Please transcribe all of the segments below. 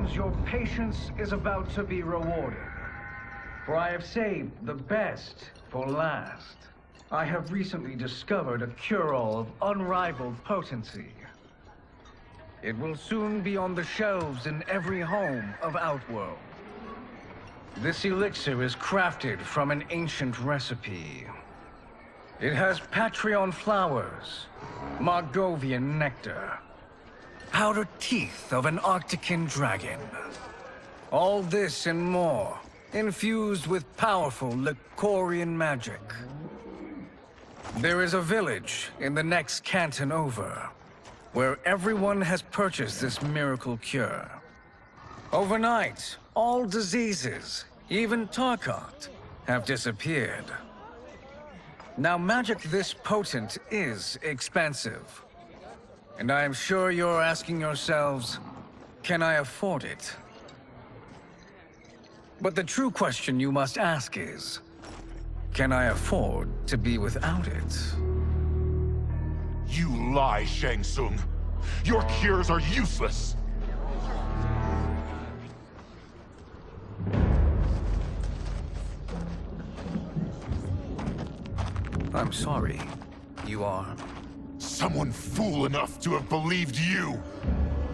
yourselves, your patience is about to be rewarded. For I have saved the best for last. I have recently discovered a cure-all of unrivaled potency. It will soon be on the shelves in every home of Outworld. This elixir is crafted from an ancient recipe. It has Patreon flowers, Margovian nectar, powdered teeth of an Arctican dragon. All this and more, infused with powerful Lycorian magic. There is a village in the next canton over, where everyone has purchased this miracle cure. Overnight, all diseases, even Tarkat, have disappeared. Now, magic this potent is expensive. And I am sure you're asking yourselves, can I afford it? But the true question you must ask is, can I afford to be without it? You lie, Shang Tsung. Your cures are useless. I'm sorry. You are? Someone fool enough to have believed you.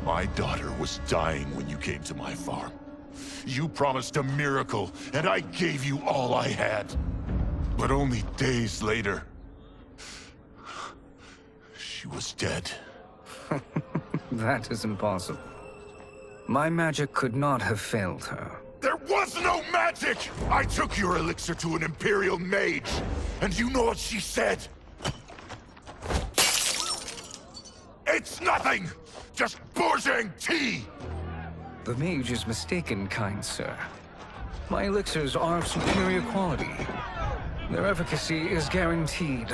My daughter was dying when you came to my farm. You promised a miracle, and I gave you all I had. But only days later, she was dead. That is impossible. My magic could not have failed her. There was no magic! I took your elixir to an Imperial mage, and you know what she said? It's nothing! Just Bourgeois tea! The mage is mistaken, kind sir. My elixirs are of superior quality. Their efficacy is guaranteed.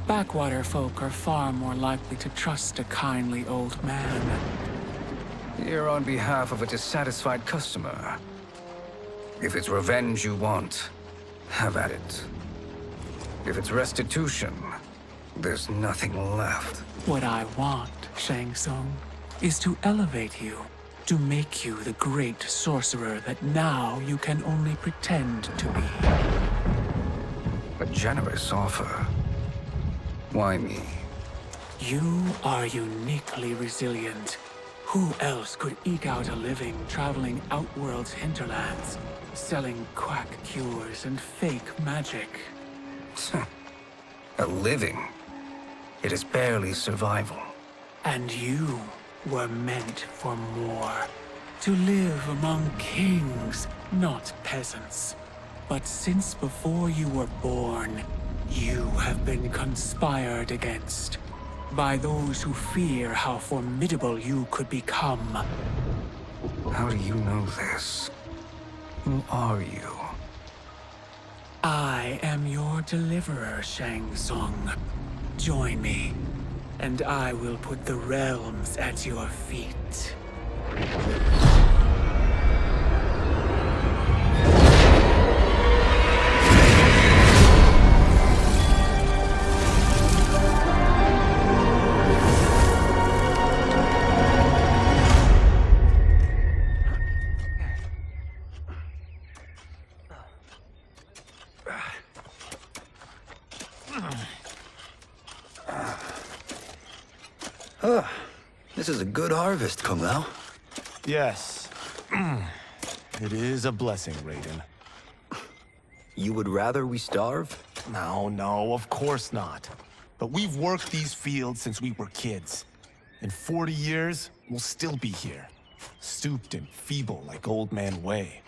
Backwater folk are far more likely to trust a kindly old man. Here on behalf of a dissatisfied customer. If it's revenge you want, have at it. If it's restitution, there's nothing left. What I want, Shang Tsung, is to elevate you, to make you the great sorcerer that now you can only pretend to be. A generous offer. Why me? You are uniquely resilient. Who else could eke out a living traveling Outworld's hinterlands, selling quack cures and fake magic? A living? It is barely survival. And you were meant for more. To live among kings, not peasants. But since before you were born, you have been conspired against by those who fear how formidable you could become. How do you know this? Who are you? I am your deliverer, Shang Tsung. Join me, and I will put the realms at your feet. This is a good harvest, Kung Lao. Yes. It is a blessing, Raiden. You would rather we starve? No, of course not. But we've worked these fields since we were kids. In 40 years, we'll still be here. Stooped and feeble like Old Man Way.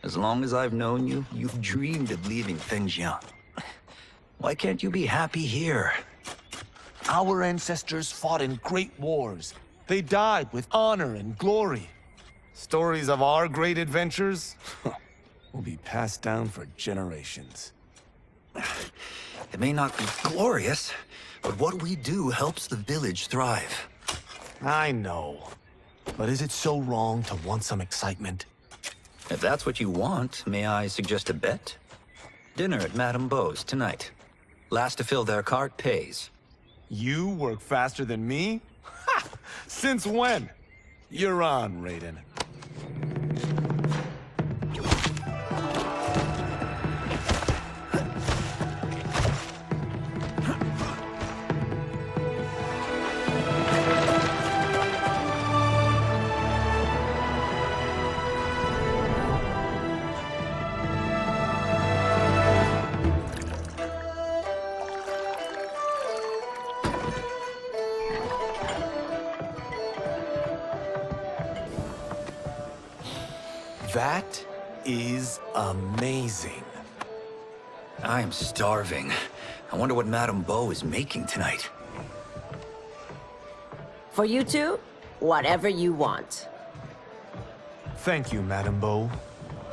As long as I've known you, you've dreamed of leaving things young. Why can't you be happy here? Our ancestors fought in great wars. They died with honor and glory. Stories of our great adventures will be passed down for generations. It may not be glorious, but what we do helps the village thrive. I know. But is it so wrong to want some excitement? If that's what you want, may I suggest a bet? Dinner at Madame Beau's tonight. Last to fill their cart pays. You work faster than me? Ha! Since when? You're on, Raiden. That is amazing. I am starving. I wonder what Madame Beau is making tonight. For you two, whatever you want. Thank you, Madame Beau.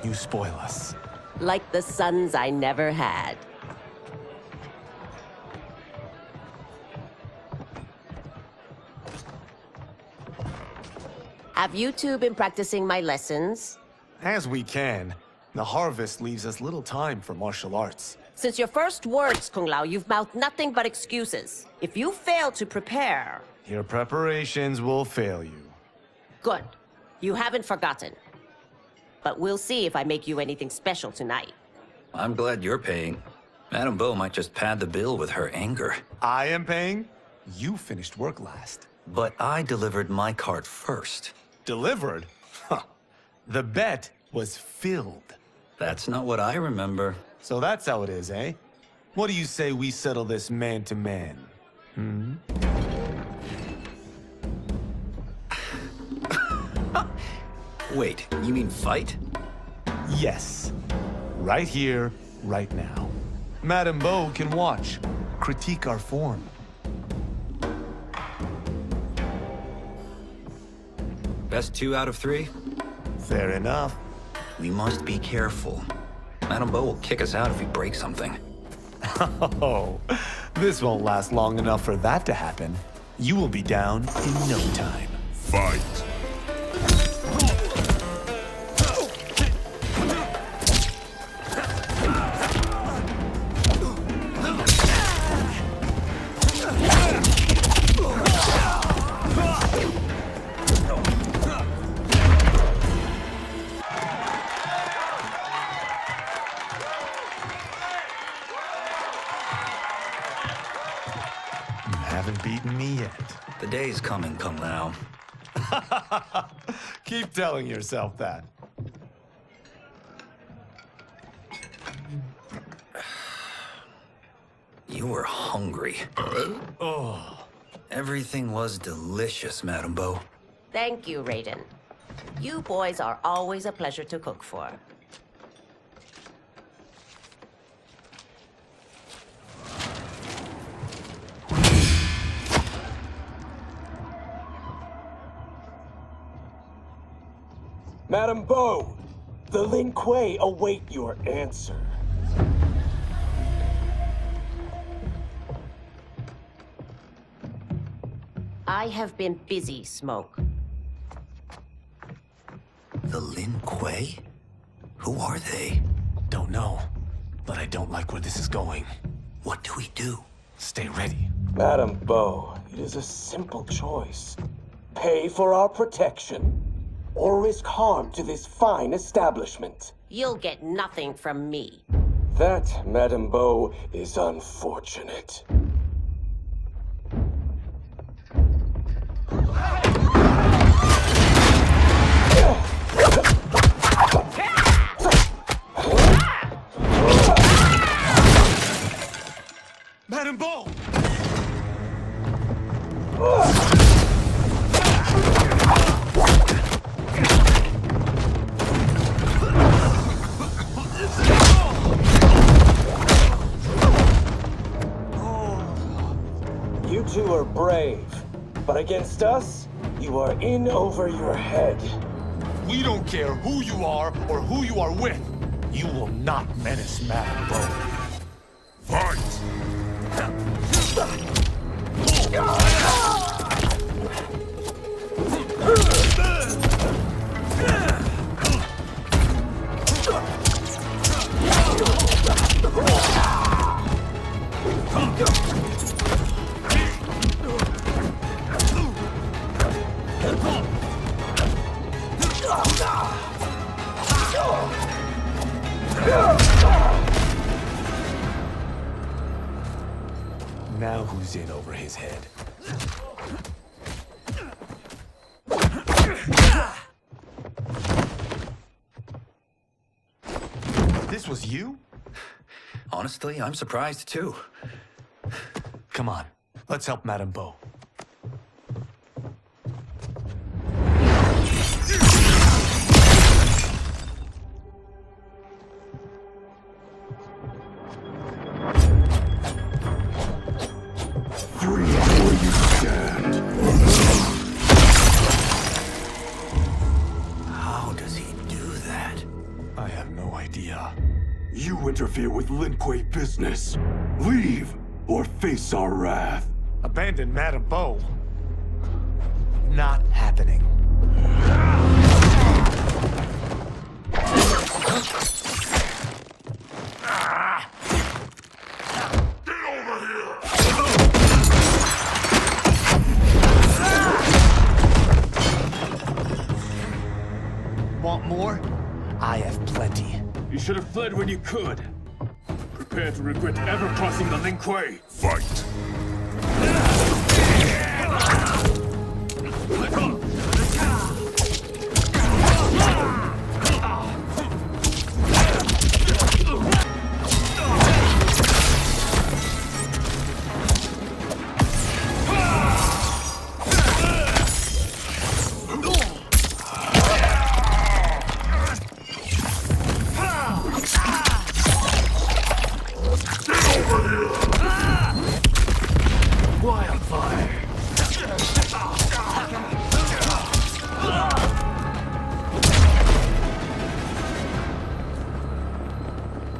You spoil us. Like the sons I never had. Have you two been practicing my lessons? As we can. The harvest leaves us little time for martial arts. Since your first words, Kung Lao, you've mouthed nothing but excuses. If you fail to prepare... Your preparations will fail you. Good. You haven't forgotten. But we'll see if I make you anything special tonight. I'm glad you're paying. Madame Beau might just pad the bill with her anger. I am paying? You finished work last. But I delivered my cart first. Delivered? Huh. The bet was filled. That's not what I remember. So that's how it is, eh? What do you say we settle this man to man? Hmm? Wait, you mean fight? Yes. Right here, right now. Madame Beau can watch, critique our form. Best 2 out of 3? Fair enough. We must be careful. Madame Beau will kick us out if we break something. Oh, this won't last long enough for that to happen. You will be down in no time. Fight! Haven't beaten me yet. The day's coming, Kung Lao. Keep telling yourself that. You were hungry. Oh. Everything was delicious, Madame Beau. Thank you, Raiden. You boys are always a pleasure to cook for. Madame Beau, the Lin Kuei await your answer. I have been busy, Smoke. The Lin Kuei? Who are they? Don't know, but I don't like where this is going. What do we do? Stay ready. Madame Beau, it is a simple choice. Pay for our protection, or risk harm to this fine establishment. You'll get nothing from me. That, Madame Beau, is unfortunate. two are brave, but against us, you are in over your head. We don't care who you are or who you are with. You will not menace Madame Bo. Fight! Now who's in over his head? This was you? Honestly, I'm surprised too. Come on, let's help Madame Bo. How does he do that? I have no idea. You interfere with Lin Kuei business. Leave, or face our wrath. Abandon Madame Bo? Not happening. Want more? I have plenty. You should have fled when you could. Prepare to regret ever crossing the Lin Kuei. Fight!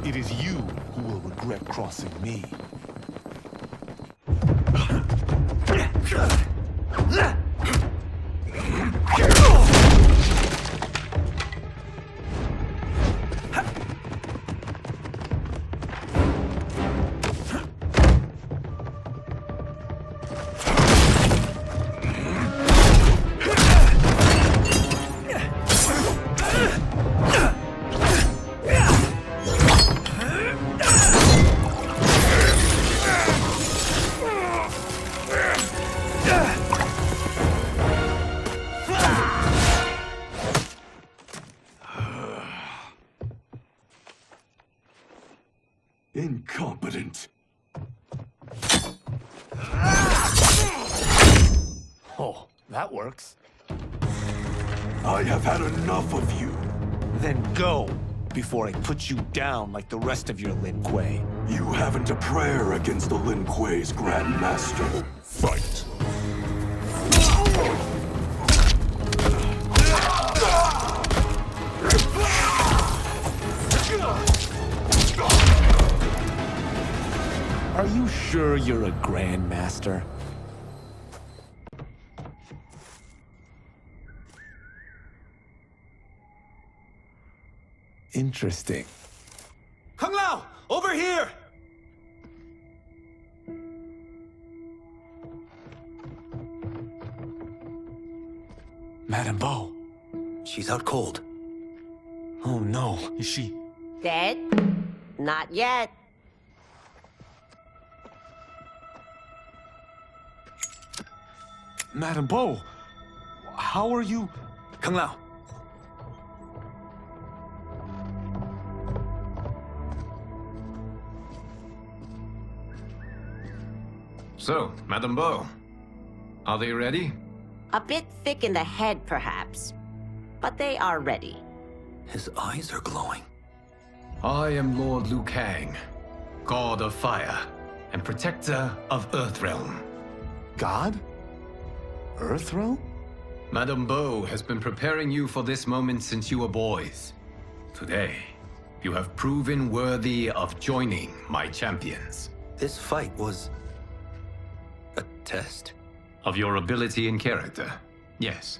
It is you who will regret crossing me. Incompetent. Oh, that works. I have had enough of you. Then go, before I put you down like the rest of your Lin Kuei. You haven't a prayer against the Lin Kuei's Grand Master. Fight! Are you sure you're a Grand Master? Interesting. Kung Lao! Over here! Madame Bo. She's out cold. Oh no, is she... Dead? Not yet. Madame Bo, how are you... Kung Lao. So, Madame Bo, are they ready? A bit thick in the head, perhaps. But they are ready. His eyes are glowing. I am Lord Liu Kang, God of Fire and Protector of Earthrealm. god? Earthrealm? Madame Beau has been preparing you for this moment since you were boys. Today, you have proven worthy of joining my champions. This fight was a test? Of your ability and character, yes.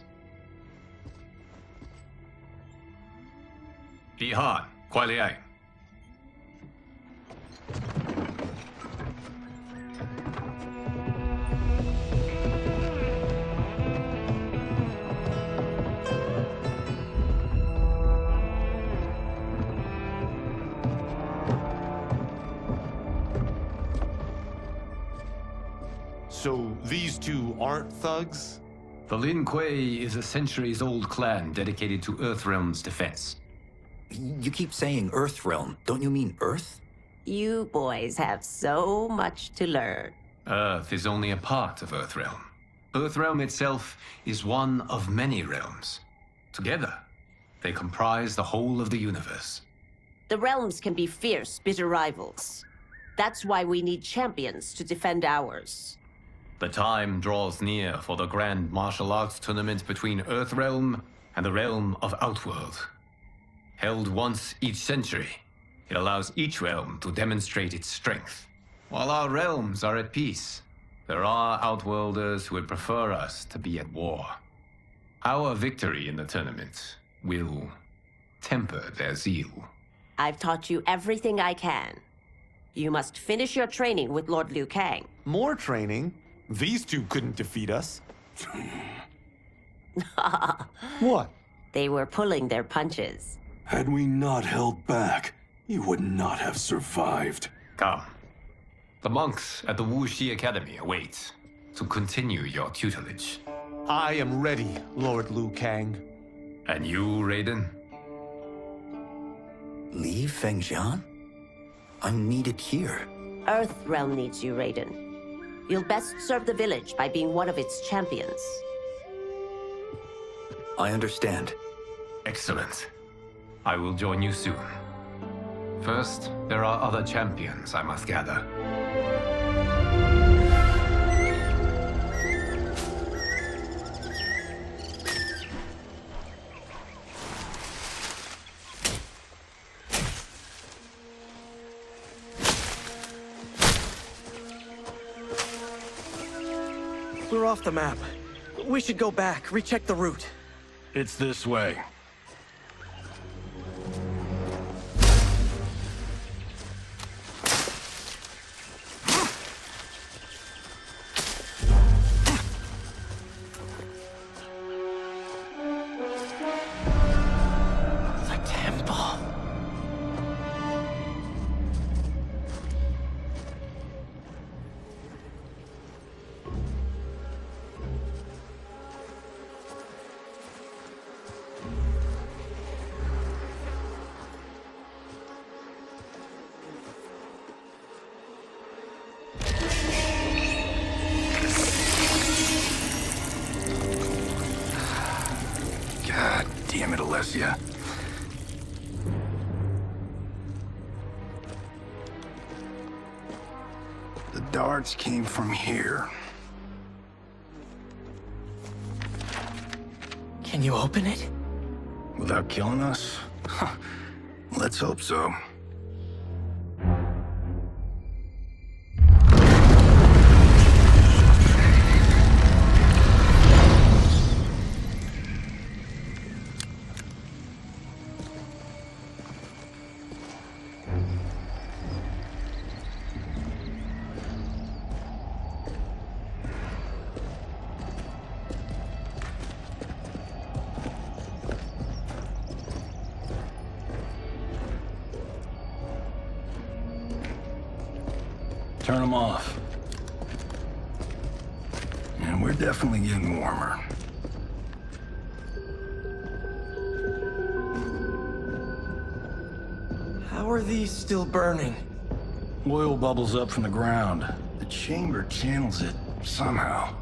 Li Han, Kuai Liang. So these two aren't thugs? The Lin Kuei is a centuries-old clan dedicated to Earthrealm's defense. You keep saying Earthrealm. Don't you mean Earth? You boys have so much to learn. Earth is only a part of Earthrealm. Earthrealm itself is one of many realms. Together, they comprise the whole of the universe. The realms can be fierce, bitter rivals. That's why we need champions to defend ours. The time draws near for the grand martial arts tournament between Earthrealm and the realm of Outworld. Held once each century, it allows each realm to demonstrate its strength. While our realms are at peace, there are Outworlders who would prefer us to be at war. Our victory in the tournament will temper their zeal. I've taught you everything I can. You must finish your training with Lord Liu Kang. More training? These two couldn't defeat us. What? They were pulling their punches. Had we not held back, you would not have survived. Come. The monks at the Wuxi Academy await to continue your tutelage. I am ready, Lord Liu Kang. And you, Raiden? Li Fengjian? I'm needed here. Earthrealm needs you, Raiden. You'll best serve the village by being one of its champions. I understand. Excellent. I will join you soon. First, there are other champions I must gather. We're off the map. We should go back, recheck the route. It's this way. The temple. God damn it, Alessia. The darts came from here. Can you open it? Without killing us? Huh. Let's hope so. Turn them off. And we're definitely getting warmer. How are these still burning? Oil bubbles up from the ground. The chamber channels it somehow.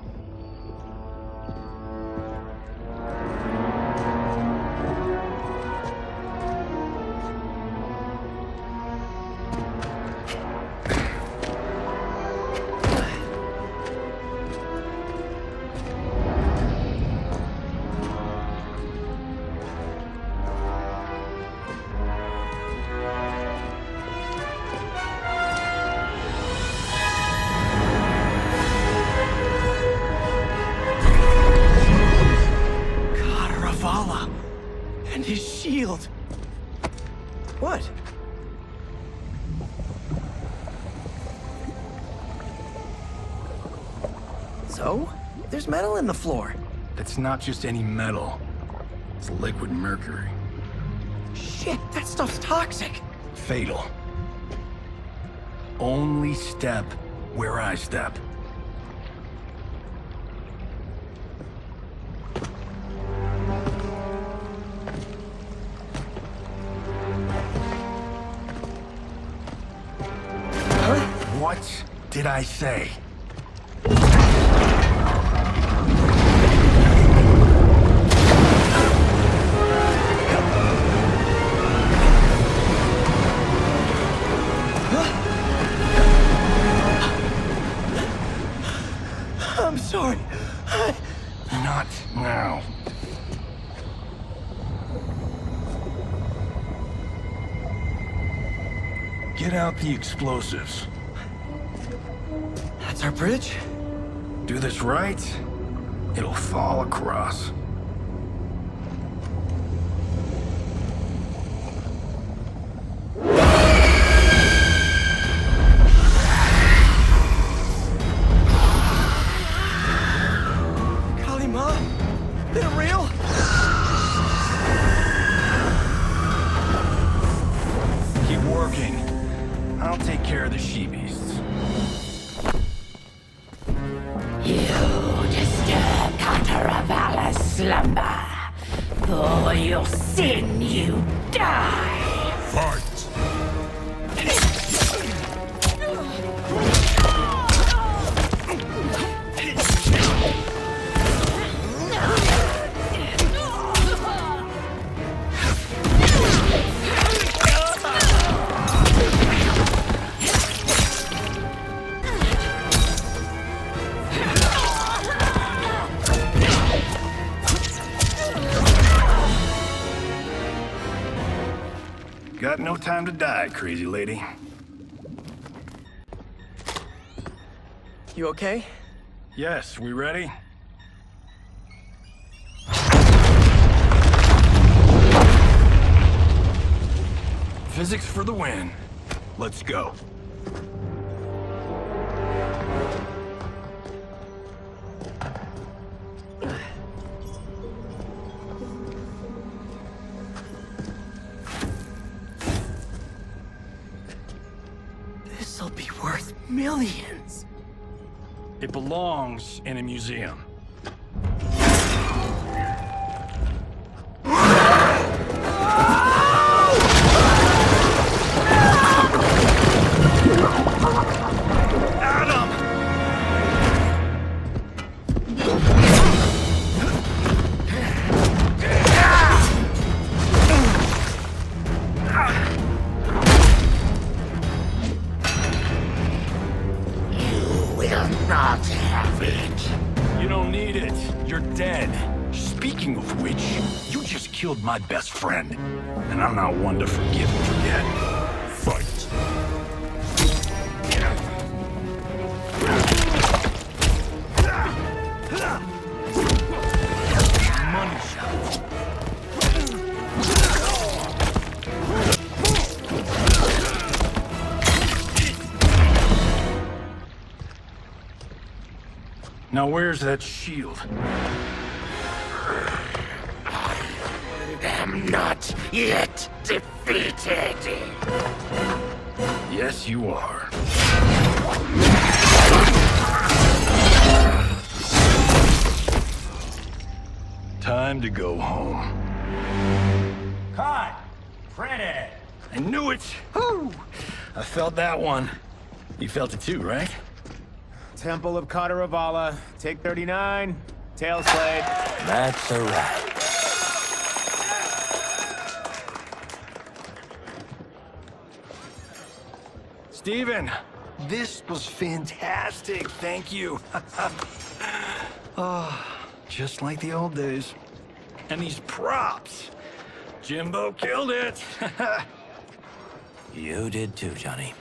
shield! What? So? There's metal in the floor. It's not just any metal. It's liquid mercury. Shit, that stuff's toxic. Fatal. Only step where I step. What did I say? I'm sorry. Not now. Get out the explosives. That's our bridge? Do this right, it'll fall across. Kalima? They're real? Keep working. I'll take care of the she-beasts. You disturb Cataravalla's slumber. For your sin, you die. Fight! Got no time to die, crazy lady. You okay? Yes, we ready? Physics for the win. Let's go. This'll be worth millions. It belongs in a museum. Not have it. You don't need it. You're dead. Speaking of which, you just killed my best friend. And I'm not one to forgive and forget. Fight! Money shot. Now where's that shield? I'm not yet defeated. Yes, you are. Time to go home. Cut! Print I knew it! Woo! I felt that one. You felt it too, right? Temple of Kataravala, take 39, tail slate. That's a wrap. Steven, this was fantastic. Thank you. Oh, just like the old days. And these props. Jimbo killed it. You did too, Johnny.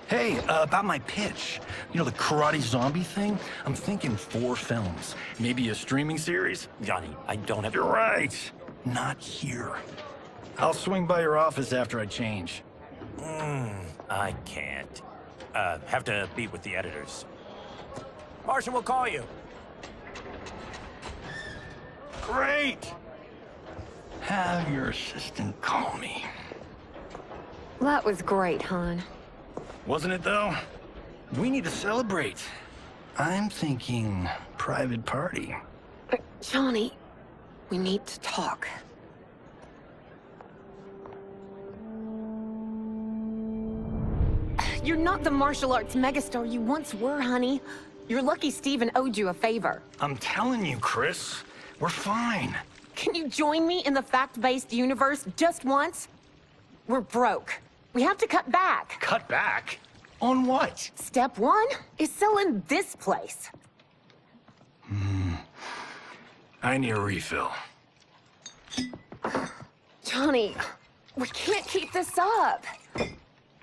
Hey, about my pitch. You know, the karate zombie thing? I'm thinking 4 films. Maybe a streaming series? Johnny, I don't have... You're right. Not here. I'll swing by your office after I change. I can't. Have to meet with the editors. Martian will call you. Great! Have your assistant call me. That was great, hon. Wasn't it, though? We need to celebrate. I'm thinking private party. Johnny, we need to talk. You're not the martial arts megastar you once were, honey. You're lucky Steven owed you a favor. I'm telling you, Chris, we're fine. Can you join me in the fact-based universe just once? We're broke. We have to cut back. Cut back? On what? Step one is selling this place. I need a refill. Johnny, we can't keep this up.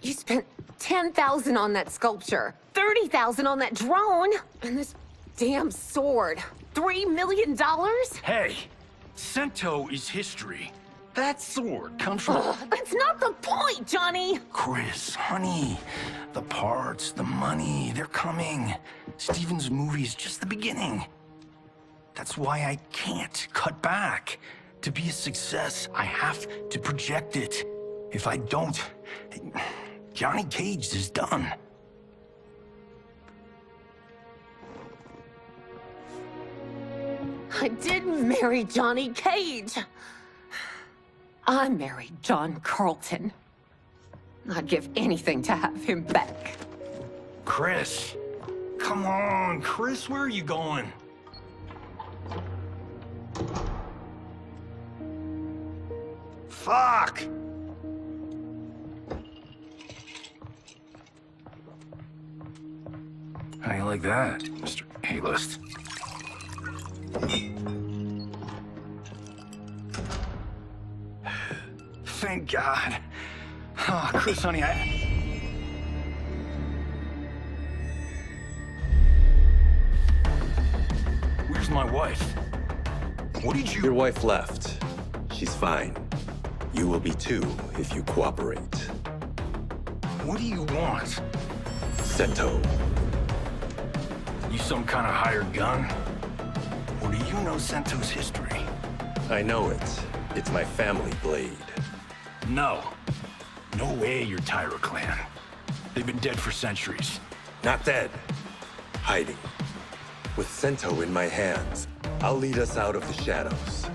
You spent $10,000 on that sculpture, $30,000 on that drone, and this damn sword. $3 million? Hey, Sento is history. That sword comes from... That's not the point, Johnny! Chris, honey, the parts, the money, they're coming. Steven's movie's just the beginning. That's why I can't cut back. To be a success, I have to project it. If I don't, Johnny Cage is done. I didn't marry Johnny Cage. I married John Carlton. I'd give anything to have him back. Chris, come on, Chris, where are you going? Fuck! How you like that, Mr. A-list? Thank God. Oh, Chris, honey, Where's my wife? What did you... Your wife left. She's fine. You will be too, if you cooperate. What do you want? Sento. You some kind of hired gun? Or do you know Sento's history? I know it. It's my family blade. No. No way you're Tyra clan. They've been dead for centuries. Not dead. Hiding. With Sento in my hands, I'll lead us out of the shadows.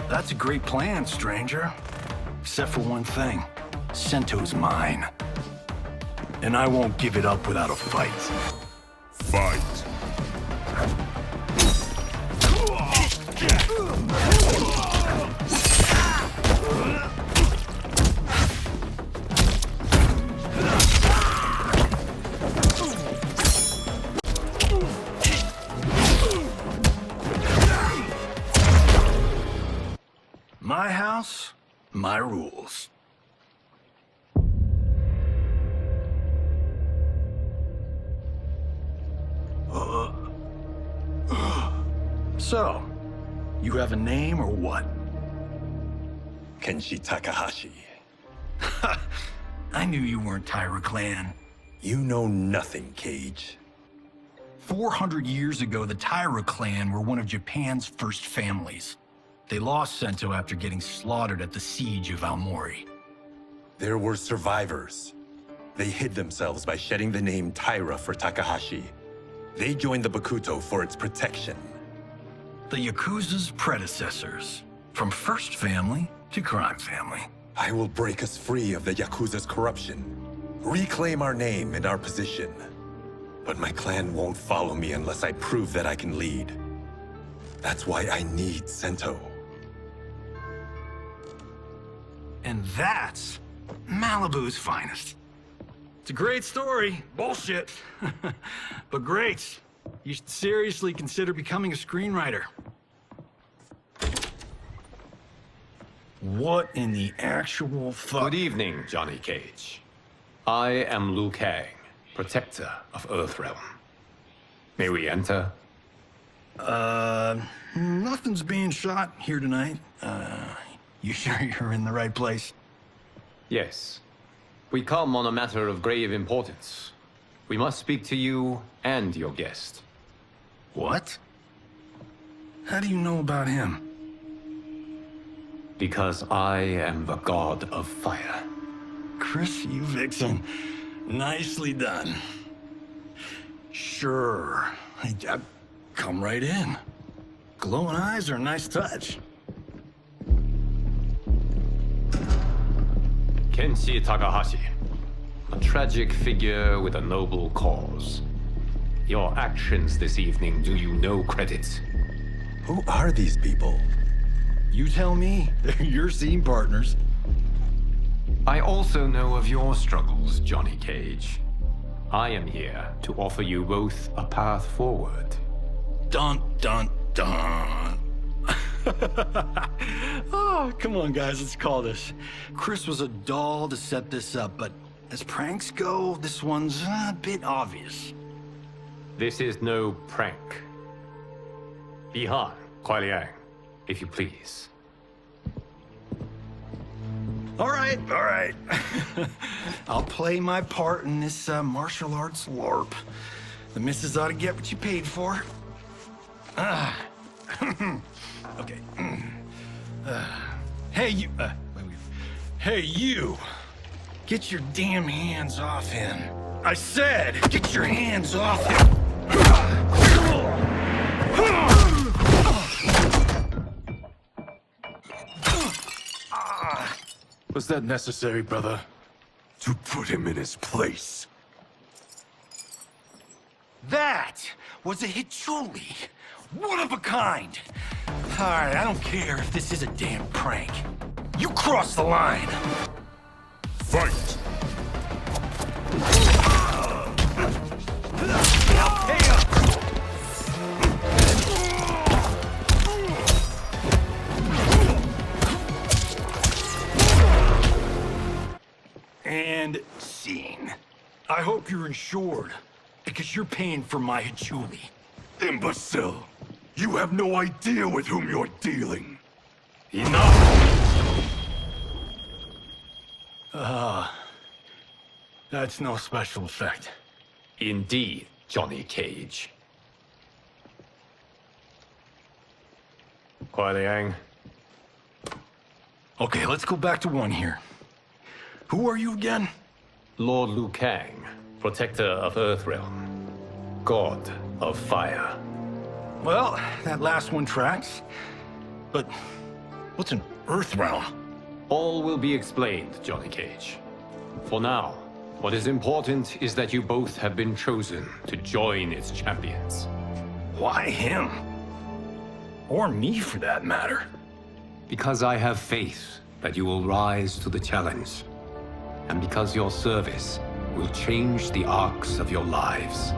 That's a great plan, stranger. Except for one thing. Sento's mine. And I won't give it up without a fight. Fight. My house, my rules. So, you have a name or what? Kenshi Takahashi. I knew you weren't Tyra clan. You know nothing, Cage. 400 years ago, the Tyra clan were one of Japan's first families. They lost Sento after getting slaughtered at the siege of Aomori. There were survivors. They hid themselves by shedding the name Tyra for Takahashi. They joined the Bakuto for its protection. The Yakuza's predecessors. From first family to crime family. I will break us free of the Yakuza's corruption. Reclaim our name and our position. But my clan won't follow me unless I prove that I can lead. That's why I need Sento. And that's Malibu's finest. It's a great story. Bullshit. But great. You should seriously consider becoming a screenwriter. What in the actual fuck? Good evening, Johnny Cage. I am Liu Kang, protector of Earthrealm. May we enter? Nothing's being shot here tonight. You sure you're in the right place? Yes. We come on a matter of grave importance. We must speak to you and your guest. What? How do you know about him? Because I am the god of fire. Chris, you vixen. Nicely done. Sure. I come right in. Glowing eyes are a nice touch. Kenshi Takahashi. A tragic figure with a noble cause. Your actions this evening do you no credit. Who are these people? You tell me. They're your scene partners. I also know of your struggles, Johnny Cage. I am here to offer you both a path forward. Dun, dun, dun. Oh, come on, guys, let's call this. Chris was a doll to set this up, but as pranks go, this one's a bit obvious. This is no prank. Ihan, Kuai Liang, if you please. All right. I'll play my part in this martial arts LARP. The missus ought to get what you paid for. Okay. Hey, you... Hey, you! Get your damn hands off him. I said, get your hands off him! Was that necessary, brother? To put him in his place. That was a Hichuli. One of a kind. All right, I don't care if this is a damn prank. You crossed the line. Fight! Hey up! And scene. I hope you're insured, because you're paying for my Hichuli. Imbecile! You have no idea with whom you're dealing. Enough! That's no special effect. Indeed, Johnny Cage. Kuai Liang. Okay, let's go back to one here. Who are you again? Lord Liu Kang, protector of Earthrealm, god of fire. Well, that last one tracks. But what's an Earthrealm? All will be explained, Johnny Cage. For now, what is important is that you both have been chosen to join its champions. Why him? Or me, for that matter. Because I have faith that you will rise to the challenge. And because your service will change the arcs of your lives.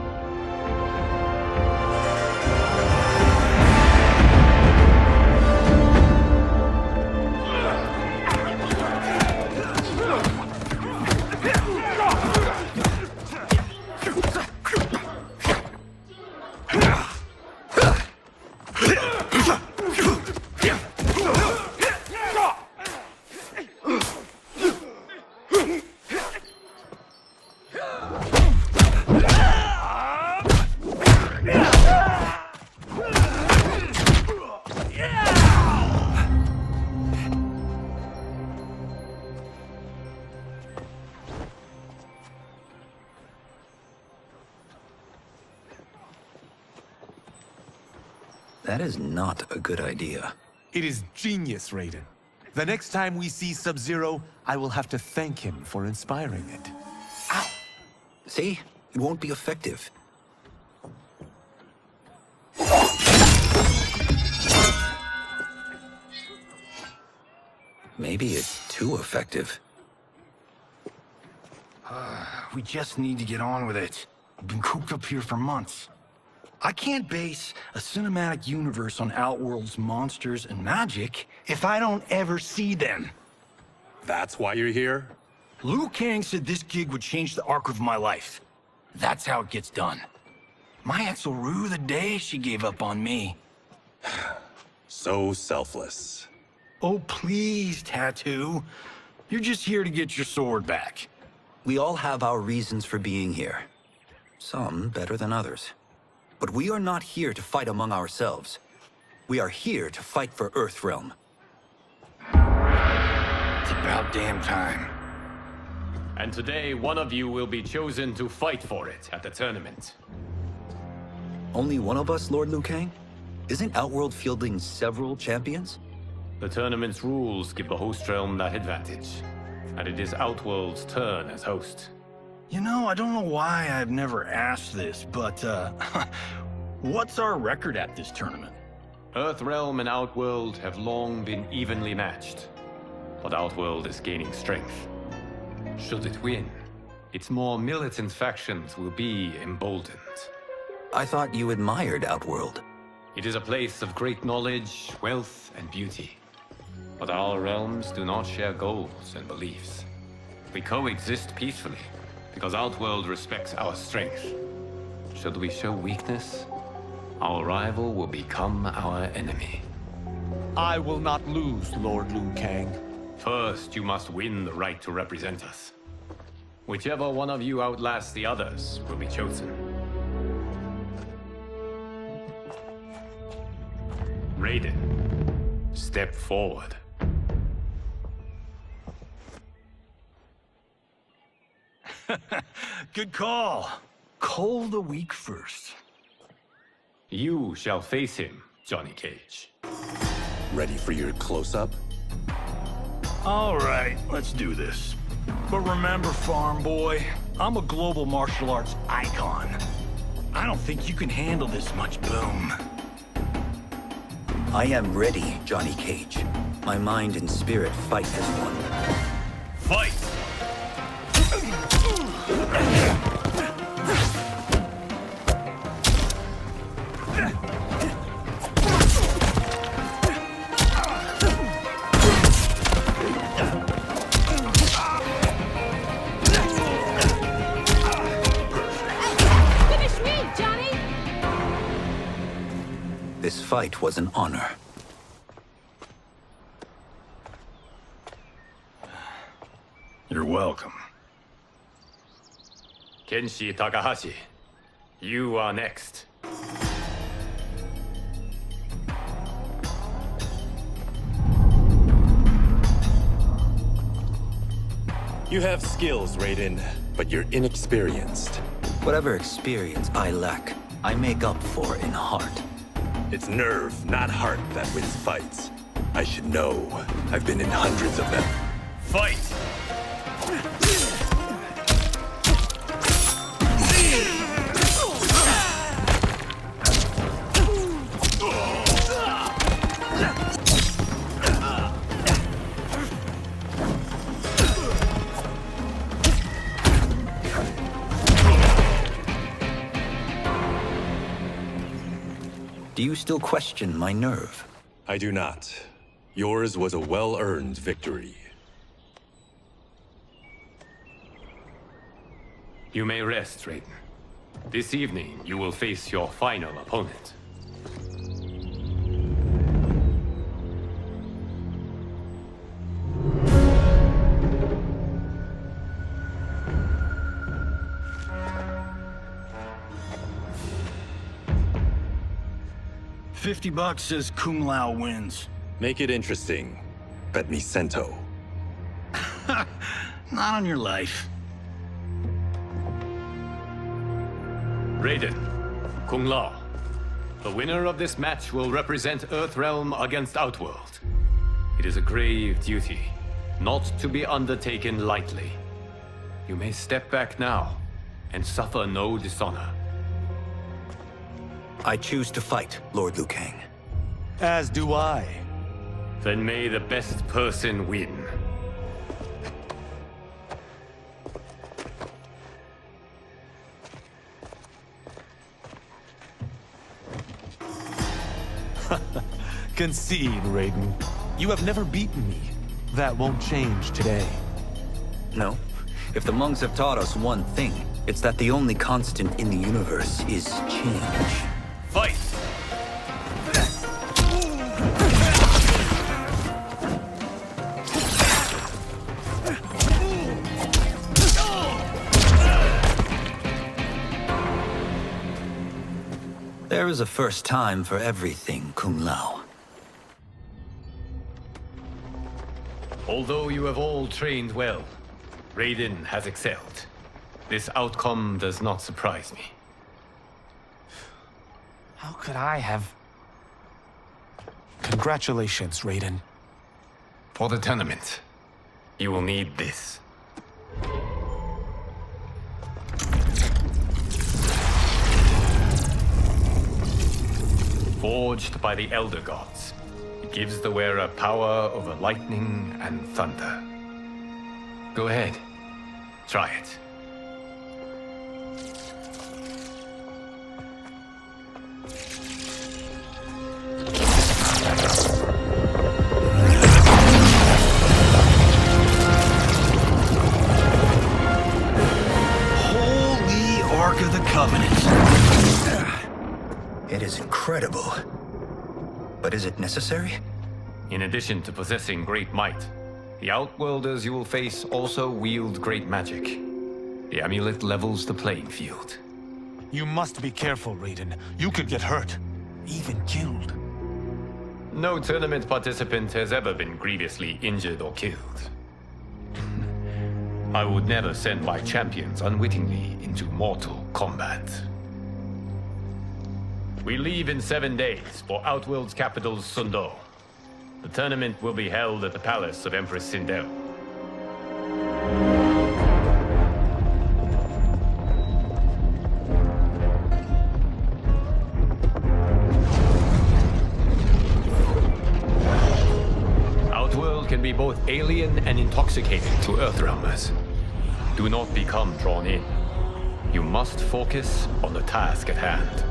That is not a good idea. It is genius, Raiden. The next time we see Sub-Zero, I will have to thank him for inspiring it. Ow! See? It won't be effective. Maybe it's too effective. We just need to get on with it. We've been cooped up here for months. I can't base a cinematic universe on Outworld's monsters and magic if I don't ever see them. That's why you're here? Liu Kang said this gig would change the arc of my life. That's how it gets done. My ex will rue the day she gave up on me. So selfless. Oh, please, Tattoo. You're just here to get your sword back. We all have our reasons for being here. Some better than others. But we are not here to fight among ourselves. We are here to fight for Earthrealm. It's about damn time. And today, one of you will be chosen to fight for it at the tournament. Only one of us, Lord Liu Kang? Isn't Outworld fielding several champions? The tournament's rules give the host realm that advantage. And it is Outworld's turn as host. You know, I don't know why I've never asked this, but, what's our record at this tournament? Earthrealm and Outworld have long been evenly matched. But Outworld is gaining strength. Should it win, its more militant factions will be emboldened. I thought you admired Outworld. It is a place of great knowledge, wealth, and beauty. But our realms do not share goals and beliefs. We coexist peacefully, because Outworld respects our strength. Should we show weakness, our rival will become our enemy. I will not lose, Lord Liu Kang. First, you must win the right to represent us. Whichever one of you outlasts the others will be chosen. Raiden, step forward. Good call. Cole the weak first. You shall face him, Johnny Cage. Ready for your close-up? All right, let's do this. But remember, farm boy, I'm a global martial arts icon. I don't think you can handle this much boom. I am ready, Johnny Cage. My mind and spirit fight as one. Fight! Finish me, Johnny! This fight was an honor. You're welcome. Kenshi Takahashi, you are next. You have skills, Raiden, but you're inexperienced. Whatever experience I lack, I make up for in heart. It's nerve, not heart, that wins fights. I should know. I've been in hundreds of them. Fight! Do you still question my nerve? I do not. Yours was a well-earned victory. You may rest, Raiden. This evening, you will face your final opponent. $50 says Kung Lao wins. Make it interesting. Bet me Sento. Not on your life. Raiden, Kung Lao. The winner of this match will represent Earthrealm against Outworld. It is a grave duty, not to be undertaken lightly. You may step back now, and suffer no dishonor. I choose to fight, Lord Liu Kang. As do I. Then may the best person win. Concede, Raiden. You have never beaten me. That won't change today. No. If the monks have taught us one thing, it's that the only constant in the universe is change. Fight! is a first time for everything, Kung Lao. Although you have all trained well, Raiden has excelled. This outcome does not surprise me. How could I have... Congratulations, Raiden. For the tournament, you will need this. Forged by the Elder Gods, it gives the wearer power over lightning and thunder. Go ahead, try it. Holy Ark of the Covenant! It is incredible. But is it necessary? In addition to possessing great might, the Outworlders you will face also wield great magic. The amulet levels the playing field. You must be careful, Raiden. You could get hurt. Even killed. No tournament participant has ever been grievously injured or killed. I would never send my champions unwittingly into mortal combat. We leave in 7 days for Outworld's capital, Sundo. The tournament will be held at the palace of Empress Sindel. Outworld can be both alien and intoxicating to Earthrealmers. Do not become drawn in. You must focus on the task at hand.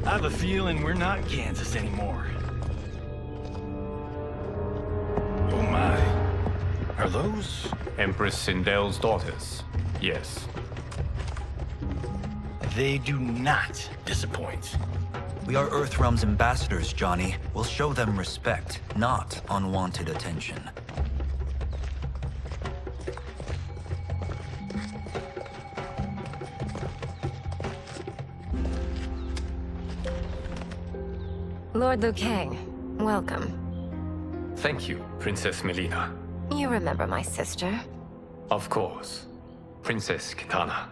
I have a feeling we're not Kansas anymore. Oh my. Are those? Empress Sindel's daughters, yes. They do not disappoint. We are Earthrealm's ambassadors, Johnny. We'll show them respect, not unwanted attention. Lord Liu Kang, welcome. Thank you, Princess Melina. You remember my sister? Of course. Princess Kitana.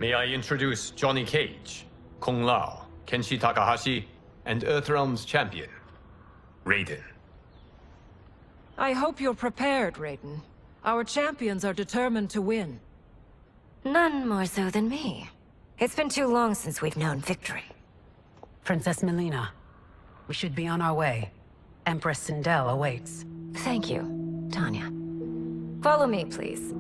May I introduce Johnny Cage, Kung Lao, Kenshi Takahashi, and Earthrealm's champion, Raiden. I hope you're prepared, Raiden. Our champions are determined to win. None more so than me. It's been too long since we've known victory. Princess Melina, we should be on our way. Empress Sindel awaits. Thank you, Tanya. Follow me, please.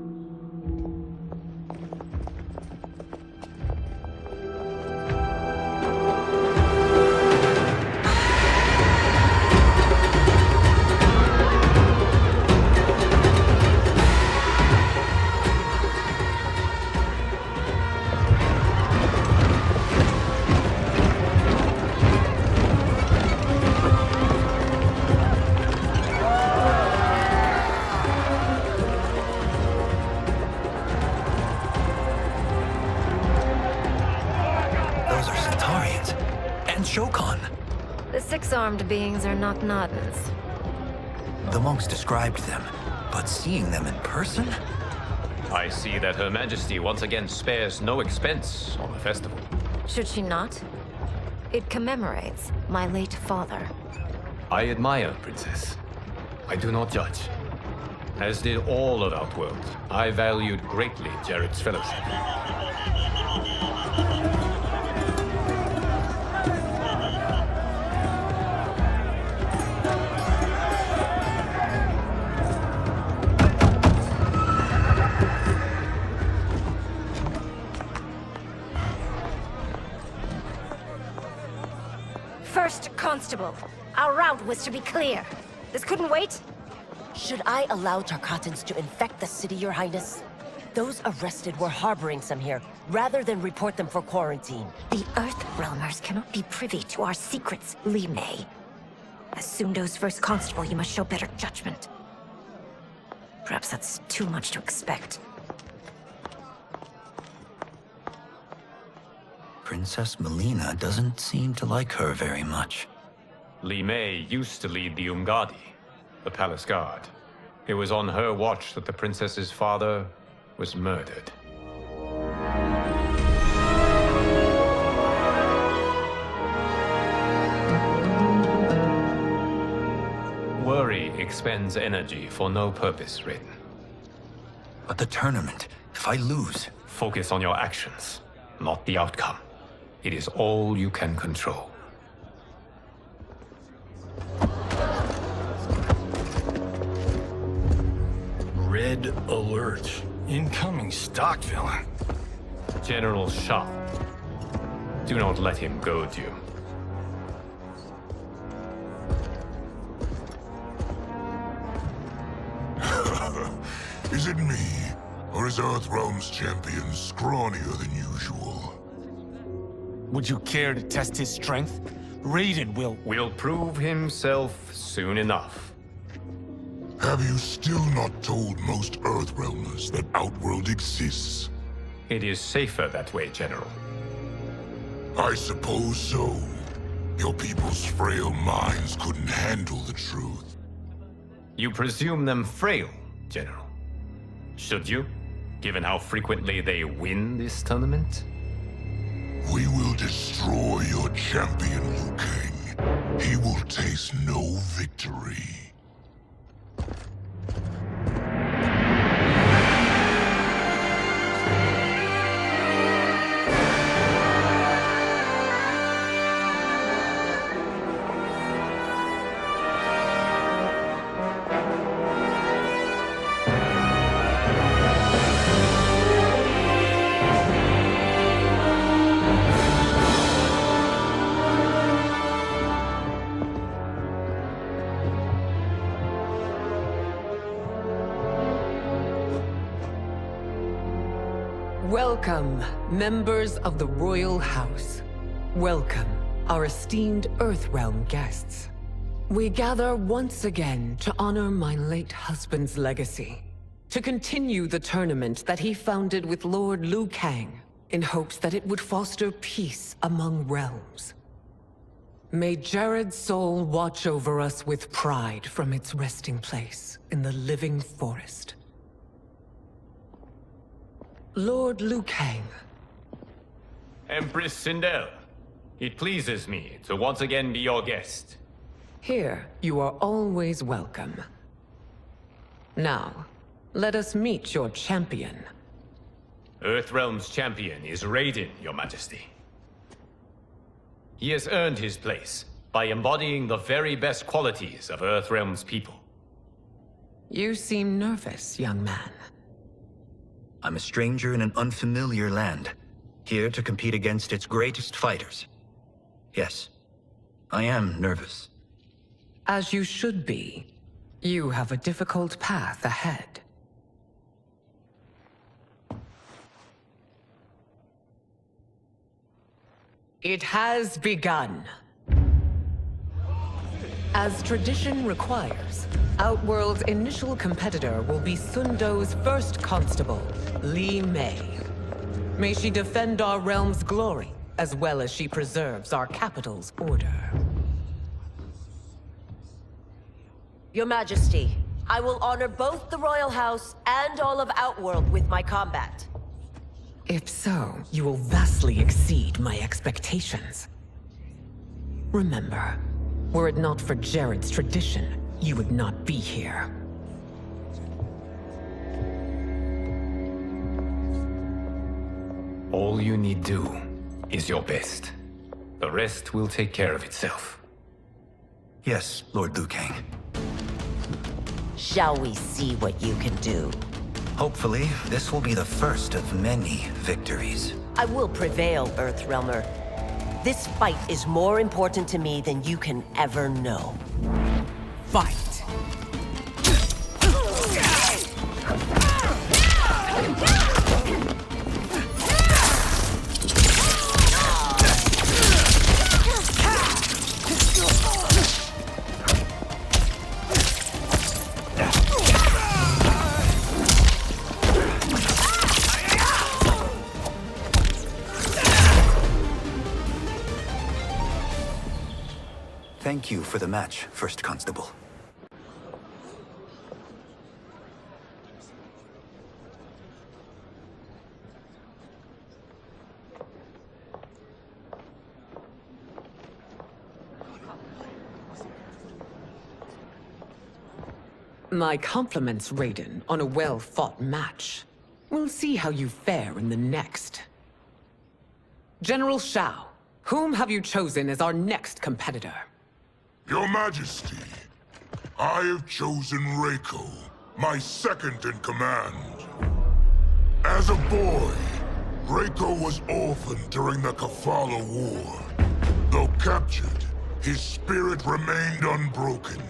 The six-armed beings are not Nodens. The monks described them, but seeing them in person? I see that Her Majesty once again spares no expense on the festival. Should she not? It commemorates my late father. I admire, Princess. I do not judge. As did all of Outworld, I valued greatly Jared's fellowship. First Constable, our route was to be clear. This couldn't wait? Should I allow Tarkatans to infect the city, Your Highness? Those arrested were harboring some here, rather than report them for quarantine. The Earthrealmers cannot be privy to our secrets, Li Mei. As Sundo's first constable, you must show better judgment. Perhaps that's too much to expect. Princess Melina doesn't seem to like her very much. Li Mei used to lead the Umgadi, the palace guard. It was on her watch that the princess's father was murdered. Worry expends energy for no purpose, Raiden. But the tournament, if I lose... Focus on your actions, not the outcome. It is all you can control. Red alert. Incoming stock villain. General Shah. Do not let him goad you. Is it me? Or is Earthrealm's champion scrawnier than usual? Would you care to test his strength? Raiden will prove himself soon enough. Have you still not told most Earthrealmers that Outworld exists? It is safer that way, General. I suppose so. Your people's frail minds couldn't handle the truth. You presume them frail, General. Should you, given how frequently they win this tournament? We will destroy your champion, Liu Kang. He will taste no victory. Welcome, members of the Royal House. Welcome, our esteemed Earthrealm guests. We gather once again to honor my late husband's legacy, to continue the tournament that he founded with Lord Liu Kang, in hopes that it would foster peace among realms. May Jared's soul watch over us with pride from its resting place in the living forest. Lord Liu Kang. Empress Sindel, it pleases me to once again be your guest. Here, you are always welcome. Now, let us meet your champion. Earthrealm's champion is Raiden, Your Majesty. He has earned his place by embodying the very best qualities of Earthrealm's people. You seem nervous, young man. I'm a stranger in an unfamiliar land, here to compete against its greatest fighters. Yes, I am nervous. As you should be. You have a difficult path ahead. It has begun. As tradition requires, Outworld's initial competitor will be Sundo's first constable, Li Mei. May she defend our realm's glory, as well as she preserves our capital's order. Your Majesty, I will honor both the Royal House and all of Outworld with my combat. If so, you will vastly exceed my expectations. Remember, were it not for Jared's tradition, you would not be here. All you need do is your best. The rest will take care of itself. Yes, Lord Liu Kang. Shall we see what you can do? Hopefully, this will be the first of many victories. I will prevail, Earthrealmer. This fight is more important to me than you can ever know. Fight! Thank you for the match, First Constable. My compliments, Raiden, on a well-fought match. We'll see how you fare in the next. General Shao, whom have you chosen as our next competitor? Your Majesty, I have chosen Reiko, my second in command. As a boy, Reiko was orphaned during the Kafala War. Though captured, his spirit remained unbroken.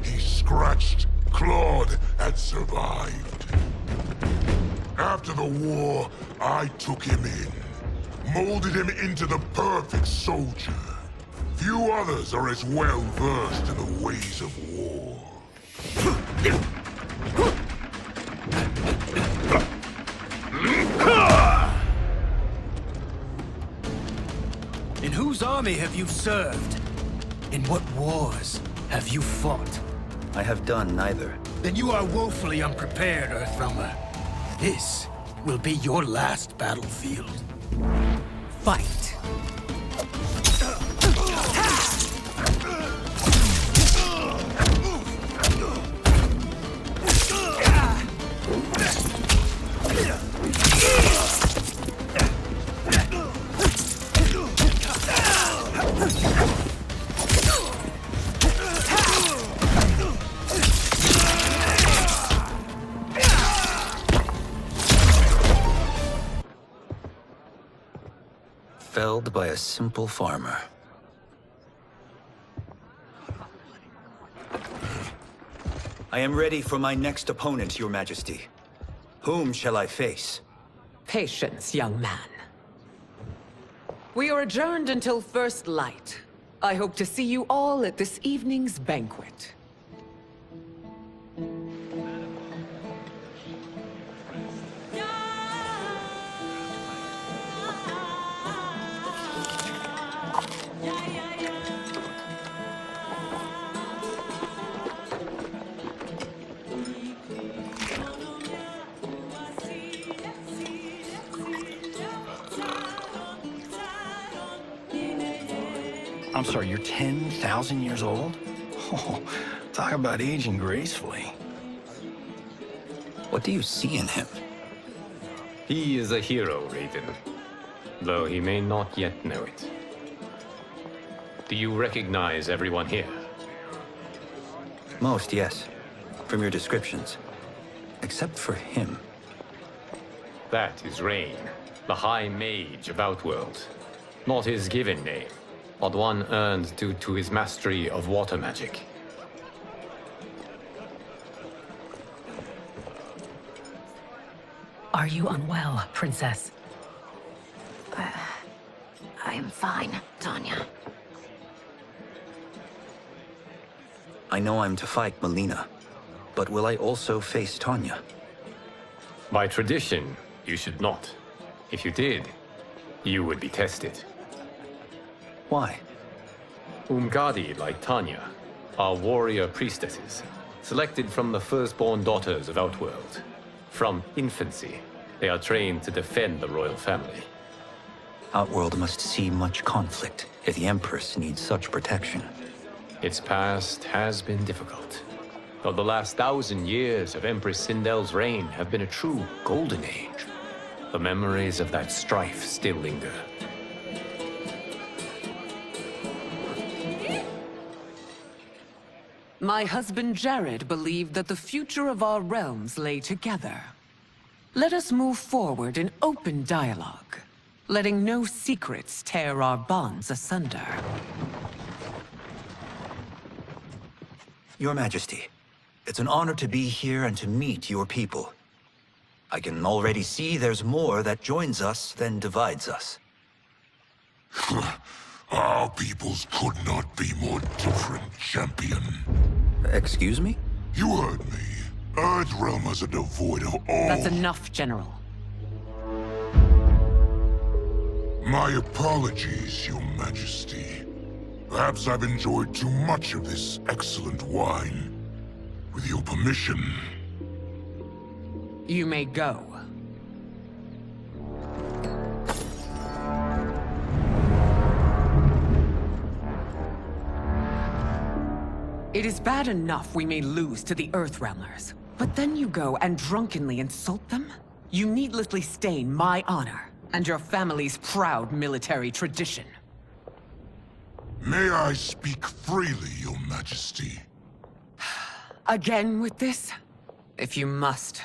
He scratched, clawed, and survived. After the war, I took him in, molded him into the perfect soldier. Few others are as well versed in the ways of war. In whose army have you served? In what wars have you fought? I have done neither. Then you are woefully unprepared, Earthrealmer. This will be your last battlefield. Fight! Felled by a simple farmer. I am ready for my next opponent, Your Majesty. Whom shall I face? Patience, young man. We are adjourned until first light. I hope to see you all at this evening's banquet. I'm sorry, you're 10,000 years old? Oh, talk about aging gracefully. What do you see in him? He is a hero, Raiden, though he may not yet know it. Do you recognize everyone here? Most, yes. From your descriptions. Except for him. That is Rain, the High Mage of Outworld. Not his given name, but one earned due to his mastery of water magic. Are you unwell, Princess? I am fine, Tanya. I know I'm to fight Melina, but will I also face Tanya? By tradition, you should not. If you did, you would be tested. Why? Umgadi, like Tanya, are warrior priestesses, selected from the firstborn daughters of Outworld. From infancy, they are trained to defend the royal family. Outworld must see much conflict if the Empress needs such protection. Its past has been difficult, though the last 1,000 years of Empress Sindel's reign have been a true golden age. The memories of that strife still linger. My husband Jared believed that the future of our realms lay together. Let us move forward in open dialogue, letting no secrets tear our bonds asunder. Your Majesty, it's an honor to be here and to meet your people. I can already see there's more that joins us than divides us. Our peoples could not be more different, champion. Excuse me? You heard me. Earthrealm is devoid of all... That's enough, General. My apologies, Your Majesty. Perhaps I've enjoyed too much of this excellent wine. With your permission... You may go. It is bad enough we may lose to the Earthrealmers, but then you go and drunkenly insult them? You needlessly stain my honor and your family's proud military tradition. May I speak freely, Your Majesty? Again with this? If you must.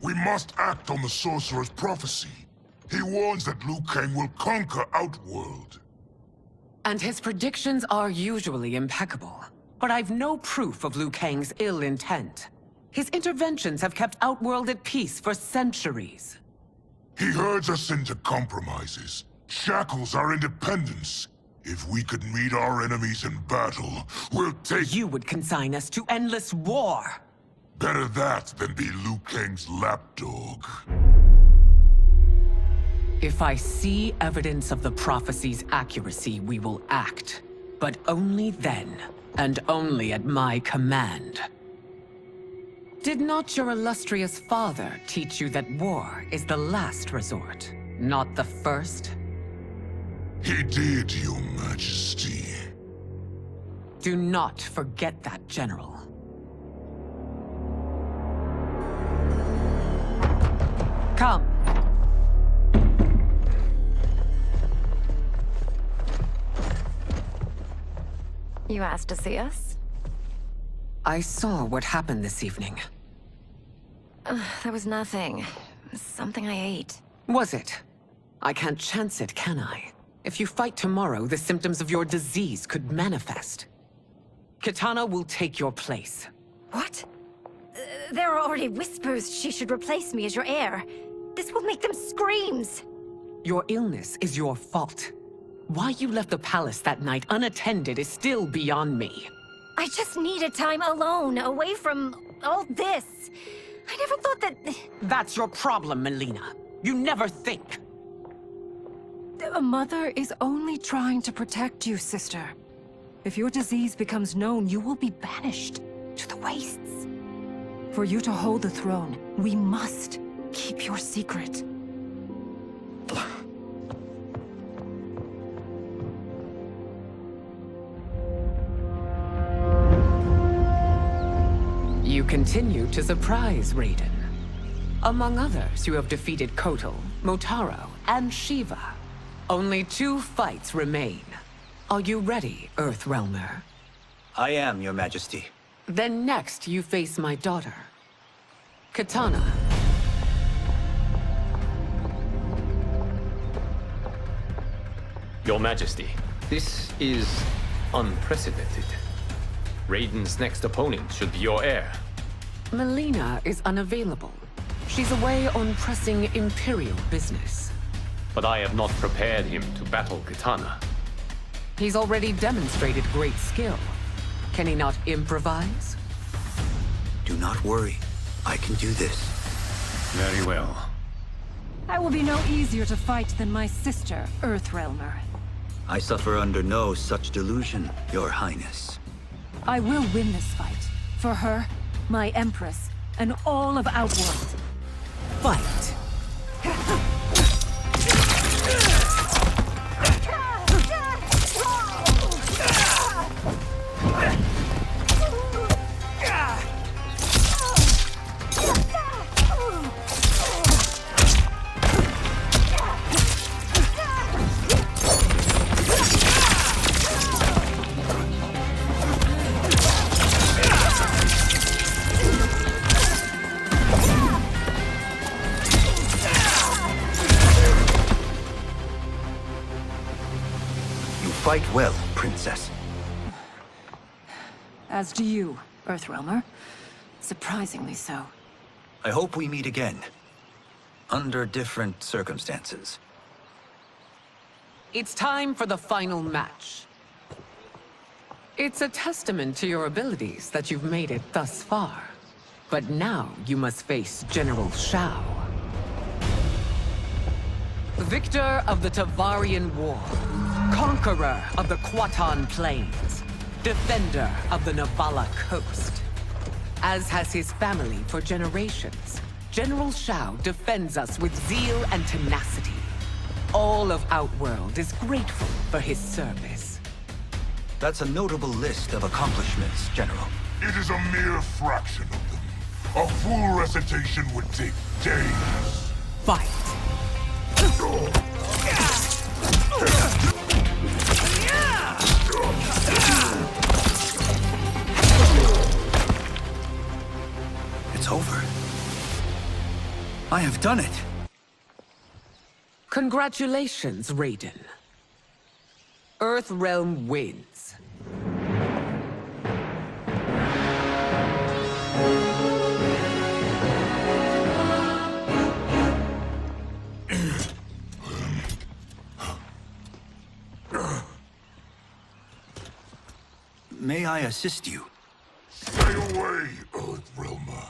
We must act on the Sorcerer's prophecy. He warns that Liu Kang will conquer Outworld. And his predictions are usually impeccable. But I've no proof of Liu Kang's ill intent. His interventions have kept Outworld at peace for centuries. He herds us into compromises, shackles our independence. If we could meet our enemies in battle, we'll take... You would consign us to endless war! Better that than be Liu Kang's lapdog. If I see evidence of the prophecy's accuracy, we will act. But only then, and only at my command. Did not your illustrious father teach you that war is the last resort, not the first? He did, Your Majesty. Do not forget that, General. Come. You asked to see us? I saw what happened this evening. There was nothing. Something I ate. Was it? I can't chance it, can I? If you fight tomorrow, the symptoms of your disease could manifest. Kitana will take your place. What? There are already whispers she should replace me as your heir. This will make them screams! Your illness is your fault. Why you left the palace that night unattended is still beyond me. I just needed time alone, away from all this. I never thought that... That's your problem, Melina. You never think. A mother is only trying to protect you, sister. If your disease becomes known, you will be banished to the wastes. For you to hold the throne, we must keep your secret. You continue to surprise Raiden. Among others, you have defeated Kotal, Motaro, and Shiva. Only 2 fights remain. Are you ready, Earthrealmer? I am, Your Majesty. Then next, you face my daughter, Kitana. Your Majesty, this is unprecedented. Raiden's next opponent should be your heir. Melina is unavailable. She's away on pressing Imperial business. But I have not prepared him to battle Kitana. He's already demonstrated great skill. Can he not improvise? Do not worry. I can do this. Very well. I will be no easier to fight than my sister, Earthrealmer. I suffer under no such delusion, Your Highness. I will win this fight. For her, my Empress, and all of Outworld. Fight! fight well, Princess. As do you, Earthrealmer. Surprisingly so. I hope we meet again. Under different circumstances. It's time for the final match. It's a testament to your abilities that you've made it thus far. But now you must face General Shao. Victor of the Tavarian War. Conqueror of the Kwatan Plains. Defender of the Navala Coast. As has his family for generations, General Shao defends us with zeal and tenacity. All of Outworld is grateful for his service. That's a notable list of accomplishments, General. It is a mere fraction of them. A full recitation would take days. Fight! It's over. I have done it. Congratulations, Raiden. Earthrealm wins. May I assist you? Stay away, Earthrealmer.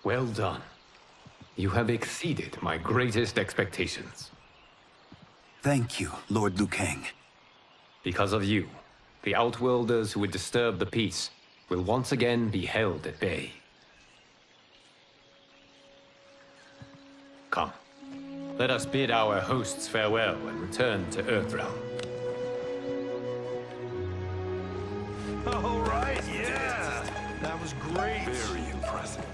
Well done. You have exceeded my greatest expectations. Thank you, Lord Liu Kang. Because of you, the Outworlders who would disturb the peace will once again be held at bay. Come, let us bid our hosts farewell and return to Earthrealm. All right, yeah! That was great! Very impressive.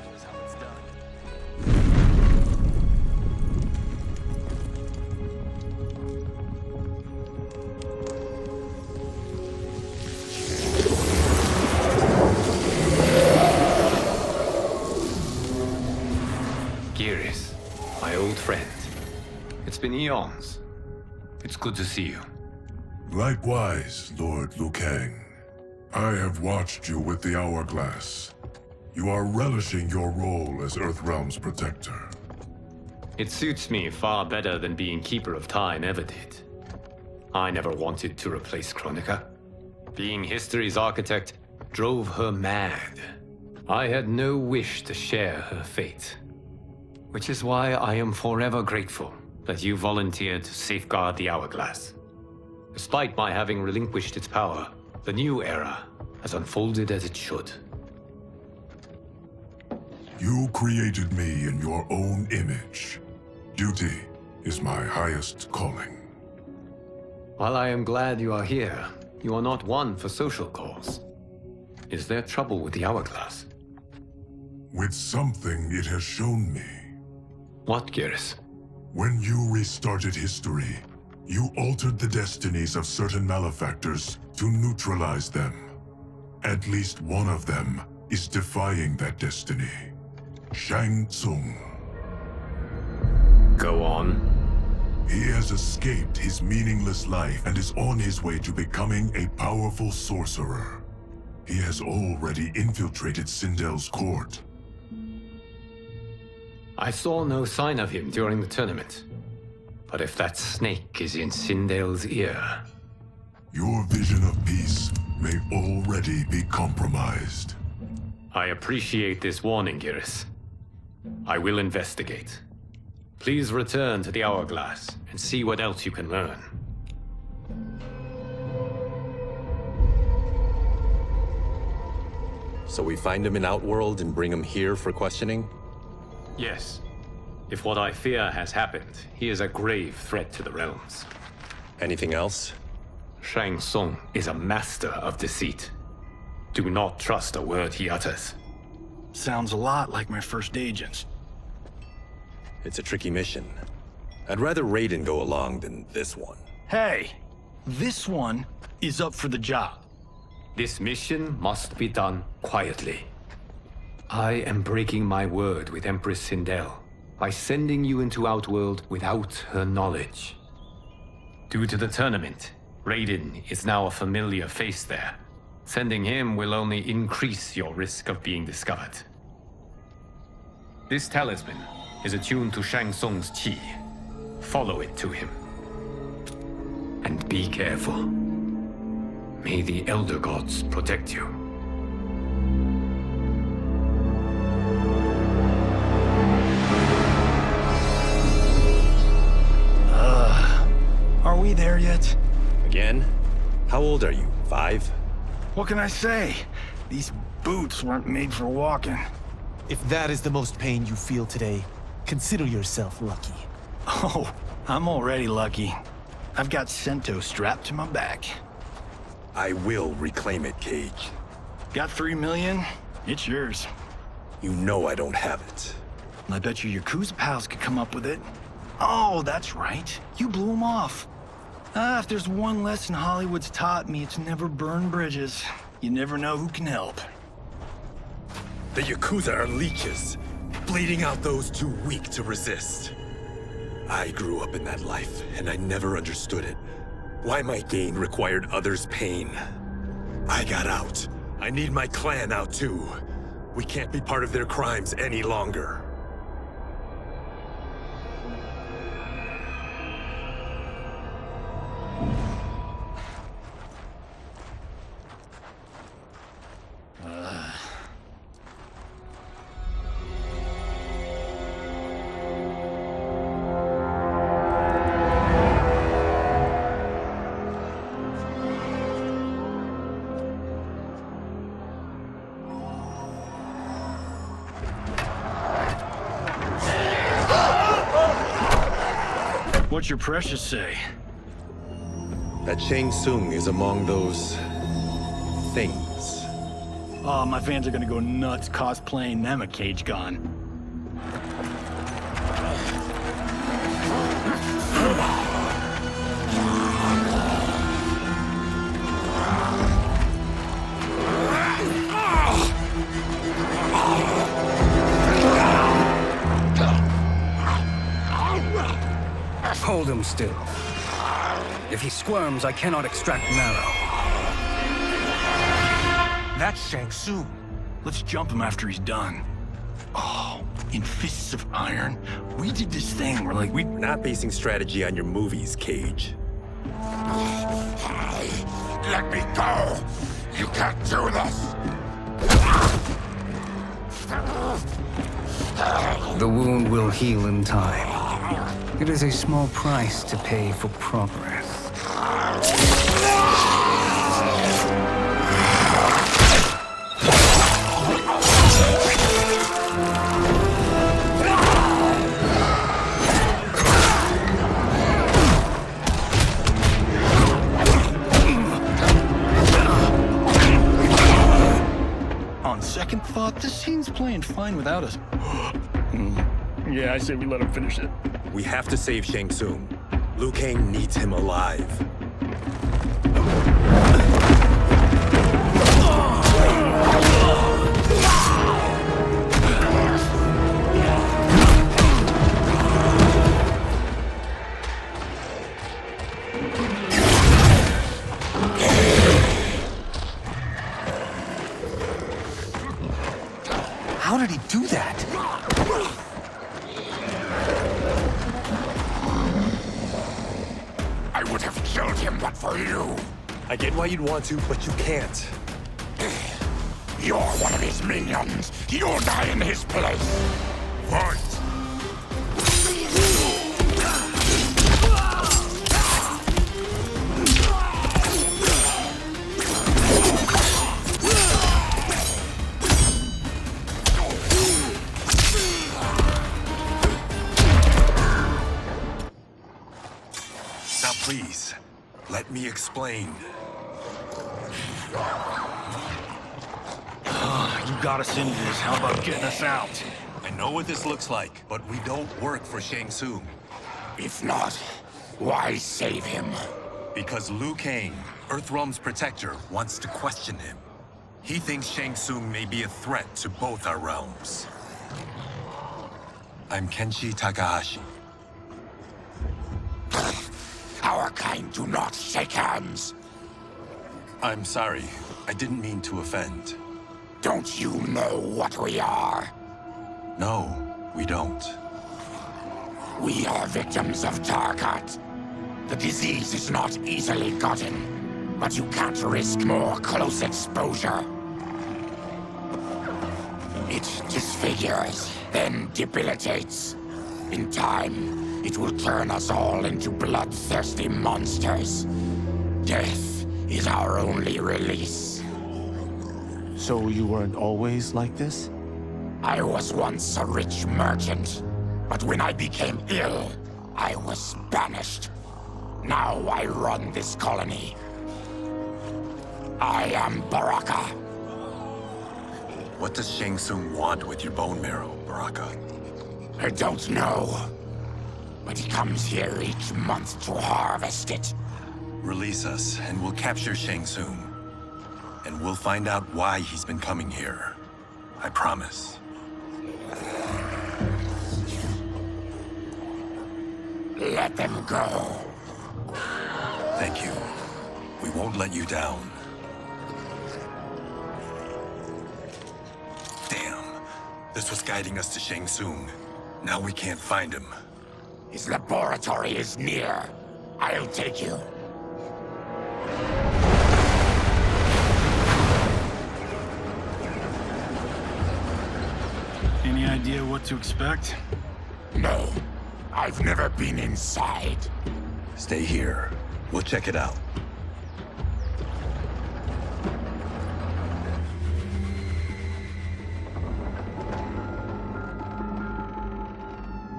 Geras, my old friend. It's been eons. It's good to see you. Likewise, Lord Liu Kang. I have watched you with the Hourglass. You are relishing your role as Earthrealm's protector. It suits me far better than being Keeper of Time ever did. I never wanted to replace Chronica. Being history's architect drove her mad. I had no wish to share her fate. Which is why I am forever grateful that you volunteered to safeguard the Hourglass. Despite my having relinquished its power, the new era has unfolded as it should. You created me in your own image. Duty is my highest calling. While I am glad you are here, you are not one for social calls. Is there trouble with the Hourglass? With something it has shown me. What, Geras? When you restarted history, you altered the destinies of certain malefactors to neutralize them. At least one of them is defying that destiny. Shang Tsung. Go on. He has escaped his meaningless life and is on his way to becoming a powerful sorcerer. He has already infiltrated Sindel's court. I saw no sign of him during the tournament. But if that snake is in Sindel's ear... Your vision of peace may already be compromised. I appreciate this warning, Geras. I will investigate. Please return to the Hourglass and see what else you can learn. So we find him in Outworld and bring him here for questioning? Yes. If what I fear has happened, he is a grave threat to the realms. Anything else? Shang Tsung is a master of deceit. Do not trust a word he utters. Sounds a lot like my first agents. It's a tricky mission. I'd rather Raiden go along than this one. Hey, this one is up for the job. This mission must be done quietly. I am breaking my word with Empress Sindel by sending you into Outworld without her knowledge. Due to the tournament, Raiden is now a familiar face there. Sending him will only increase your risk of being discovered. This talisman is attuned to Shang Tsung's chi. Follow it to him. And be careful. May the Elder Gods protect you. Are we there yet? Again? How old are you? 5? What can I say? These boots weren't made for walking. If that is the most pain you feel today, consider yourself lucky. Oh, I'm already lucky. I've got Sento strapped to my back. I will reclaim it, Cage. Got 3 million? It's yours. You know I don't have it. I bet your Yakuza pals could come up with it. Oh, that's right. You blew them off. If there's one lesson Hollywood's taught me, it's never burn bridges. You never know who can help. The Yakuza are leeches, bleeding out those too weak to resist. I grew up in that life, and I never understood it. Why my gain required others' pain. I got out. I need my clan out too. We can't be part of their crimes any longer. What's your precious say? That Shang Tsung is among those... things. Oh, my fans are gonna go nuts cosplaying them a Cage Gon. Hold him still. If he squirms, I cannot extract marrow. That's Shang Tsung. Let's jump him after he's done. Oh, in Fists of Iron, we did this thing where like We're not basing strategy on your movies, Cage. Let me go! You can't do this! The wound will heal in time. It is a small price to pay for progress. On second thought, this scene's playing fine without us. Yeah, I say we let him finish it. We have to save Shang Tsung. Liu Kang needs him alive. How did he do that? I would have killed him but for you. I get why you'd want to, but you can't. You're one of his minions. You'll die in his place. Fight! Now please, let me explain. You got us into this. How about getting us out? I know what this looks like, but we don't work for Shang Tsung. If not, why save him? Because Liu Kang, Earthrealm's protector, wants to question him. He thinks Shang Tsung may be a threat to both our realms. I'm Kenshi Takahashi. Our kind do not shake hands. I'm sorry. I didn't mean to offend. Don't you know what we are? No, we don't. We are victims of Tarkat. The disease is not easily gotten, but you can't risk more close exposure. It disfigures, then debilitates. In time, it will turn us all into bloodthirsty monsters. Death is our only release. So you weren't always like this? I was once a rich merchant, but when I became ill, I was banished. Now I run this colony. I am Baraka. What does Shang Tsung want with your bone marrow, Baraka? I don't know. But he comes here each month to harvest it. Release us, and we'll capture Shang Tsung. And we'll find out why he's been coming here. I promise. Let them go. Thank you. We won't let you down. Damn. This was guiding us to Shang Tsung. Now we can't find him. His laboratory is near. I'll take you. Any idea what to expect? No. I've never been inside. Stay here. We'll check it out.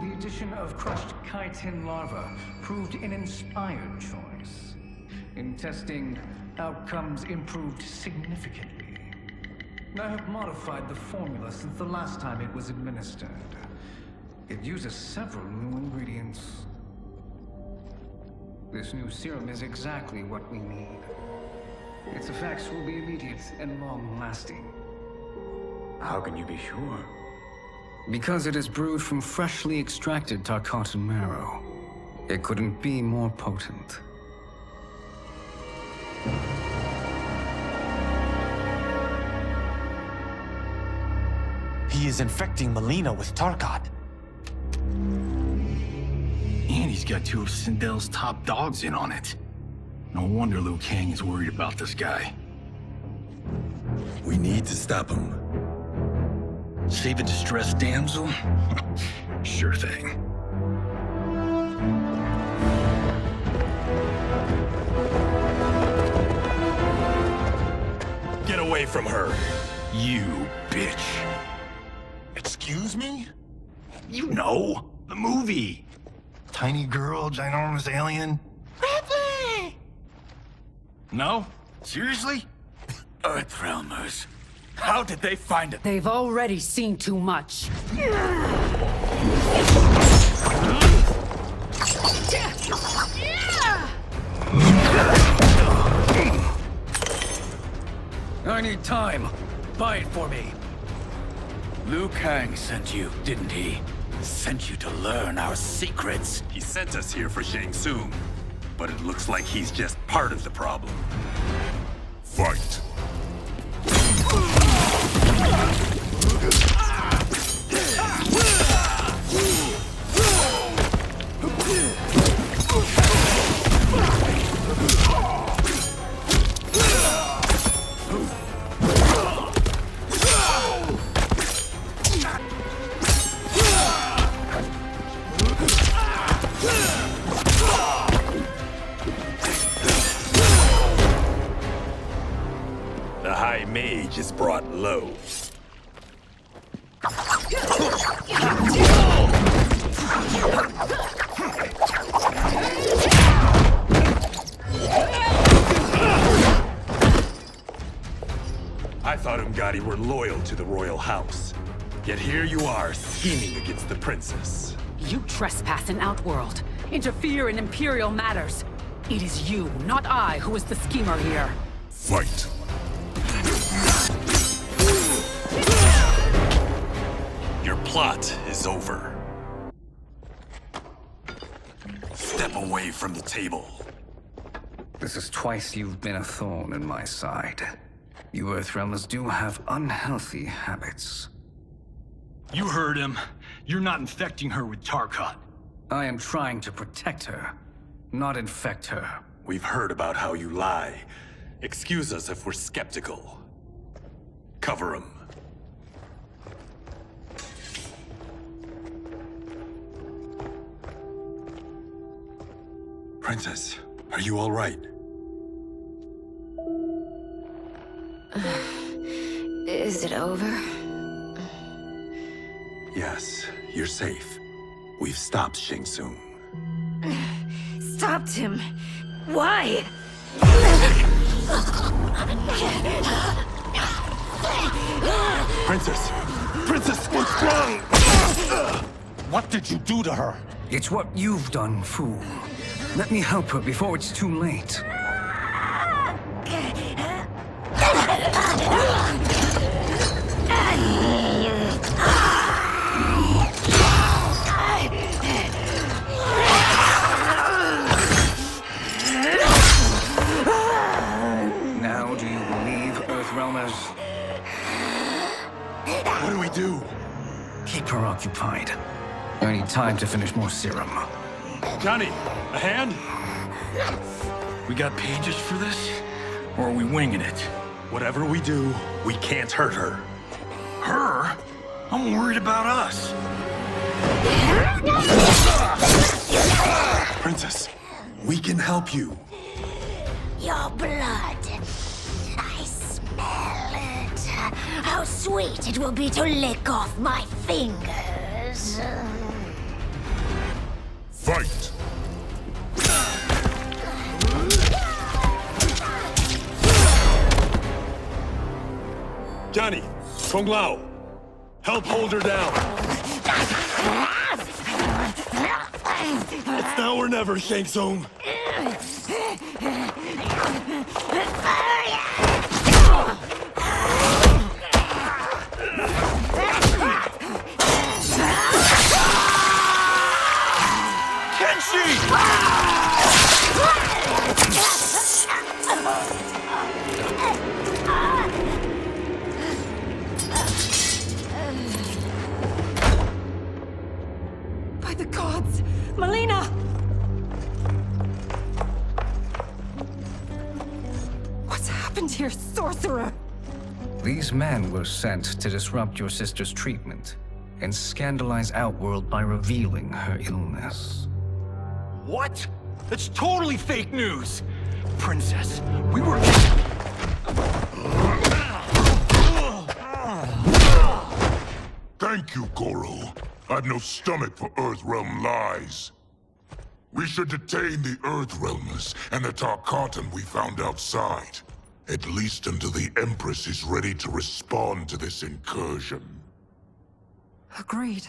The addition of crushed chitin larva proved an inspired choice. In testing, outcomes improved significantly. I have modified the formula since the last time it was administered. It uses several new ingredients. This new serum is exactly what we need. Its effects will be immediate and long-lasting. How can you be sure? Because it is brewed from freshly extracted Tarkatan marrow. It couldn't be more potent. He is infecting Melina with Tarkat. And he's got two of Sindel's top dogs in on it. No wonder Liu Kang is worried about this guy. We need to stop him. Save a distressed damsel? Sure thing. Get away from her! You bitch. Excuse me? You know, the movie. Tiny girl, ginormous alien. Ripley! No? Seriously? Earthrealmers. How did they find it? They've already seen too much. I need time. Buy it for me. Liu Kang sent you, didn't he? Sent you to learn our secrets. He sent us here for Shang Tsung, but it looks like he's just part of the problem. Fight. The High Mage is brought low. I thought Umgadi were loyal to the royal house. Yet here you are, scheming against the princess. You trespass in Outworld, interfere in Imperial matters. It is you, not I, who is the schemer here. Fight. Your plot is over. Step away from the table. This is twice you've been a thorn in my side. You Earthrealmers do have unhealthy habits. You heard him. You're not infecting her with Tarkat. I am trying to protect her, not infect her. We've heard about how you lie. Excuse us if we're skeptical. Cover him. Princess, are you all right? Is it over? Yes, you're safe. We've stopped Shang Tsung. Stopped him? Why? Princess! Princess, what's wrong? What did you do to her? It's what you've done, fool. Let me help her before it's too late. Now do you believe, Earthrealmers? What do we do? Keep her occupied. I need time to finish more serum. Johnny, a hand? We got pages for this? Or are we winging it? Whatever we do, we can't hurt her. Her? I'm worried about us. Princess, we can help you. Your blood. I smell it. How sweet it will be to lick off my fingers. Fight! Johnny, Kung Lao, help hold her down. It's now or never, Shang Tsung. By the gods! Melina! What's happened here, sorcerer? These men were sent to disrupt your sister's treatment and scandalize Outworld by revealing her illness. What? That's totally fake news! Princess, we were... Thank you, Goro. I've no stomach for Earthrealm lies. We should detain the Earthrealmers and the Tarkatan we found outside. At least until the Empress is ready to respond to this incursion. Agreed.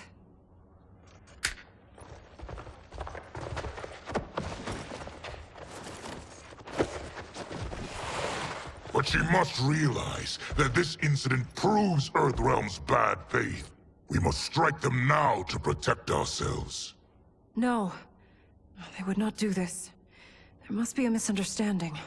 But she must realize that this incident proves Earthrealm's bad faith. We must strike them now to protect ourselves. No. They would not do this. There must be a misunderstanding.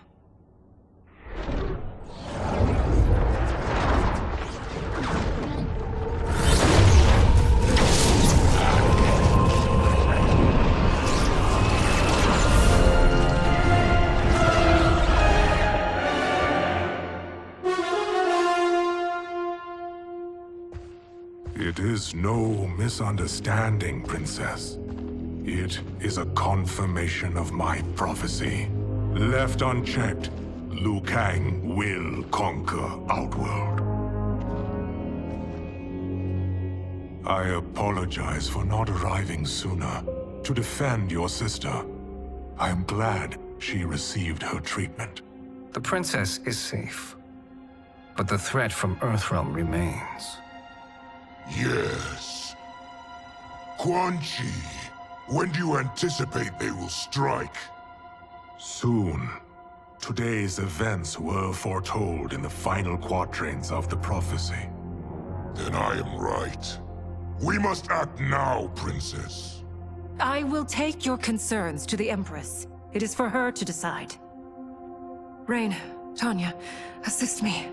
It is no misunderstanding, Princess. It is a confirmation of my prophecy. Left unchecked, Liu Kang will conquer Outworld. I apologize for not arriving sooner to defend your sister. I am glad she received her treatment. The princess is safe, but the threat from Earthrealm remains. Yes. Quan Chi, when do you anticipate they will strike? Soon. Today's events were foretold in the final quatrains of the prophecy. Then I am right. We must act now, Princess. I will take your concerns to the Empress. It is for her to decide. Rain, Tanya, assist me.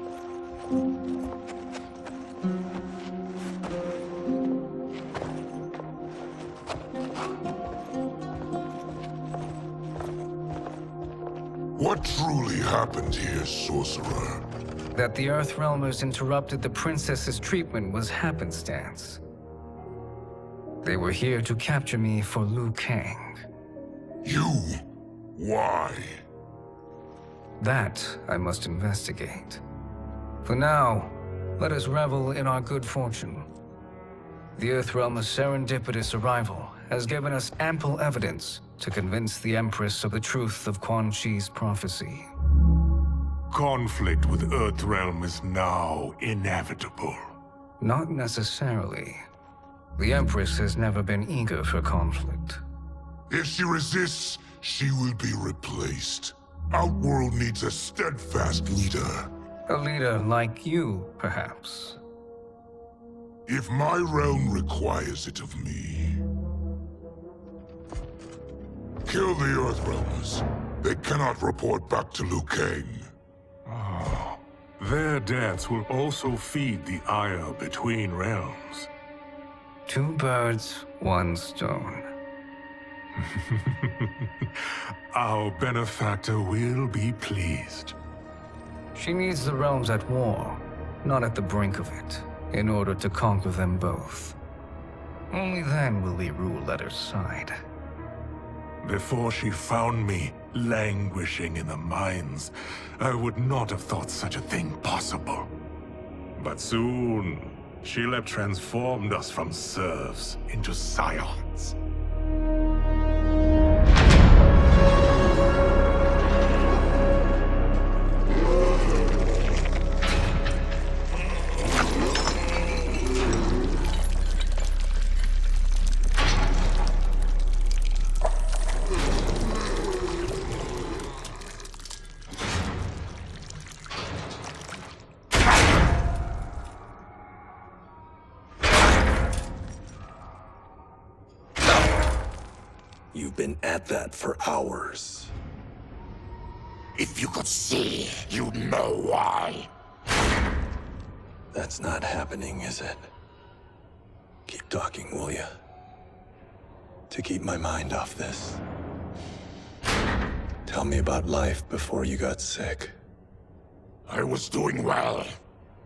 What truly happened here, sorcerer? That the Earthrealmers interrupted the princess's treatment was happenstance. They were here to capture me for Liu Kang. You? Why? That I must investigate. For now, let us revel in our good fortune. The Earthrealm's serendipitous arrival has given us ample evidence to convince the Empress of the truth of Quan Chi's prophecy. Conflict with Earthrealm is now inevitable. Not necessarily. The Empress has never been eager for conflict. If she resists, she will be replaced. Outworld needs a steadfast leader. A leader like you, perhaps. If my realm requires it of me. Kill the Earthrealmers. They cannot report back to Liu Kang. Oh, their deaths will also feed the ire between realms. 2 birds, 1 stone. Our benefactor will be pleased. She needs the realms at war, not at the brink of it, in order to conquer them both. Only then will we rule at her side. Before she found me languishing in the mines, I would not have thought such a thing possible. But soon, Sheila transformed us from serfs into scions. You've been at that for hours. If you could see, you'd know why. That's not happening, is it? Keep talking, will ya? To keep my mind off this. Tell me about life before you got sick. I was doing well,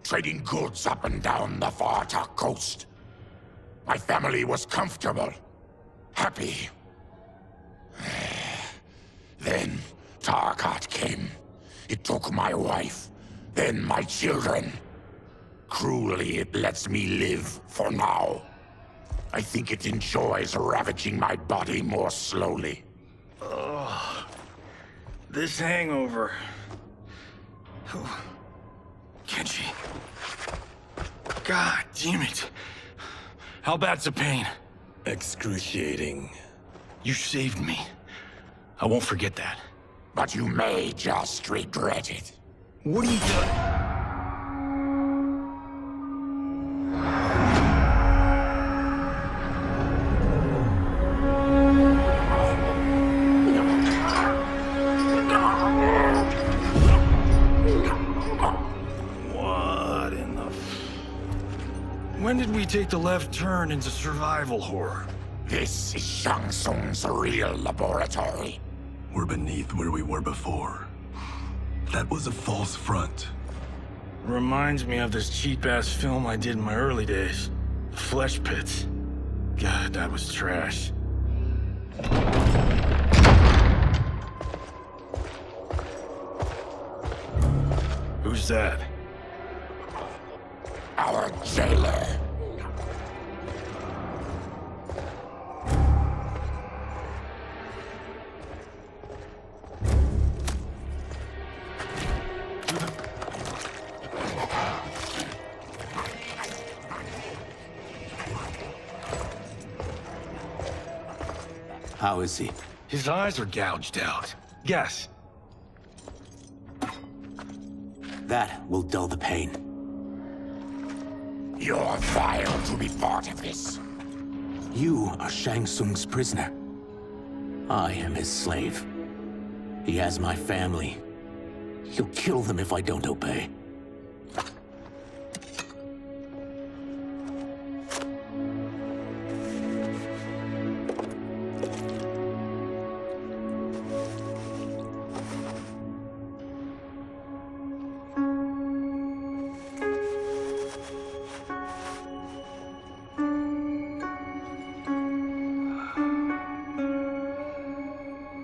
trading goods up and down the Varta coast. My family was comfortable, happy. Then Tarkat came. It took my wife, then my children. Cruelly, it lets me live for now. I think it enjoys ravaging my body more slowly. Ugh. This hangover. Kenji. God damn it. How bad's the pain? Excruciating. You saved me. I won't forget that. But you may just regret it. What are you doing? What in the... When did we take the left turn into survival horror? This is Shang Tsung's real laboratory. We're beneath where we were before. That was a false front. Reminds me of this cheap-ass film I did in my early days. The Flesh Pits. God, that was trash. Who's that? Our jailer. How is he? His eyes are gouged out. Guess. That will dull the pain. You're vile to be part of this. You are Shang Tsung's prisoner. I am his slave. He has my family. He'll kill them if I don't obey.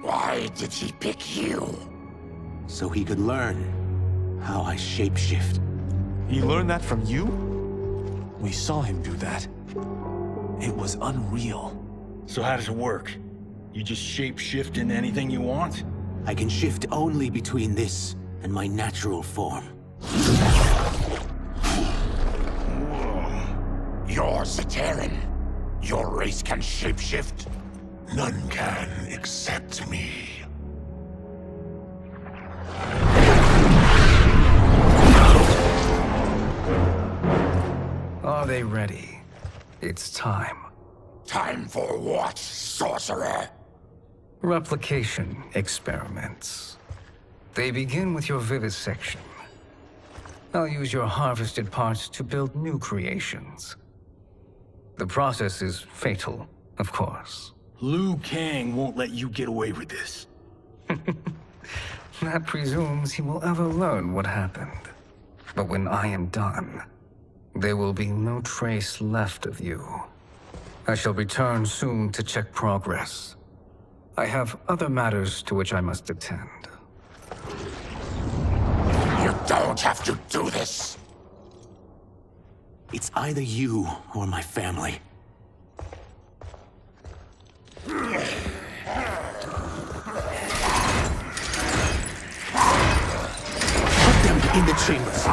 Why did he pick you? So he could learn how I shapeshift. He learned that from you? We saw him do that. It was unreal. So how does it work? You just shape-shift into anything you want? I can shift only between this and my natural form. You're Zaterran. Your race can shapeshift. None can except me. Are they ready? It's time. Time for what, sorcerer? Replication experiments. They begin with your vivisection. I'll use your harvested parts to build new creations. The process is fatal, of course. Liu Kang won't let you get away with this. That presumes he will ever learn what happened. But when I am done, there will be no trace left of you. I shall return soon to check progress. I have other matters to which I must attend. You don't have to do this. It's either you or my family. Put them in the chambers.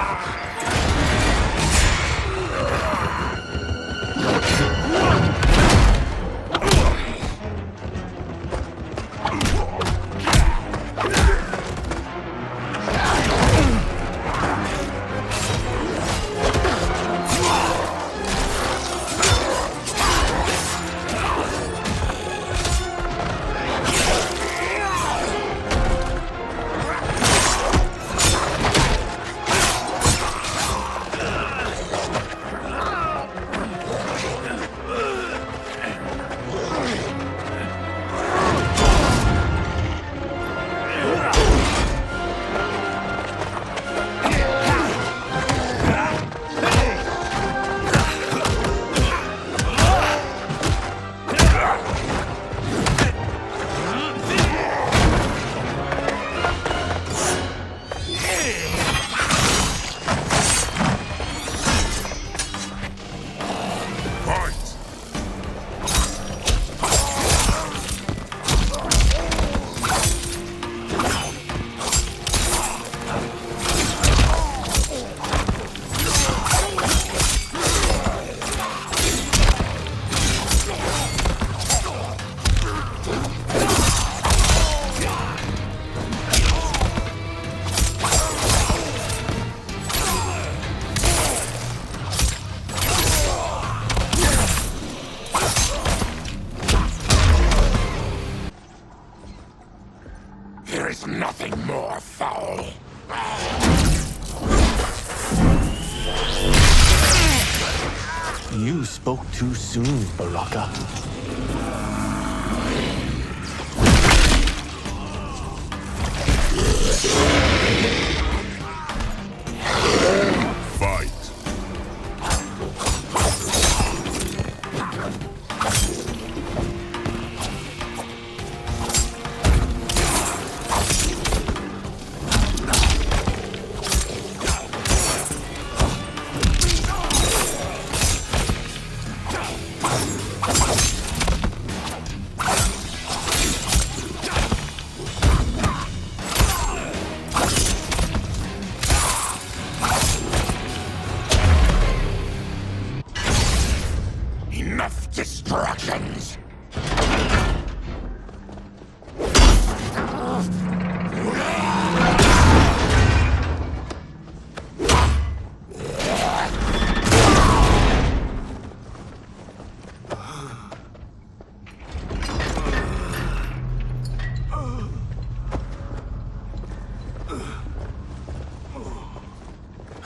There is nothing more foul. You spoke too soon, Baraka. Fight.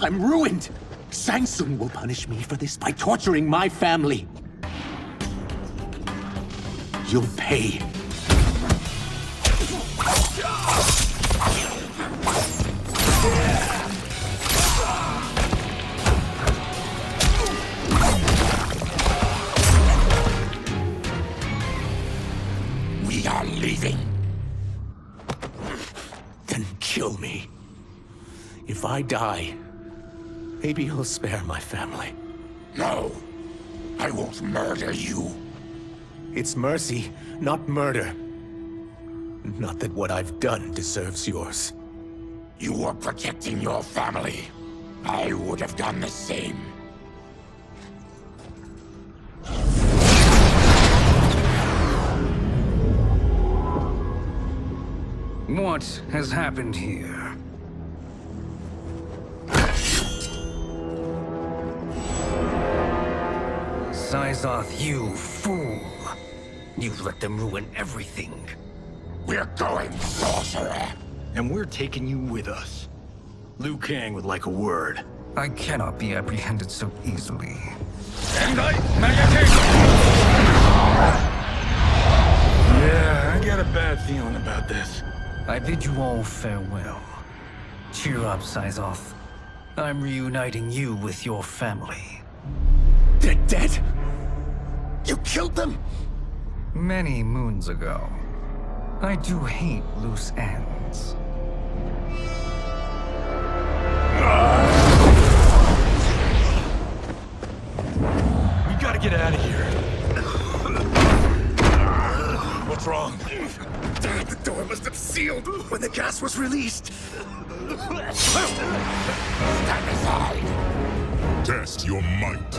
I'm ruined! Shang Tsung will punish me for this by torturing my family. You'll pay. We are leaving. Then kill me. If I die, maybe you'll spare my family. No, I won't murder you. It's mercy, not murder. Not that what I've done deserves yours. You were protecting your family. I would have done the same. What has happened here? Syzoth, you fool! You let them ruin everything. We're going, sorcerer. And we're taking you with us. Liu Kang would like a word. I cannot be apprehended so easily. Yeah, I got a bad feeling about this. I bid you all farewell. Cheer up, Syzoth. I'm reuniting you with your family. They're dead? You killed them? Many moons ago. I do hate loose ends. We gotta get out of here. What's wrong? The door must have sealed when the gas was released. Stand aside. Test your might.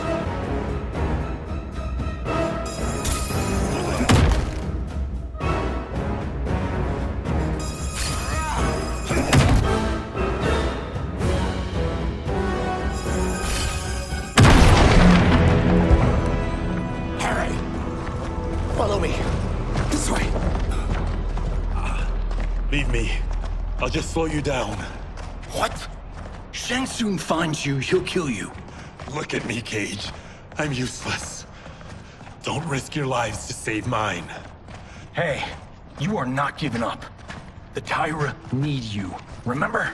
Harry! Follow me. This way. Leave me. I'll just slow you down. What? Shang Tsung finds you, he'll kill you. Look at me, Cage. I'm useless. Don't risk your lives to save mine. Hey, you are not giving up. The Tyra need you, remember?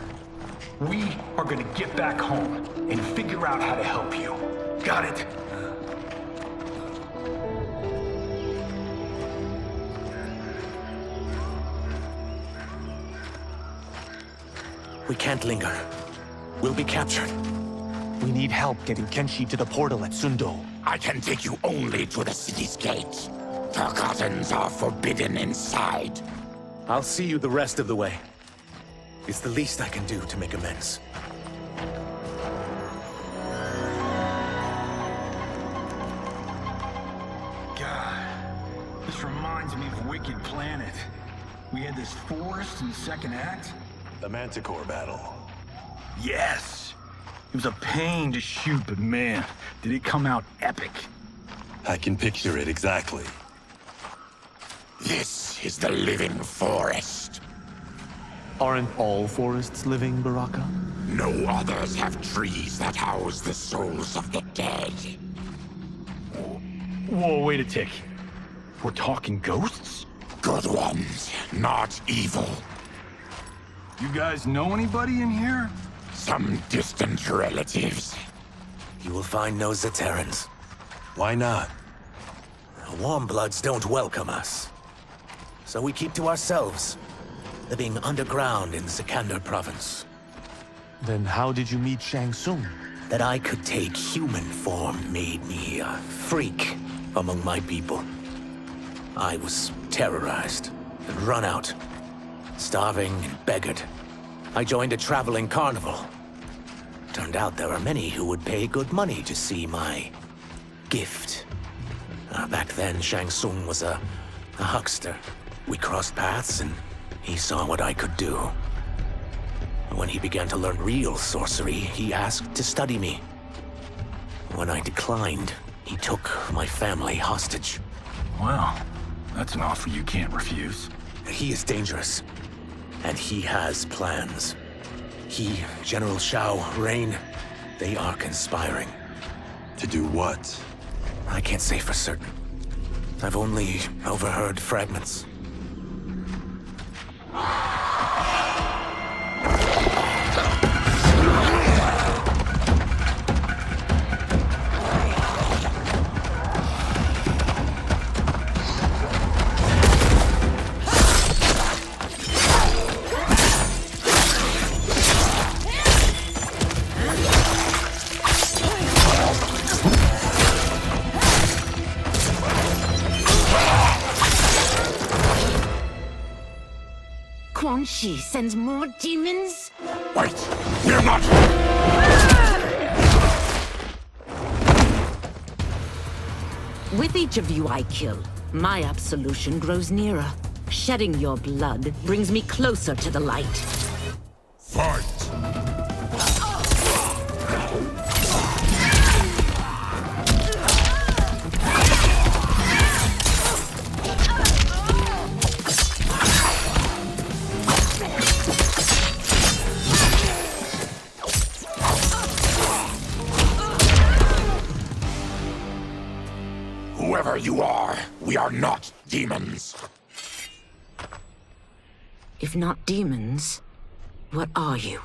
We are gonna get back home and figure out how to help you. Got it? We can't linger. We'll be captured. We need help getting Kenshi to the portal at Sundo. I can take you only to the city's gate. Forgottens are forbidden inside. I'll see you the rest of the way. It's the least I can do to make amends. God, this reminds me of Wicked Planet. We had this forest in the second act. The Manticore battle. Yes! It was a pain to shoot, but man, did it come out epic. I can picture it exactly. This is the living forest. Aren't all forests living, Baraka? No others have trees that house the souls of the dead. Whoa, wait a tick. We're talking ghosts? Good ones, not evil. You guys know anybody in here? Some distant relatives. You will find no Zaterrans. Why not? The Warmbloods don't welcome us. So we keep to ourselves, living underground in Sikander province. Then how did you meet Shang Tsung? That I could take human form made me a freak among my people. I was terrorized and run out, starving and beggared. I joined a traveling carnival. Turned out there are many who would pay good money to see my gift. Back then, Shang Tsung was a huckster. We crossed paths and he saw what I could do. When he began to learn real sorcery, he asked to study me. When I declined, he took my family hostage. Wow, that's an offer you can't refuse. He is dangerous, and he has plans. He, General Shao, Rain, They are conspiring. To do what? I can't say for certain. I've only overheard fragments. Quan Chi sends more demons? Wait! We're not... With each of you I kill, my absolution grows nearer. Shedding your blood brings me closer to the light. Fight! Whoever you are, we are not demons. If not demons, what are you?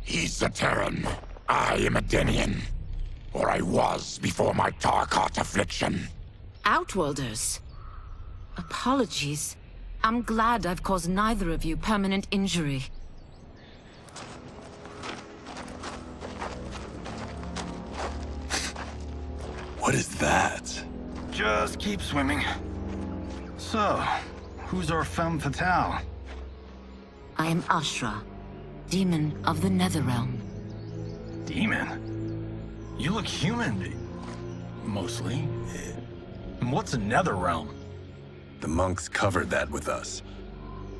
He's a Terran. I am a Denian. Or I was before my Tarkat affliction. Outworlders. Apologies. I'm glad I've caused neither of you permanent injury. What is that? Just keep swimming. So, who's our femme fatale? I am Ashra, demon of the Netherrealm. Demon? You look human. Mostly. And what's a Netherrealm? The monks covered that with us.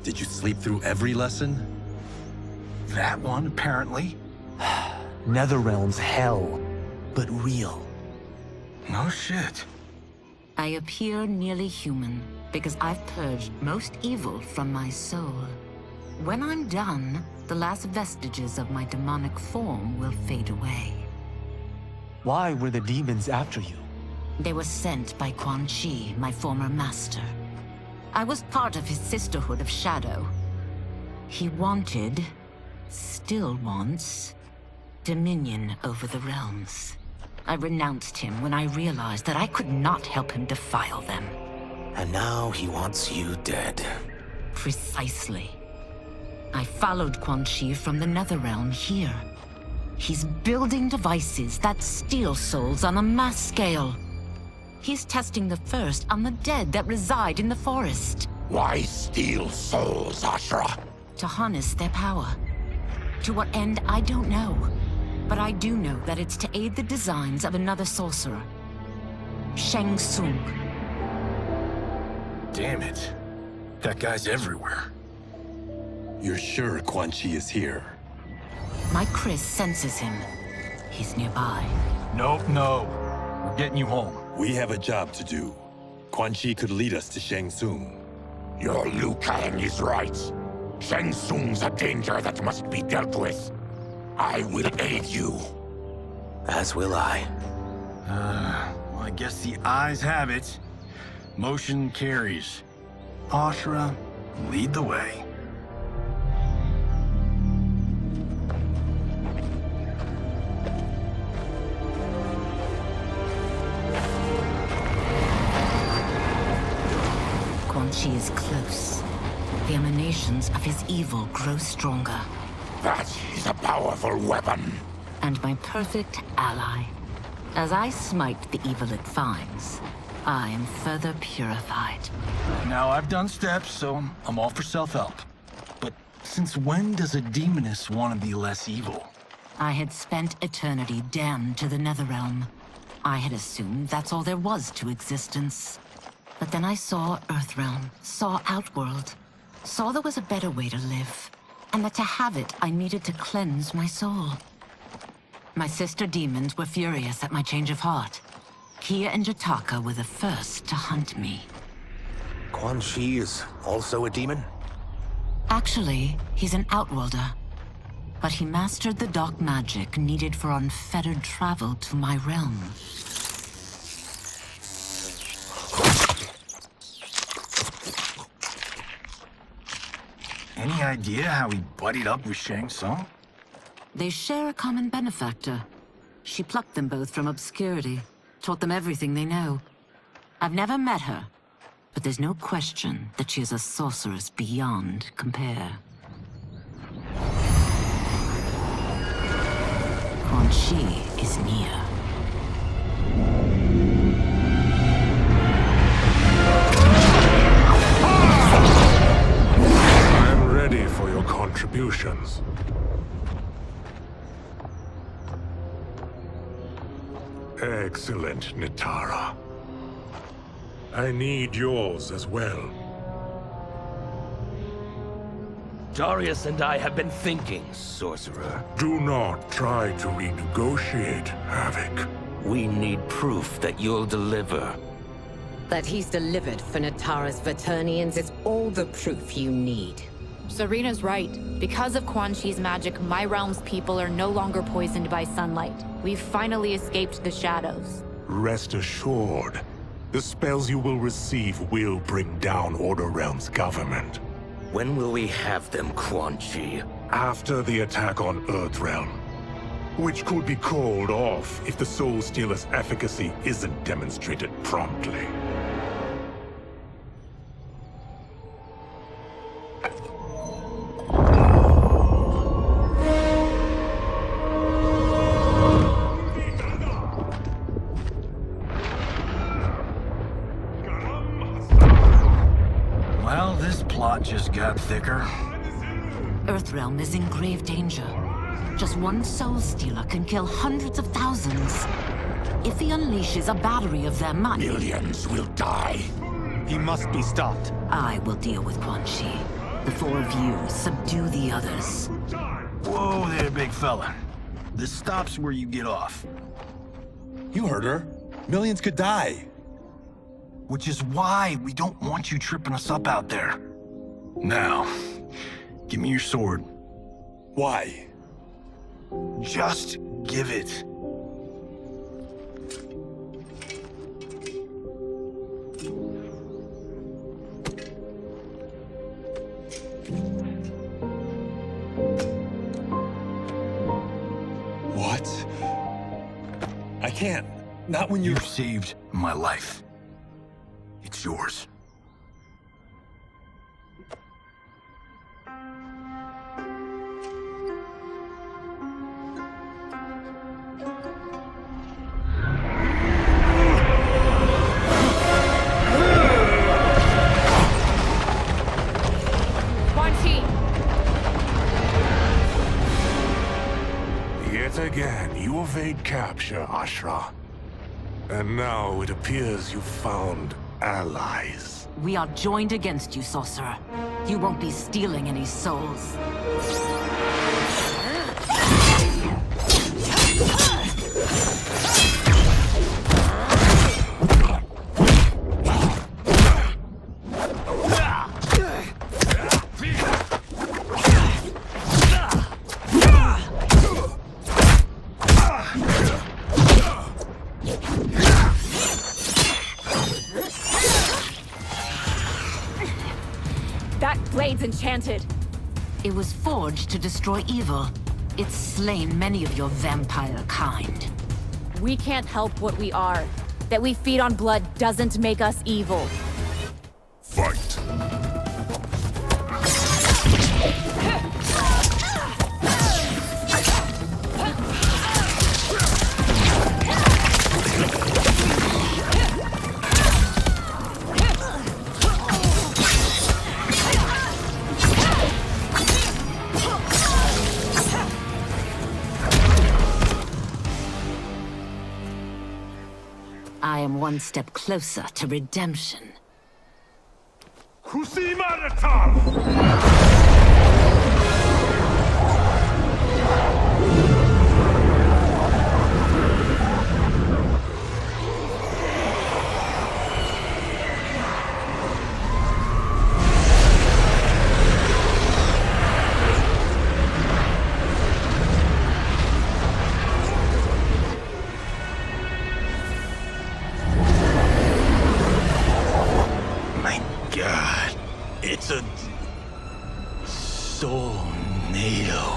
Did you sleep through every lesson? That one, apparently. Netherrealm's hell, but real. No shit. I appear nearly human because I've purged most evil from my soul. When I'm done, the last vestiges of my demonic form will fade away. Why were the demons after you? They were sent by Quan Chi, my former master. I was part of his Sisterhood of Shadow. He wanted, still wants, dominion over the realms. I renounced him when I realized that I could not help him defile them. And now he wants you dead. Precisely. I followed Quan Chi from the Netherrealm here. He's building devices that steal souls on a mass scale. He's testing the first on the dead that reside in the forest. Why steal souls, Ashra? To harness their power. To what end, I don't know. But I do know that it's to aid the designs of another sorcerer. Shang Tsung. Damn it. That guy's everywhere. You're sure Quan Chi is here? My Chris senses him. He's nearby. Nope, no. We're getting you home. We have a job to do. Quan Chi could lead us to Shang Tsung. Your Liu Kang is right. Shang Tsung's a danger that must be dealt with. I will aid you. As will I. Well, I guess the eyes have it. Motion carries. Ashra, lead the way. Quan Chi is close. The emanations of his evil grow stronger. That is a powerful weapon. And my perfect ally. As I smite the evil it finds, I am further purified. Now, I've done steps, so I'm all for self-help. But since when does a demoness want to be less evil? I had spent eternity damned to the Netherrealm. I had assumed that's all there was to existence. But then I saw Earthrealm, saw Outworld, saw there was a better way to live. And that to have it, I needed to cleanse my soul. My sister demons were furious at my change of heart. Kia and Jataka were the first to hunt me. Quan Chi is also a demon? Actually, he's an Outworlder. But he mastered the dark magic needed for unfettered travel to my realm. Any idea how he buddied up with Shang Tsung? They share a common benefactor. She plucked them both from obscurity, taught them everything they know. I've never met her, but there's no question that she is a sorceress beyond compare. Quan Chi is near. I'm ready for your contributions. Excellent, Nitara. I need yours as well. Darius and I have been thinking, Sorcerer. Do not try to renegotiate, Havoc. We need proof that you'll deliver. That he's delivered for Natara's Vaternians is all the proof you need. Serena's right. Because of Quan Chi's magic, my realm's people are no longer poisoned by sunlight. We've finally escaped the shadows. Rest assured, the spells you will receive will bring down Order Realm's government. When will we have them, Quan Chi? After the attack on Earthrealm, which could be called off if the Soul Stealer's efficacy isn't demonstrated promptly. Well, this plot just got thicker. Earthrealm is in grave danger. Just one Soul Stealer can kill hundreds of thousands. If he unleashes a battery of them, Millions will die. He must be stopped. I will deal with Quan Chi. The four of you subdue the others. Whoa there, big fella. This stops where you get off. You heard her. Millions could die. Which is why we don't want you tripping us up out there. Now, give me your sword. Why? Just give it. What? I can't. Not when You've saved my life. It's yours. Quan Chi! Yet again, you evade capture, Ashra. And now it appears you've found allies. We are joined against you, Sorcerer. You won't be stealing any souls. That blade's enchanted. It was forged to destroy evil. It's slain many of your vampire kind. We can't help what we are. That we feed on blood doesn't make us evil. Fight. I am one step closer to redemption. soul nail.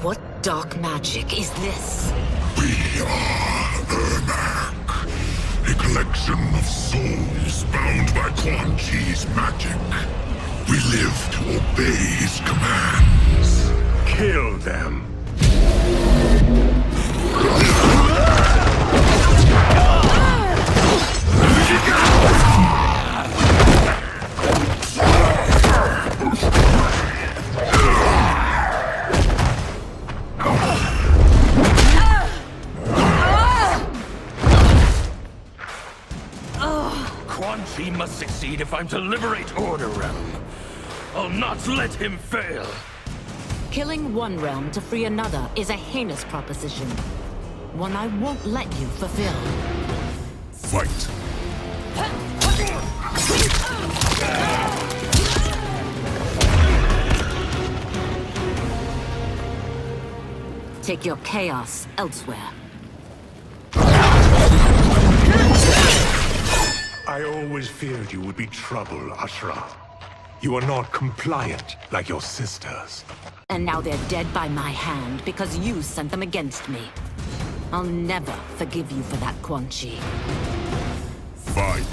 What dark magic is this? We are Ermac, a collection of souls bound by Quan Chi's magic. We live to obey his commands. Kill them. Quan Chi must succeed if I'm to liberate Order Realm. I'll not let him fail. Killing one realm to free another is a heinous proposition. One I won't let you fulfill. Fight. Take your chaos elsewhere. I always feared you would be trouble, Ashra. You are not compliant like your sisters. And now they're dead by my hand because you sent them against me. I'll never forgive you for that, Quan Chi. Fight.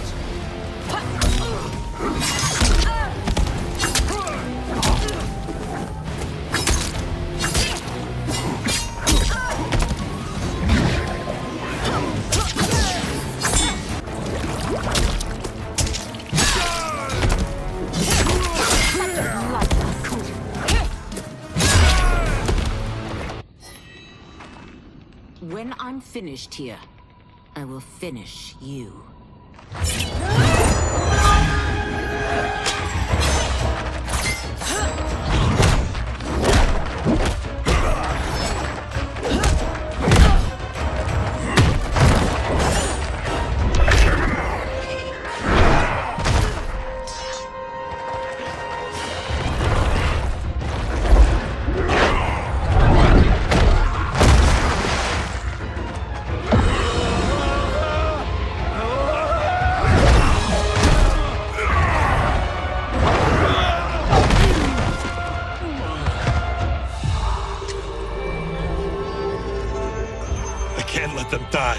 When I'm finished here, I will finish you. Can't let them die.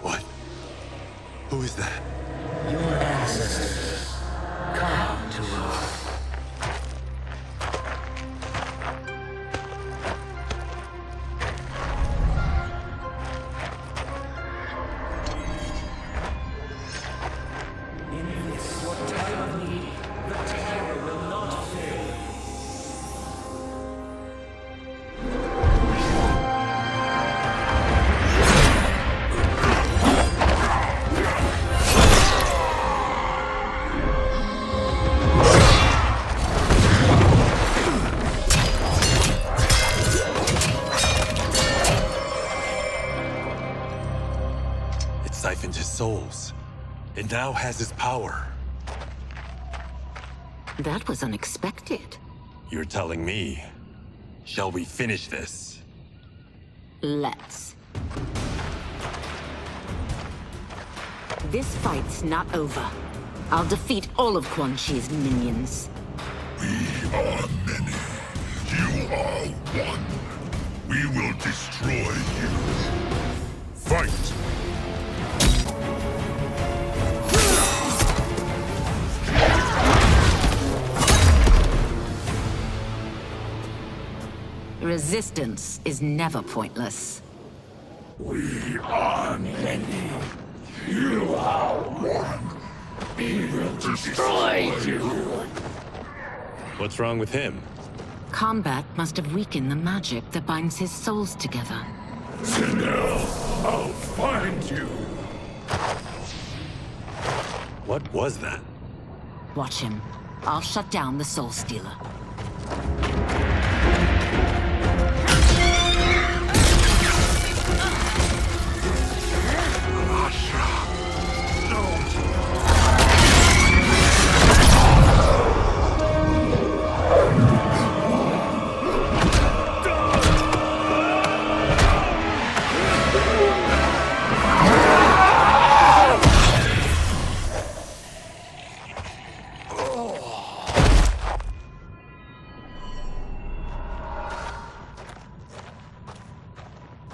What? Who is that? Your ancestors. Come to us. In this, your time of need, the terror will not fail. It siphoned his souls. It now has his power. That was unexpected. You're telling me. Shall we finish this? Let's. This fight's not over. I'll defeat all of Quan Chi's minions. We are many. You are one. We will destroy you. Fight! Resistance is never pointless. We are many. You are one. We will destroy you. What's wrong with him? Combat must have weakened the magic that binds his souls together. Sinner, I'll find you. What was that? Watch him. I'll shut down the Soul Stealer.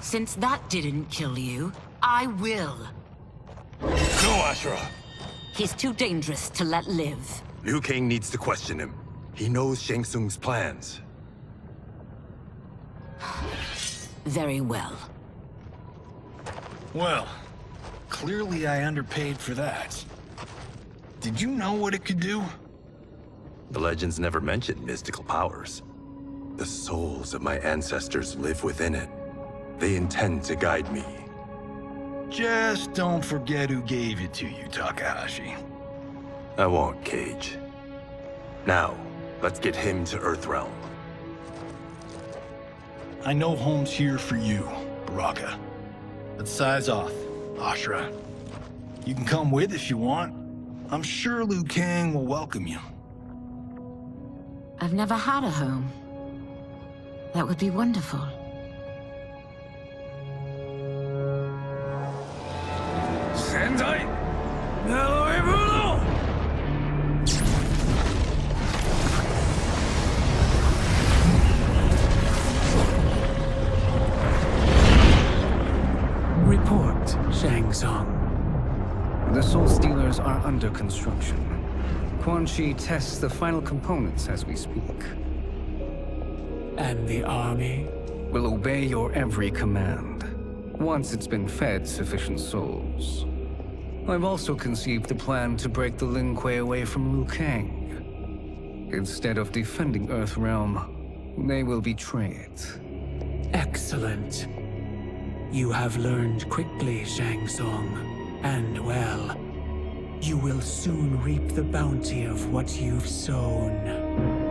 Since that didn't kill you, I will. Go, Ashura! He's too dangerous to let live. Liu Kang needs to question him. He knows Shang Tsung's plans. Very well. Well, clearly I underpaid for that. Did you know what it could do? The legends never mentioned mystical powers. The souls of my ancestors live within it. They intend to guide me. Just don't forget who gave it to you, Takahashi. I won't, Cage. Now, let's get him to Earthrealm. I know home's here for you, Baraka. But size off, Ashura. You can come with if you want. I'm sure Liu Kang will welcome you. I've never had a home. That would be wonderful. Sendai! Now Report, Shang Tsung. The Soul Stealers are under construction. Quan Chi tests the final components as we speak. And the army? Will obey your every command, once it's been fed sufficient souls. I've also conceived the plan to break the Lin Kuei away from Liu Kang. Instead of defending Earthrealm, they will betray it. Excellent. You have learned quickly, Shang Tsung. And well, you will soon reap the bounty of what you've sown.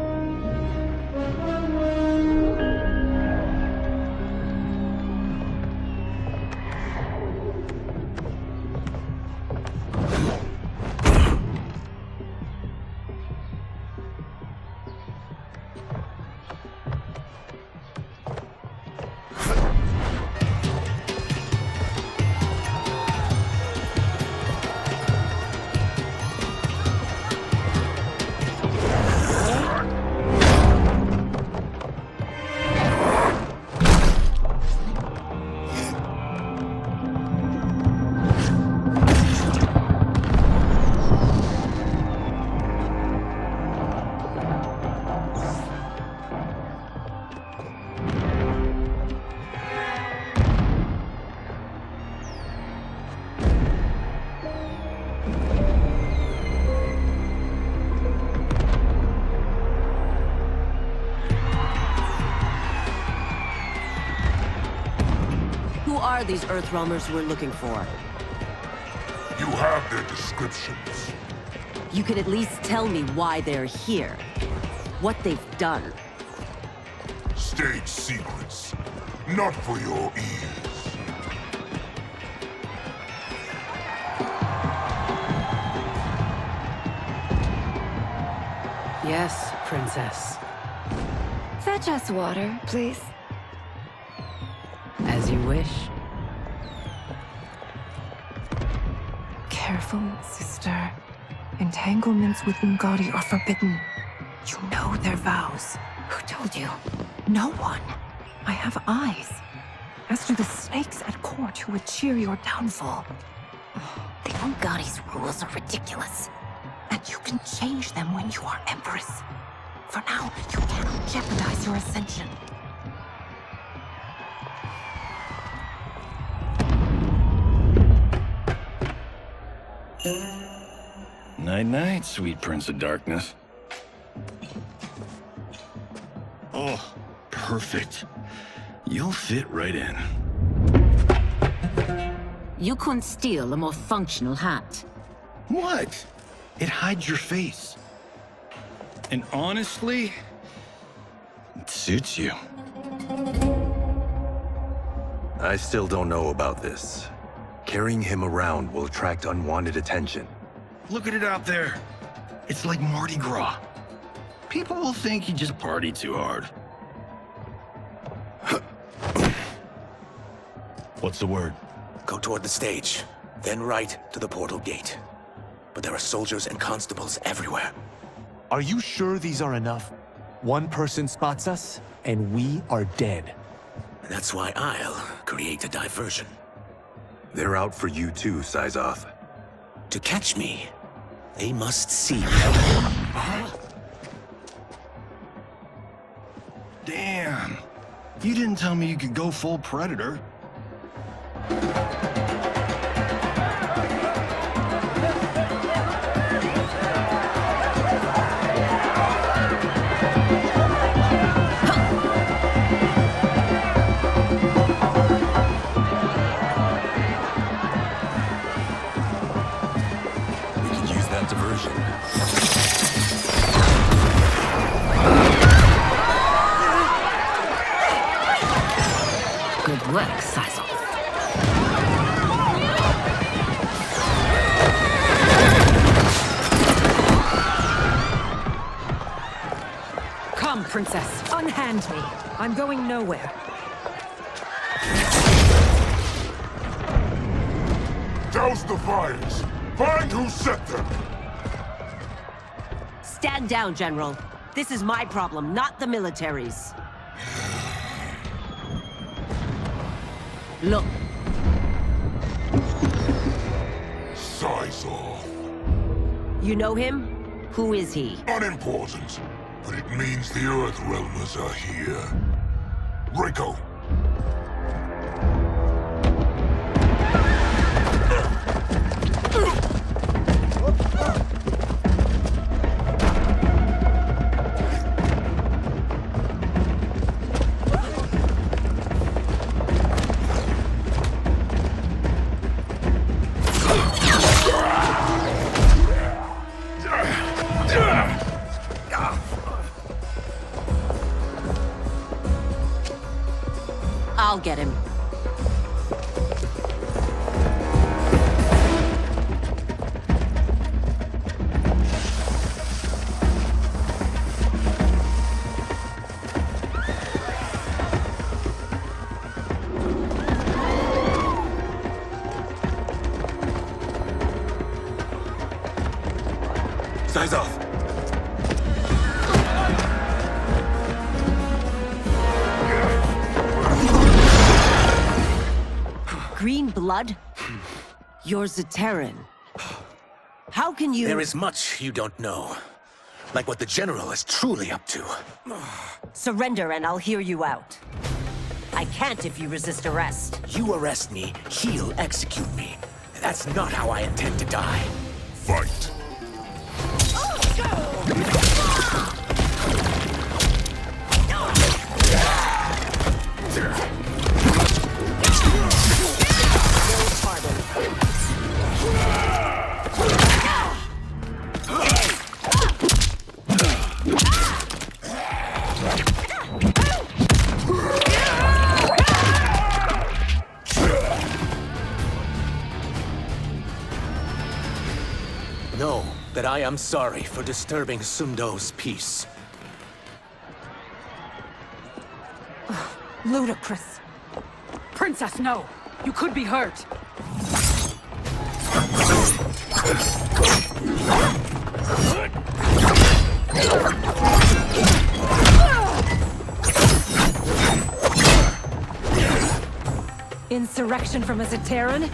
These Earthrealmers we're looking for. You have their descriptions. You can at least tell me why they're here. What they've done. State secrets. Not for your ears. Yes, Princess. Fetch us water, please. As you wish. Careful, sister. Entanglements with Ungadi are forbidden. You know their vows. Who told you? No one. I have eyes. As do the snakes at court who would cheer your downfall. The Ungadi's rules are ridiculous. And you can change them when you are Empress. For now, you cannot jeopardize your ascension. Night-night, sweet Prince of Darkness. Oh, perfect. You'll fit right in. You couldn't steal a more functional hat. What? It hides your face. And honestly, it suits you. I still don't know about this. Carrying him around will attract unwanted attention. Look at it out there. It's like Mardi Gras. People will think you just party too hard. What's the word? Go toward the stage, then right to the portal gate. But there are soldiers and constables everywhere. Are you sure these are enough? One person spots us, and we are dead. That's why I'll create a diversion. They're out for you too, Syzoth. To catch me, they must see me. Damn. You didn't tell me you could go full Predator. Diversion. Good work, Syzoth. Come, Princess. Unhand me. I'm going nowhere. Douse the fires! Find who set them! Stand down, General. This is my problem, not the military's. Look. Syzoth. You know him? Who is he? Unimportant, but it means the Earthrealmers are here. Rico! I'll get him. Syzoth! Green blood? You're Zaterran. How can you— There is much you don't know. Like what the General is truly up to. Surrender and I'll hear you out. I can't if you resist arrest. You arrest me, he'll execute me. That's not how I intend to die. Fight! Know that I am sorry for disturbing Sundo's peace. Ludicrous. Princess, no! You could be hurt! Insurrection from a Zaterran?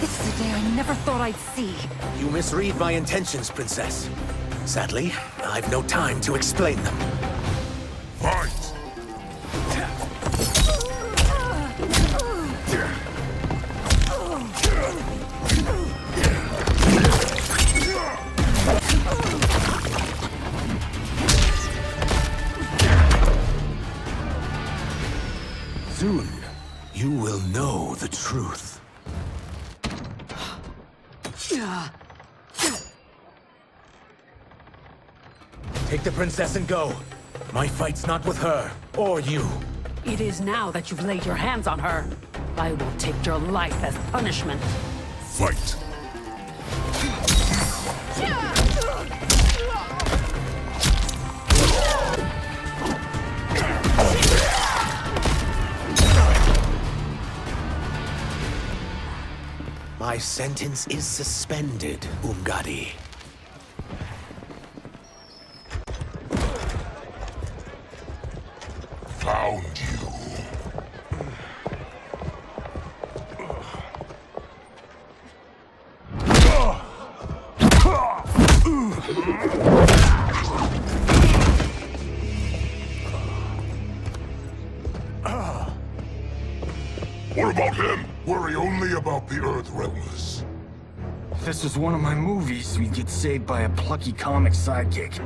This is a day I never thought I'd see. You misread my intentions, Princess. Sadly, I've no time to explain them. Fight! truth. Take the princess and go. My fight's not with her, or you. It is now that you've laid your hands on her. I will take your life as punishment. Fight! My sentence is suspended, Umgadi. Found you. What about him? Worry only about the Earthrealmers. If this was one of my movies, we'd get saved by a plucky comic sidekick.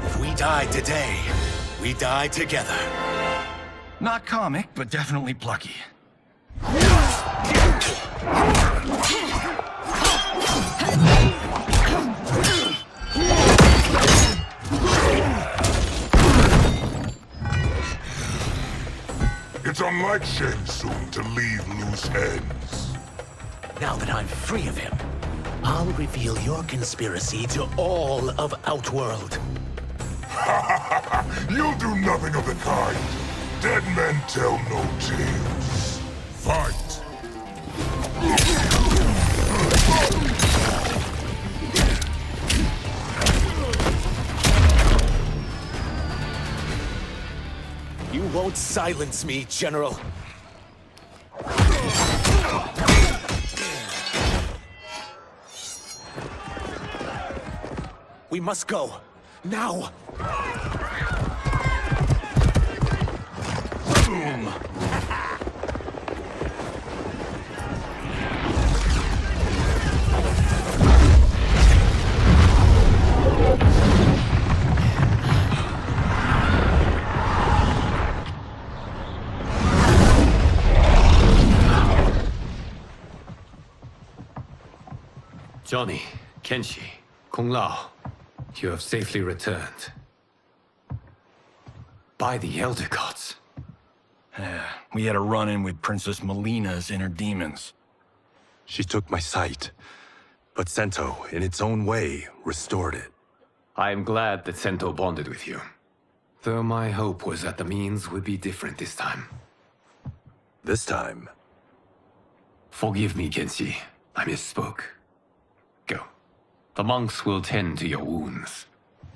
If we die today, we die together. Not comic, but definitely plucky. It's unlike Shang Tsung to leave loose ends. Now that I'm free of him, I'll reveal your conspiracy to all of Outworld. You'll do nothing of the kind. Dead men tell no tales. Fight! You won't silence me, General. We must go. Now! Boom! Johnny, Kenshi, Kung Lao, you have safely returned. By the Elder Gods. We had a run-in with Princess Melina's inner demons. She took my sight, but Sento, in its own way, restored it. I am glad that Sento bonded with you. Though my hope was that the means would be different this time. This time? Forgive me, Kenshi. I misspoke. Go. The monks will tend to your wounds.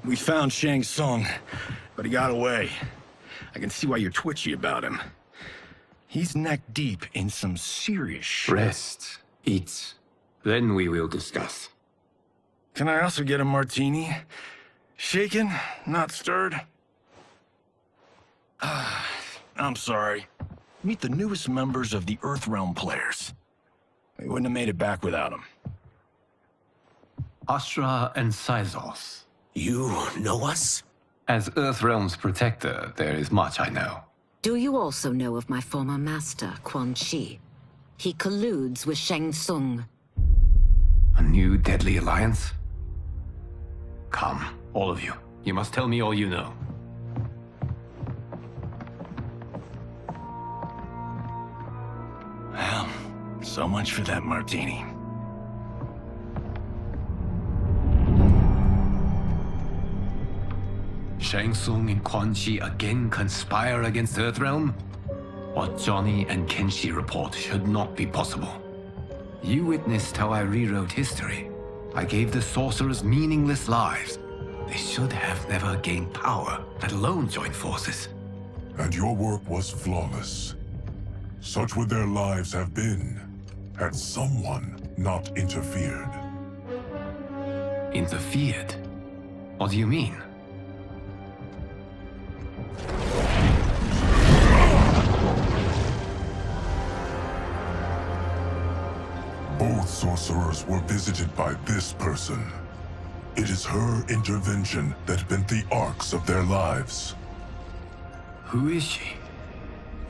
We found Shang Tsung, but he got away. I can see why you're twitchy about him. He's neck-deep in some serious shit. Rest. Eat. Then we will discuss. Can I also get a martini? Shaken, not stirred? I'm sorry. Meet the newest members of the Earthrealm players. We wouldn't have made it back without them. Astra and Syzos. You know us? As Earthrealm's protector, there is much I know. Do you also know of my former master, Quan Chi? He colludes with Shang Tsung. A new deadly alliance? Come, all of you. You must tell me all you know. Well, so much for that martini. Shang Tsung and Quan Chi again conspire against Earthrealm? What Johnny and Kenshi report should not be possible. You witnessed how I rewrote history. I gave the sorcerers meaningless lives. They should have never gained power, let alone joined forces. And your work was flawless. Such would their lives have been, had someone not interfered. Interfered? What do you mean? Both sorcerers were visited by this person. It is her intervention that bent the arcs of their lives. Who is she?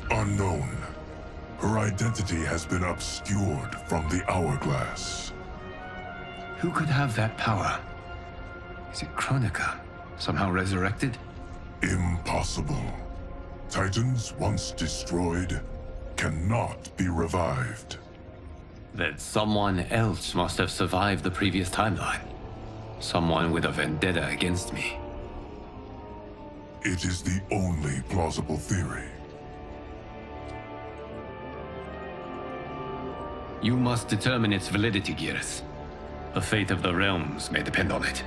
Unknown. Her identity has been obscured from the hourglass. Who could have that power? Is it Kronika? Somehow resurrected? Impossible. Titans once destroyed cannot be revived. Then someone else must have survived the previous timeline. Someone with a vendetta against me. It is the only plausible theory. You must determine its validity, Geras. The fate of the realms may depend on it.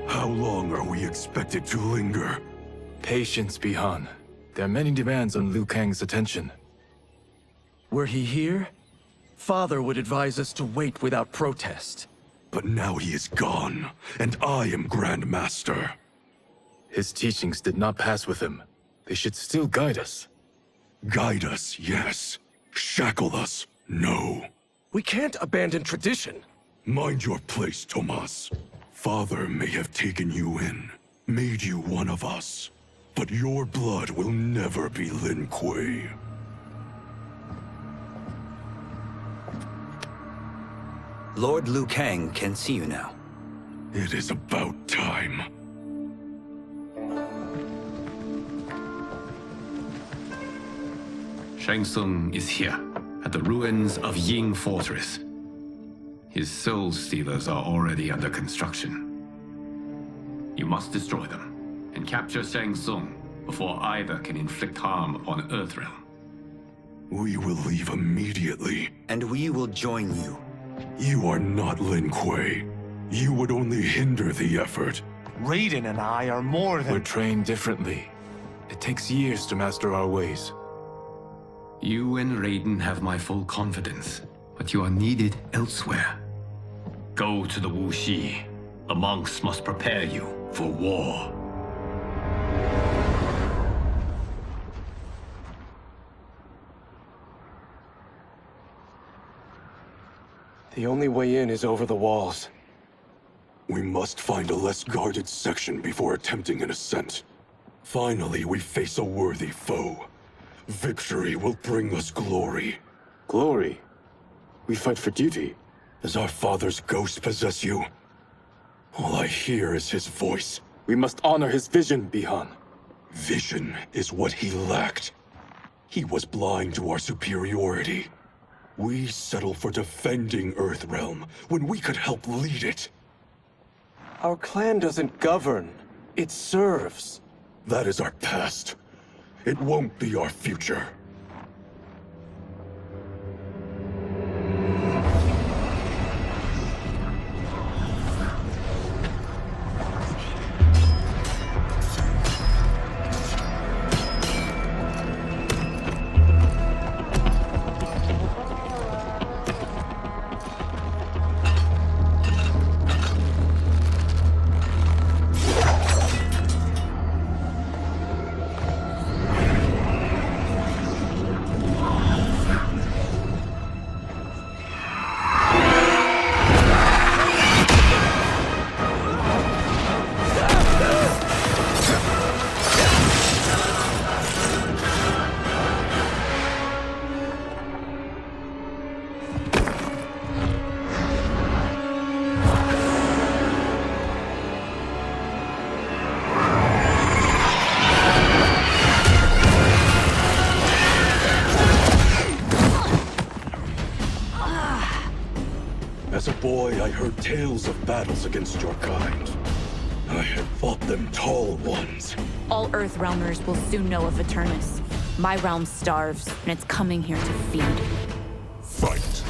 How long are we expected to linger? Patience, Bihan. There are many demands on Liu Kang's attention. Were he here, Father would advise us to wait without protest. But now he is gone, and I am Grand Master. His teachings did not pass with him. They should still guide us. Guide us, yes. Shackle us, no. We can't abandon tradition. Mind your place, Tomas. Father may have taken you in, made you one of us. But your blood will never be Lin Kuei. Lord Liu Kang can see you now. It is about time. Shang Tsung is here, at the ruins of Ying Fortress. His Soul Stealers are already under construction. You must destroy them, and capture Shang Tsung before either can inflict harm upon Earthrealm. We will leave immediately. And we will join you. You are not Lin Kuei. You would only hinder the effort. Raiden and I are more than— We're trained differently. It takes years to master our ways. You and Raiden have my full confidence, but you are needed elsewhere. Go to the Wuxi. The monks must prepare you for war. The only way in is over the walls. We must find a less guarded section before attempting an ascent. Finally, we face a worthy foe. Victory will bring us glory. Glory? We fight for duty. Does our father's ghost possess you? All I hear is his voice. We must honor his vision, Bihan. Vision is what he lacked. He was blind to our superiority. We settle for defending Earthrealm when we could help lead it. Our clan doesn't govern. It serves. That is our past. It won't be our future. As a boy, I heard tales of battles against your kind. I had fought them tall ones. All Earthrealmers will soon know of Eternus. My realm starves, and it's coming here to feed. Fight.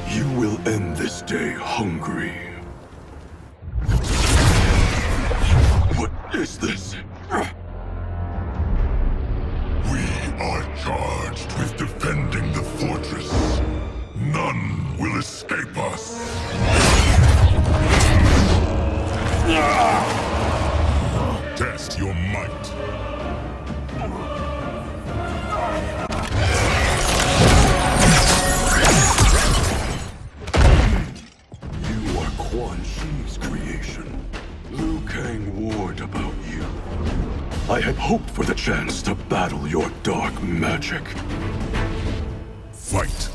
You will end this day hungry. What is this? escape us. Test your might. You are Quan Chi's creation. Liu Kang warned about you. I had hoped for the chance to battle your dark magic. Fight.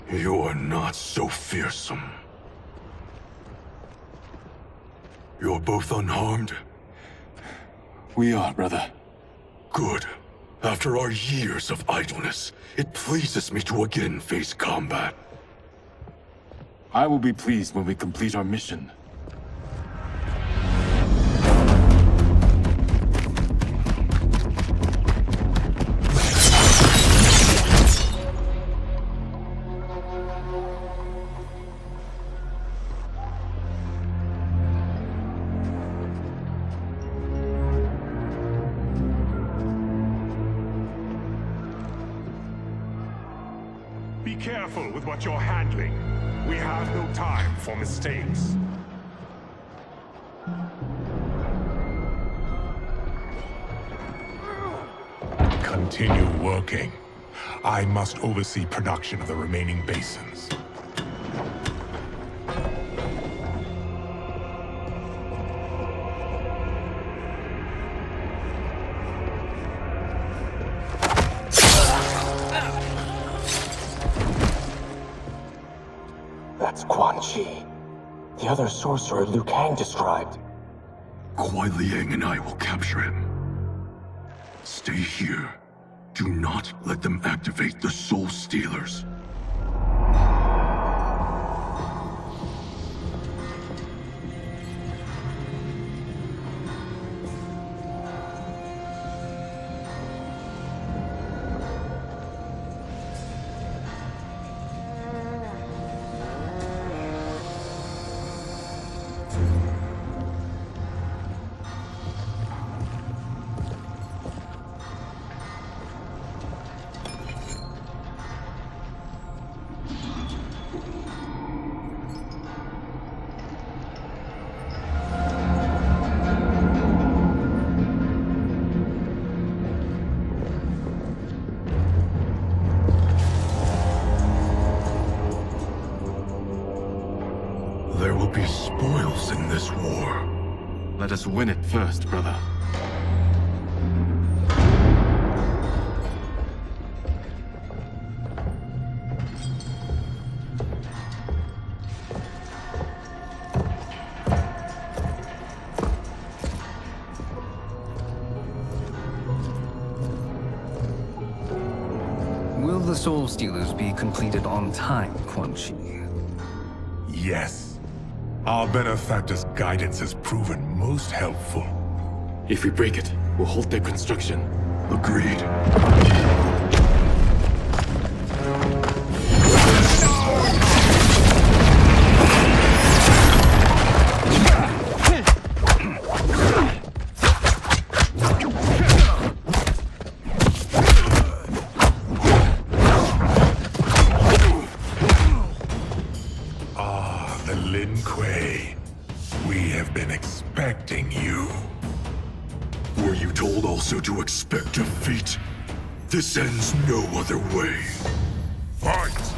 You are not so fearsome. You're both unharmed? We are, brother. Good. After our years of idleness, it pleases me to again face combat. I will be pleased when we complete our mission. Be careful with what you're handling. We have no time for mistakes. Continue working. I must oversee production of the remaining basins. That's Quan Chi. The other sorcerer Liu Kang described. Kuai Liang and I will capture him. Stay here. Do not let them activate the Soul Stealers. There will be spoils in this war. Let us win it first, brother. Will the Soul Stealers be completed on time, Quan Chi? Yes. Our benefactor's guidance has proven most helpful. If we break it, we'll halt their construction. Agreed. We have been expecting you. Were you told also to expect defeat? This ends no other way. Fight!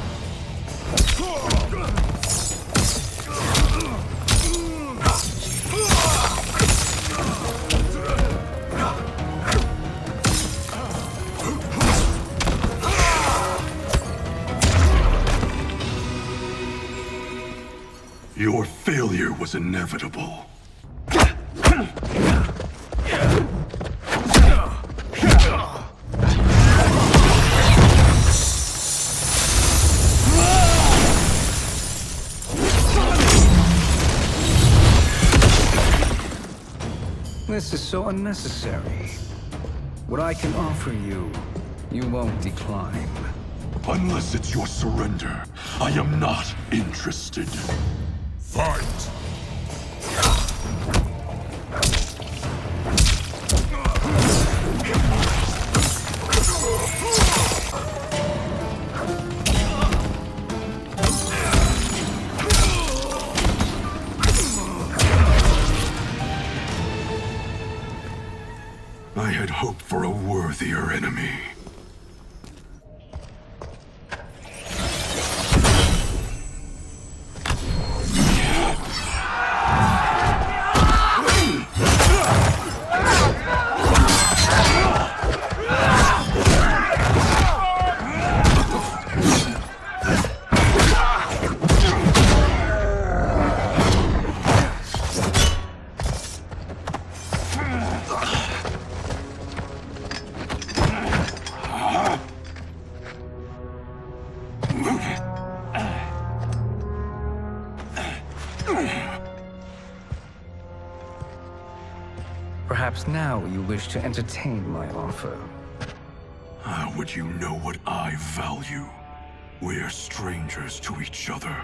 Your failure was inevitable. This is so unnecessary. What I can offer you, you won't decline. Unless it's your surrender, I am not interested. Fight! I had hoped for a worthier enemy. Perhaps now you wish to entertain my offer. How would you know what I value? We're strangers to each other.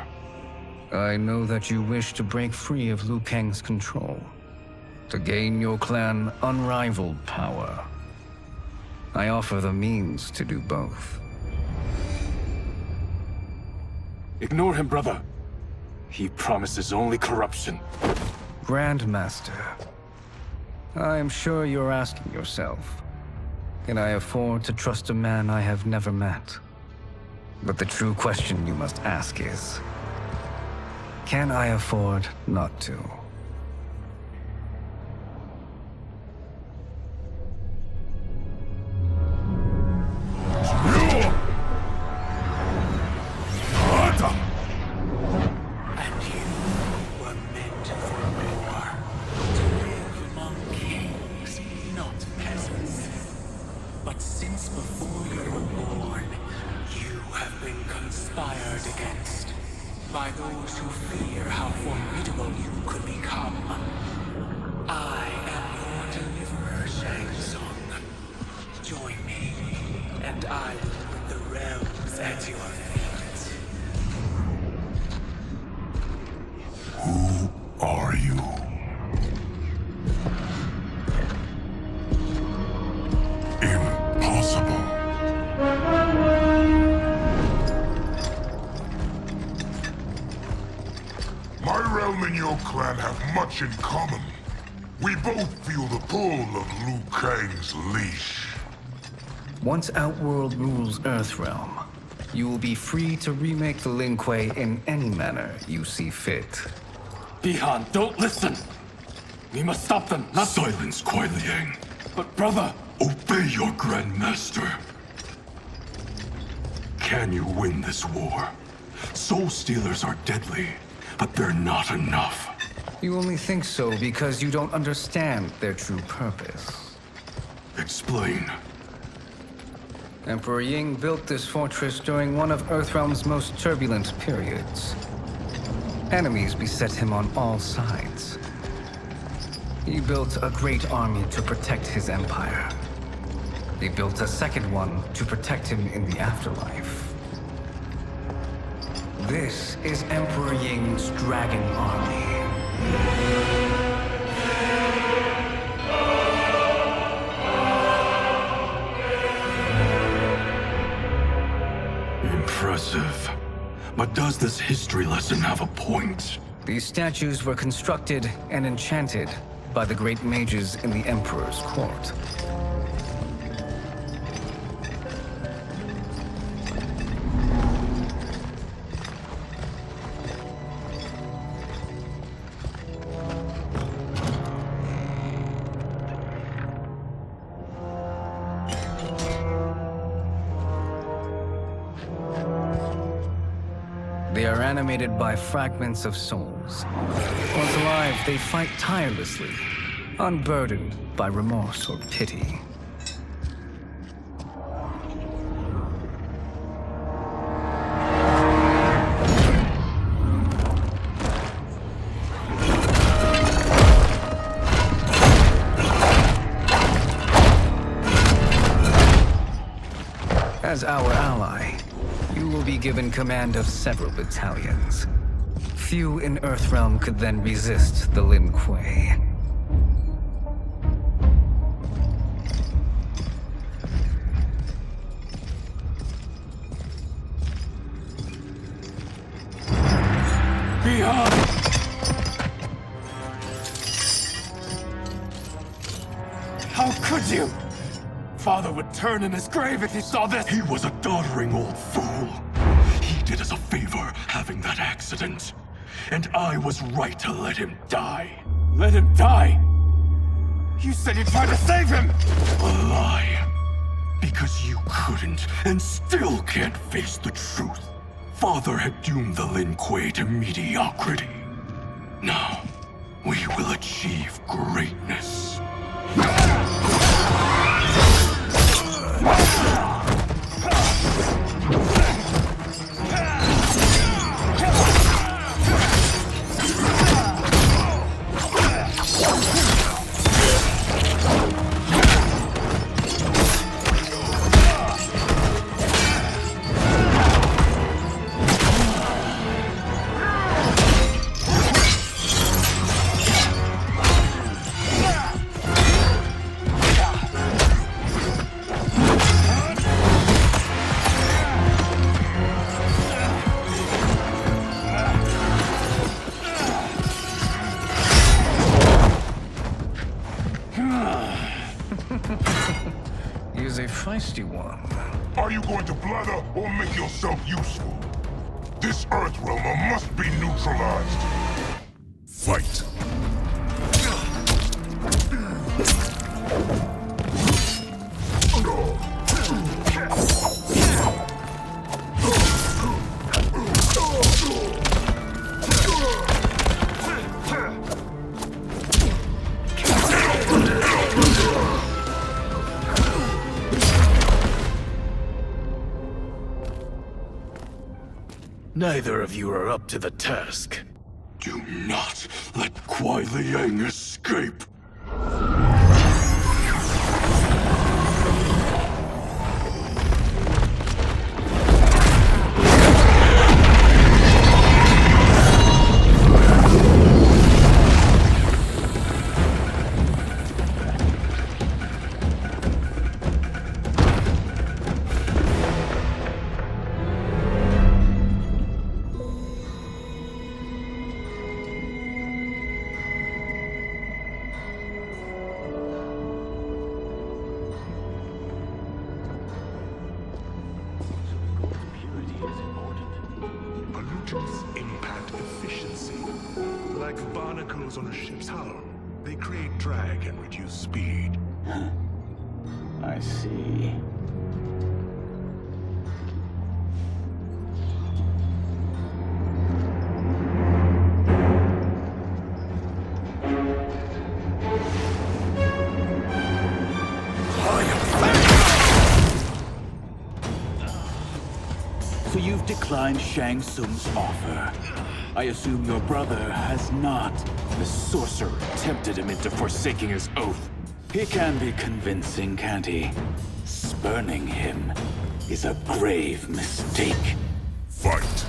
I know that you wish to break free of Liu Kang's control, to gain your clan unrivaled power. I offer the means to do both. Ignore him, brother. He promises only corruption. Grandmaster, I am sure you're asking yourself, can I afford to trust a man I have never met? But the true question you must ask is, can I afford not to? But since before you were born, you have been conspired against by those who fear how formidable you could become. I am your deliverer, Shang Tsung. Join me, and I will put the realms at your feet. Who are you? Impossible. My realm and your clan have much in common. We both feel the pull of Liu Kang's leash. Once Outworld rules Earthrealm, you will be free to remake the Lin Kuei in any manner you see fit. Bihan, don't listen! We must stop them, not— Silence, Kuai Liang. But brother— Obey your Grandmaster. Can you win this war? Soul Stealers are deadly, but they're not enough. You only think so because you don't understand their true purpose. Explain. Emperor Ying built this fortress during one of Earthrealm's most turbulent periods. Enemies beset him on all sides. He built a great army to protect his empire. He built a second one to protect him in the afterlife. This is Emperor Ying's Dragon Army. Impressive. But does this history lesson have a point? These statues were constructed and enchanted by the great mages in the Emperor's court. They are animated by fragments of souls. Once alive, they fight tirelessly, unburdened by remorse or pity. As our ally, You will be given command of several battalions. Few in Earthrealm could then resist the Lin Kuei. Behind! How could you? Father would turn in his grave if he saw this. He was a doddering old fool. He did us a favor having that accident. And I was right to let him die. Let him die? You said you tried to save him! A lie. Because you couldn't and still can't face the truth. Father had doomed the Lin Kuei to mediocrity. Now, we will achieve greatness. He's a feisty one. Are you going to blather or make yourself useful? This Earthrealmer must be neutralized. Fight. Neither of you are up to the task. Do not let Kuai Liang escape. Pollutants impact efficiency. Like barnacles on a ship's hull. They create drag and reduce speed. I see. So you've declined Shang Tsung's offer. I assume your brother has not. The sorcerer tempted him into forsaking his oath. He can be convincing, can't he? Spurning him is a grave mistake. Fight.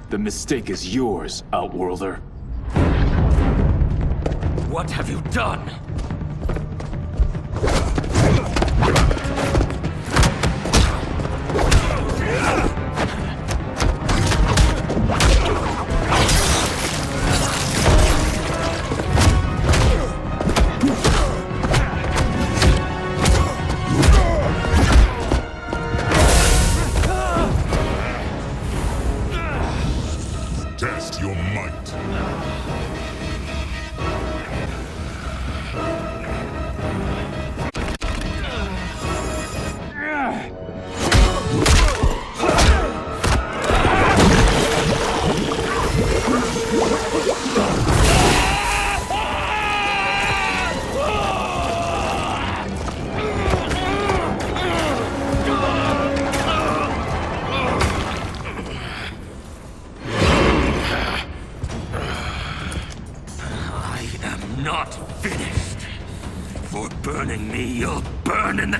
The mistake is yours, Outworlder. What have you done? Test your might.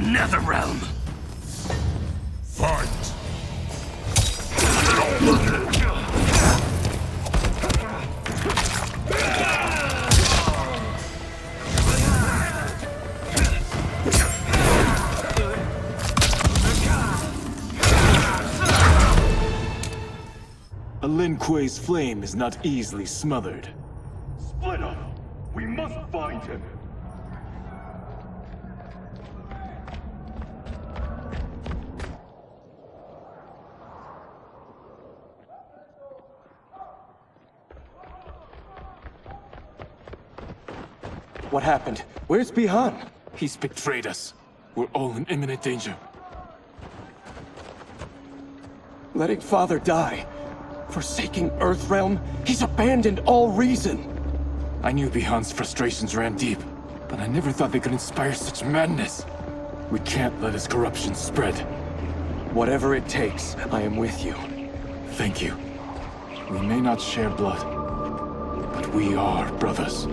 Netherrealm! Fight! A Lin Kuei's flame is not easily smothered. Split up! We must find him! What happened? Where's Bihan? He's betrayed us. We're all in imminent danger. Letting Father die. Forsaking Earthrealm, he's abandoned all reason. I knew Bihan's frustrations ran deep, but I never thought they could inspire such madness. We can't let his corruption spread. Whatever it takes, I am with you. Thank you. We may not share blood, but we are brothers.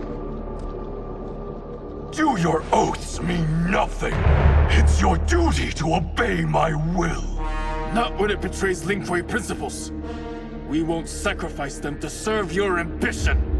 Do your oaths mean nothing? It's your duty to obey my will. Not when it betrays Lin Kuei principles. We won't sacrifice them to serve your ambition.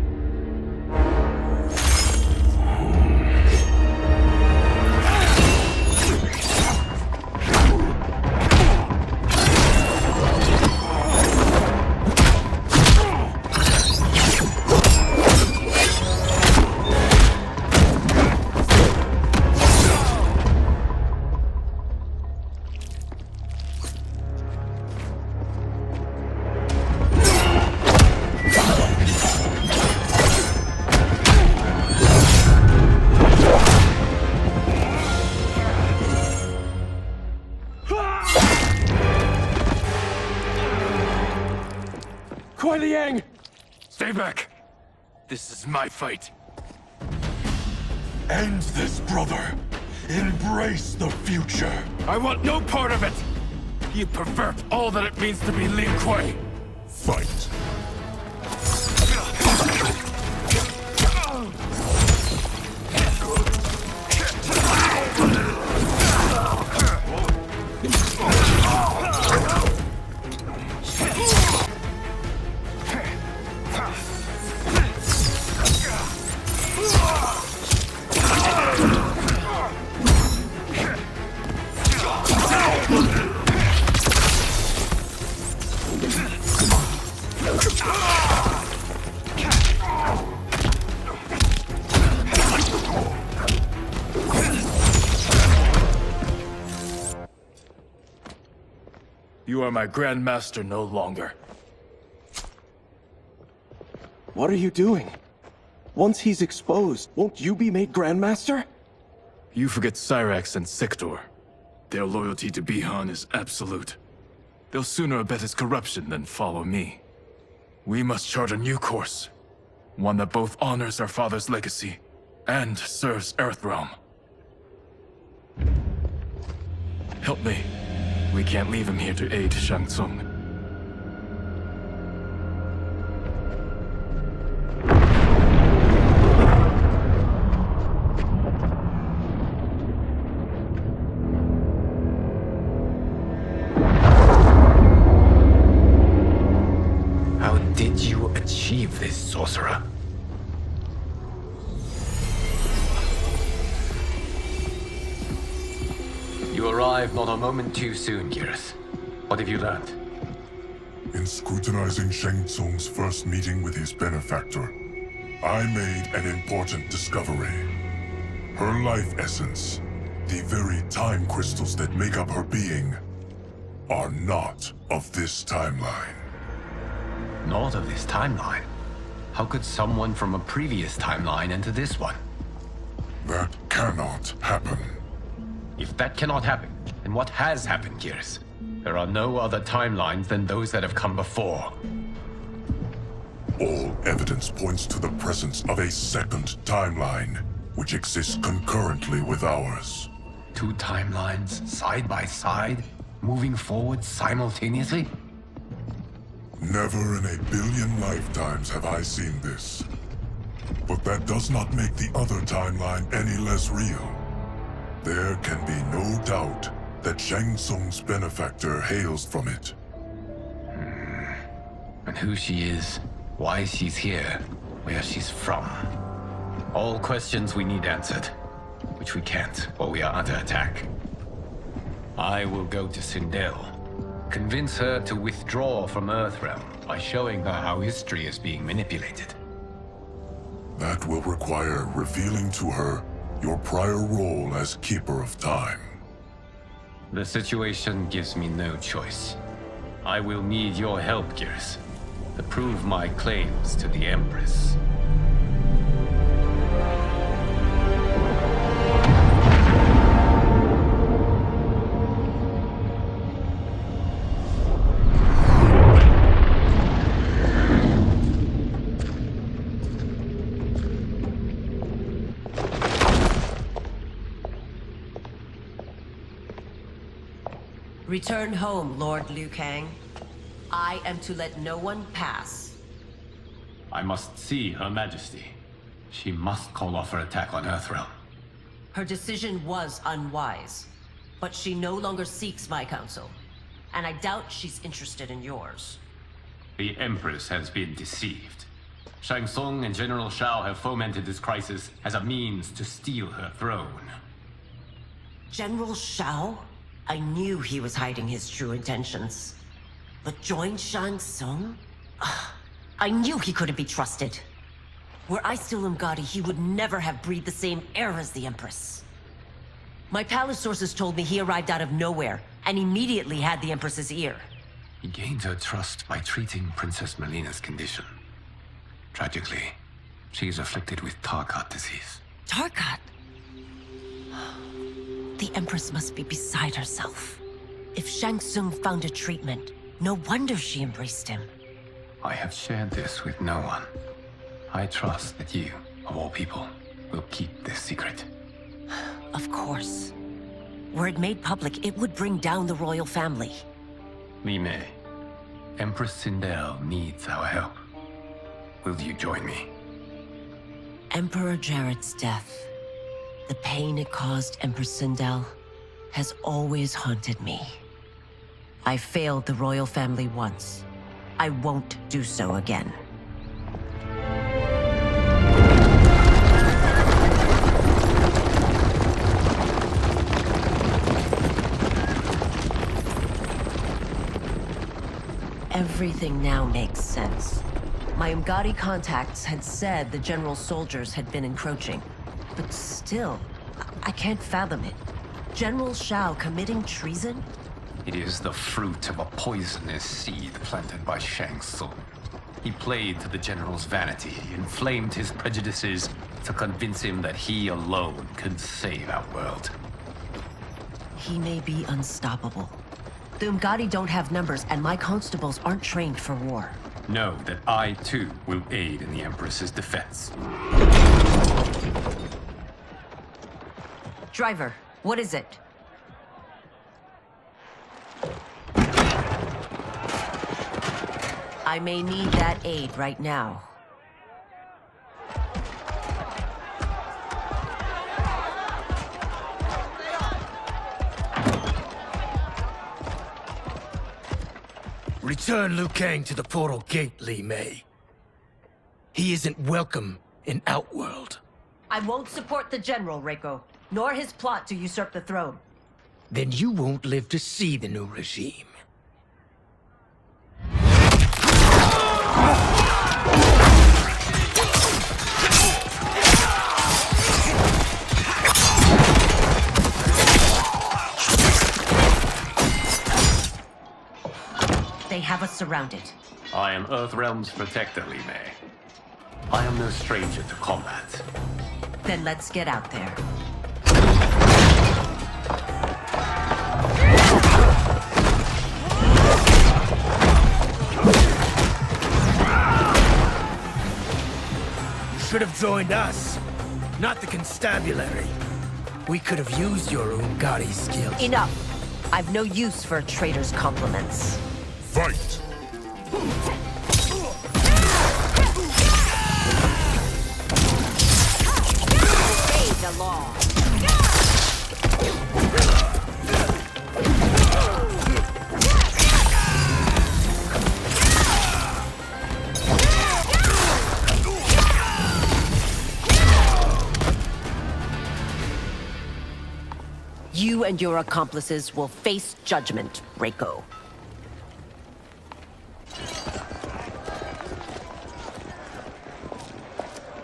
Stay back! This is my fight. End this, brother. Embrace the future. I want no part of it! You pervert all that it means to be Lin Kuei! Fight! You are my Grand Master no longer. What are you doing? Once he's exposed, won't you be made Grandmaster? You forget Cyrax and Sector. Their loyalty to Bihan is absolute. They'll sooner abet his corruption than follow me. We must chart a new course. One that both honors our father's legacy and serves Earthrealm. Help me. We can't leave him here to aid Shang Tsung. How did you achieve this, sorcerer? You arrived not a moment too soon, Geras. What have you learned? In scrutinizing Shang Tsung's first meeting with his benefactor, I made an important discovery. Her life essence, the very time crystals that make up her being, are not of this timeline. Not of this timeline? How could someone from a previous timeline enter this one? That cannot happen. If that cannot happen, then what has happened, Geras? There are no other timelines than those that have come before. All evidence points to the presence of a second timeline, which exists concurrently with ours. Two timelines, side by side, moving forward simultaneously? Never in a billion lifetimes have I seen this. But that does not make the other timeline any less real. There can be no doubt that Shang Tsung's benefactor hails from it. And who she is, why she's here, where she's from. All questions we need answered, which we can't, or we are under attack. I will go to Sindel, convince her to withdraw from Earthrealm by showing her how history is being manipulated. That will require revealing to her your prior role as Keeper of Time. The situation gives me no choice. I will need your help, Gears, to prove my claims to the Empress. Return home, Lord Liu Kang. I am to let no one pass. I must see Her Majesty. She must call off her attack on Earthrealm. Her decision was unwise, but she no longer seeks my counsel, and I doubt she's interested in yours. The Empress has been deceived. Shang Tsung and General Shao have fomented this crisis as a means to steal her throne. General Shao? I knew he was hiding his true intentions. But join Shang Tsung? I knew he couldn't be trusted. Were I still Umgadi, he would never have breathed the same air as the Empress. My palace sources told me he arrived out of nowhere, and immediately had the Empress's ear. He gained her trust by treating Princess Melina's condition. Tragically, she is afflicted with Tarkat disease. Tarkat? The Empress must be beside herself. If Shang Tsung found a treatment, no wonder she embraced him. I have shared this with no one. I trust that you, of all people, will keep this secret. Of course. Were it made public, it would bring down the royal family. Li Mei, Empress Sindel needs our help. Will you join me? Emperor Jarrett's death, the pain it caused Empress Sindel, has always haunted me. I failed the royal family once. I won't do so again. Everything now makes sense. My Umgadi contacts had said the general's soldiers had been encroaching. But still, I can't fathom it. General Shao committing treason? It is the fruit of a poisonous seed planted by Shang Tsung. He played to the general's vanity, inflamed his prejudices to convince him that he alone could save our world. He may be unstoppable. The Umgadi don't have numbers, and my constables aren't trained for war. Know that I, too, will aid in the Empress's defense. Driver, what is it? I may need that aid right now. Return Liu Kang to the portal gate, Li Mei. He isn't welcome in Outworld. I won't support the General, Reiko, nor his plot to usurp the throne. Then you won't live to see the new regime. They have us surrounded. I am Earthrealm's protector, Li Mei. I am no stranger to combat. Then let's get out there. You should have joined us, not the constabulary. We could have used your Umgadi skills. Enough! I've no use for a traitor's compliments. Fight! Obey the law. You and your accomplices will face judgment, Reiko.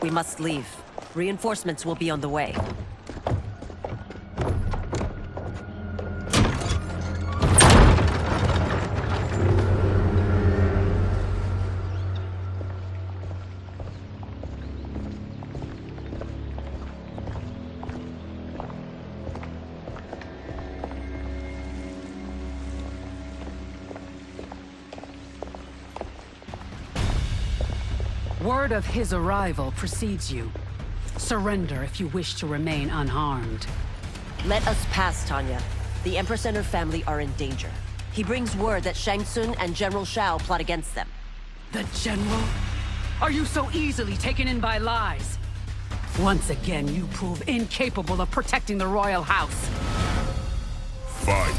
We must leave. Reinforcements will be on the way. Word of his arrival precedes you. Surrender if you wish to remain unharmed. Let us pass, Tanya. The Empress and her family are in danger. He brings word that Shang Tsung and General Shao plot against them. The General? Are you so easily taken in by lies? Once again, you prove incapable of protecting the royal house. Fight!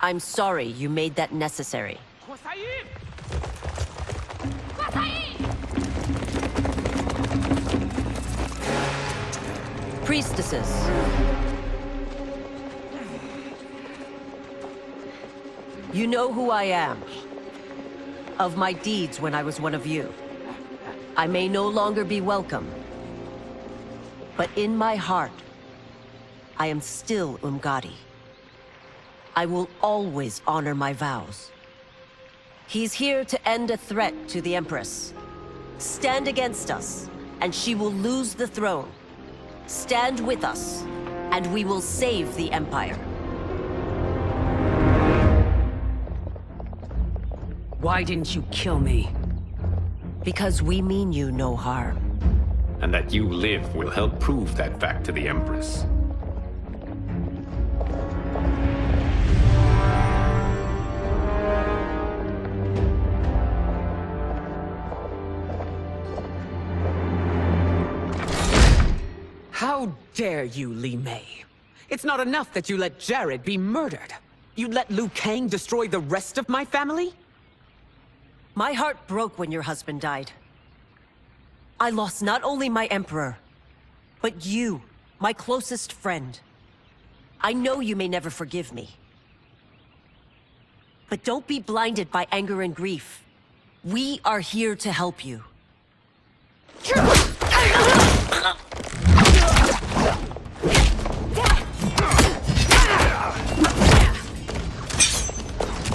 I'm sorry you made that necessary. Priestesses. You know who I am. Of my deeds when I was one of you. I may no longer be welcome. But in my heart, I am still Umgadi. I will always honor my vows. He's here to end a threat to the Empress. Stand against us, and she will lose the throne. Stand with us, and we will save the Empire. Why didn't you kill me? Because we mean you no harm. And that you live will help prove that fact to the Empress. How dare you, Li Mei? It's not enough that you let Jared be murdered. You'd let Liu Kang destroy the rest of my family? My heart broke when your husband died. I lost not only my emperor, but you, my closest friend. I know you may never forgive me. But don't be blinded by anger and grief. We are here to help you.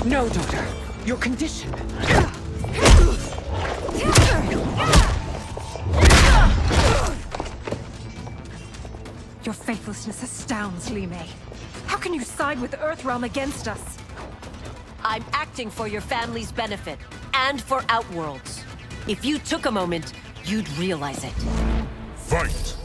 No, daughter. Your condition. Your faithlessness astounds, Li Mei. How can you side with Earthrealm against us? I'm acting for your family's benefit, and for Outworld's. If you took a moment, you'd realize it. Fight!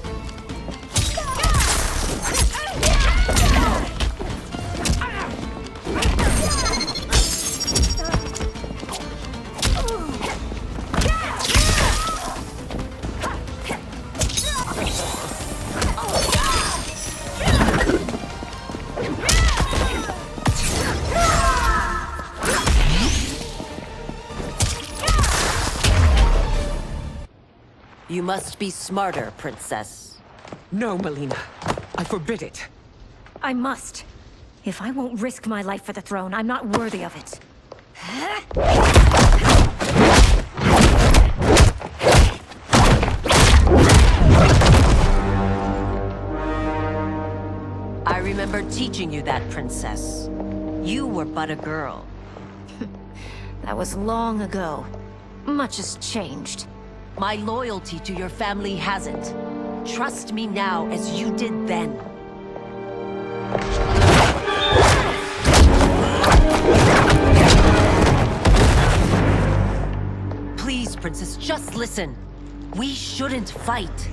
You must be smarter, Princess. No, Melina. I forbid it. I must. If I won't risk my life for the throne, I'm not worthy of it. I remember teaching you that, Princess. You were but a girl. That was long ago. Much has changed. My loyalty to your family hasn't. Trust me now as you did then. Please, Princess, just listen. We shouldn't fight.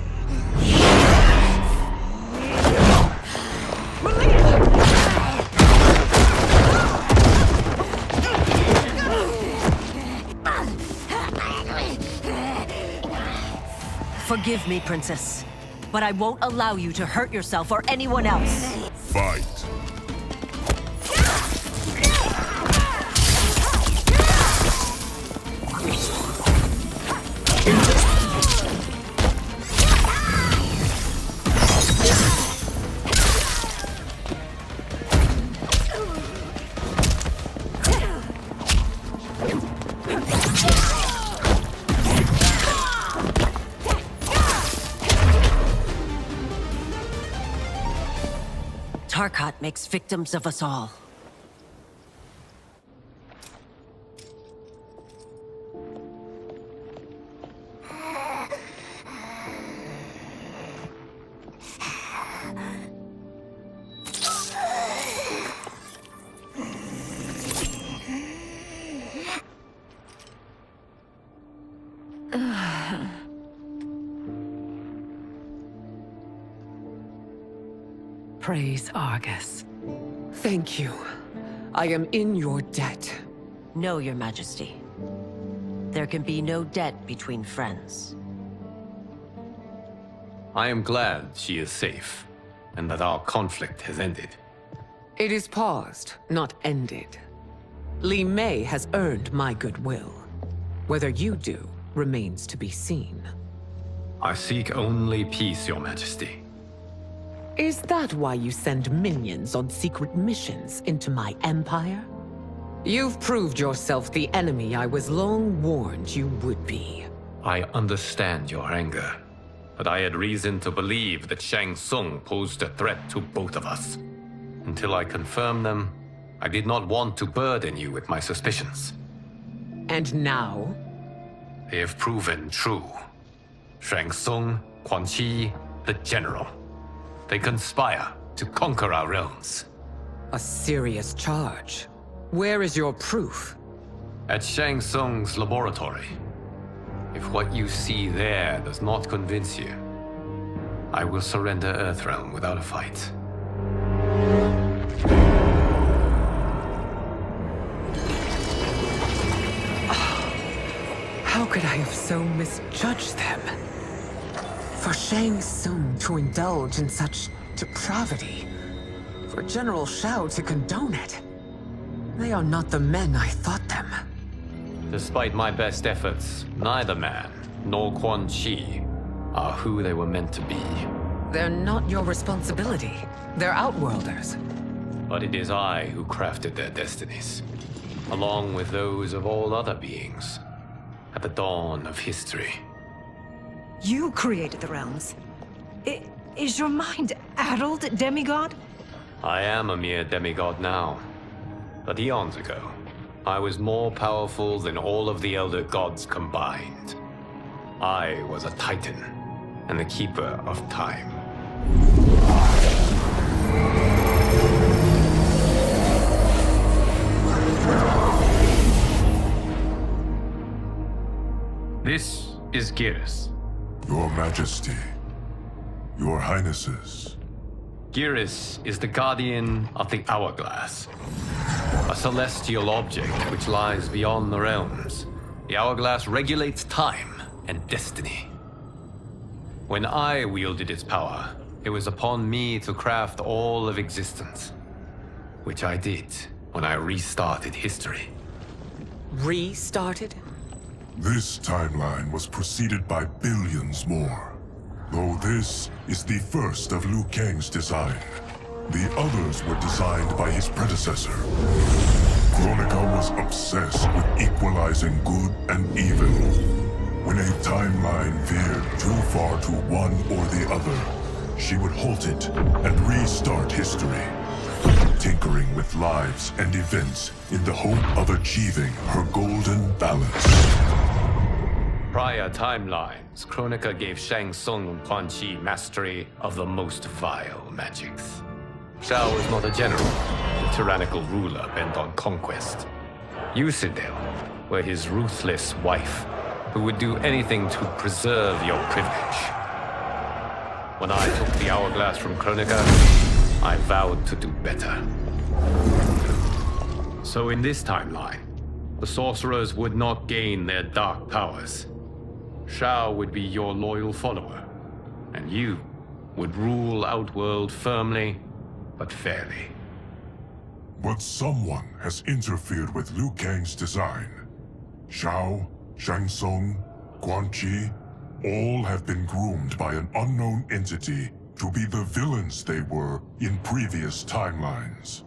Forgive me, Princess, but I won't allow you to hurt yourself or anyone else. Fight. Tarkat makes victims of us all. Praise Argus. Thank you. I am in your debt. No, Your Majesty. There can be no debt between friends. I am glad she is safe, and that our conflict has ended. It is paused, not ended. Li Mei has earned my goodwill. Whether you do remains to be seen. I seek only peace, Your Majesty. Is that why you send minions on secret missions into my empire? You've proved yourself the enemy I was long warned you would be. I understand your anger, but I had reason to believe that Shang Tsung posed a threat to both of us. Until I confirmed them, I did not want to burden you with my suspicions. And now? They have proven true. Shang Tsung, Quan Chi, the General. They conspire to conquer our realms. A serious charge. Where is your proof? At Shang Tsung's laboratory. If what you see there does not convince you, I will surrender Earthrealm without a fight. How could I have so misjudged them? For Shang Tsung to indulge in such depravity, for General Shao to condone it, they are not the men I thought them. Despite my best efforts, neither man nor Quan Chi are who they were meant to be. They're not your responsibility. They're Outworlders. But it is I who crafted their destinies, along with those of all other beings, at the dawn of history. You created the realms. Is your mind addled, demigod? I am a mere demigod now. But eons ago, I was more powerful than all of the Elder Gods combined. I was a Titan, and the Keeper of Time. This is Geras. Your Majesty. Your Highnesses. Geras is the guardian of the Hourglass. A celestial object which lies beyond the realms. The Hourglass regulates time and destiny. When I wielded its power, it was upon me to craft all of existence. Which I did when I restarted history. Restarted? This timeline was preceded by billions more. Though this is the first of Liu Kang's design. The others were designed by his predecessor. Kronika was obsessed with equalizing good and evil. When a timeline veered too far to one or the other, she would halt it and restart history, tinkering with lives and events in the hope of achieving her golden balance. Prior timelines, Kronika gave Shang Tsung and Quan Chi mastery of the most vile magics. Shao was not a general, a tyrannical ruler bent on conquest. You, Sidel, were his ruthless wife, who would do anything to preserve your privilege. When I took the Hourglass from Kronika, I vowed to do better. So in this timeline, the sorcerers would not gain their dark powers. Shao would be your loyal follower, and you would rule Outworld firmly, but fairly. But someone has interfered with Liu Kang's design. Shao, Shang Tsung, Quan Chi, all have been groomed by an unknown entity to be the villains they were in previous timelines.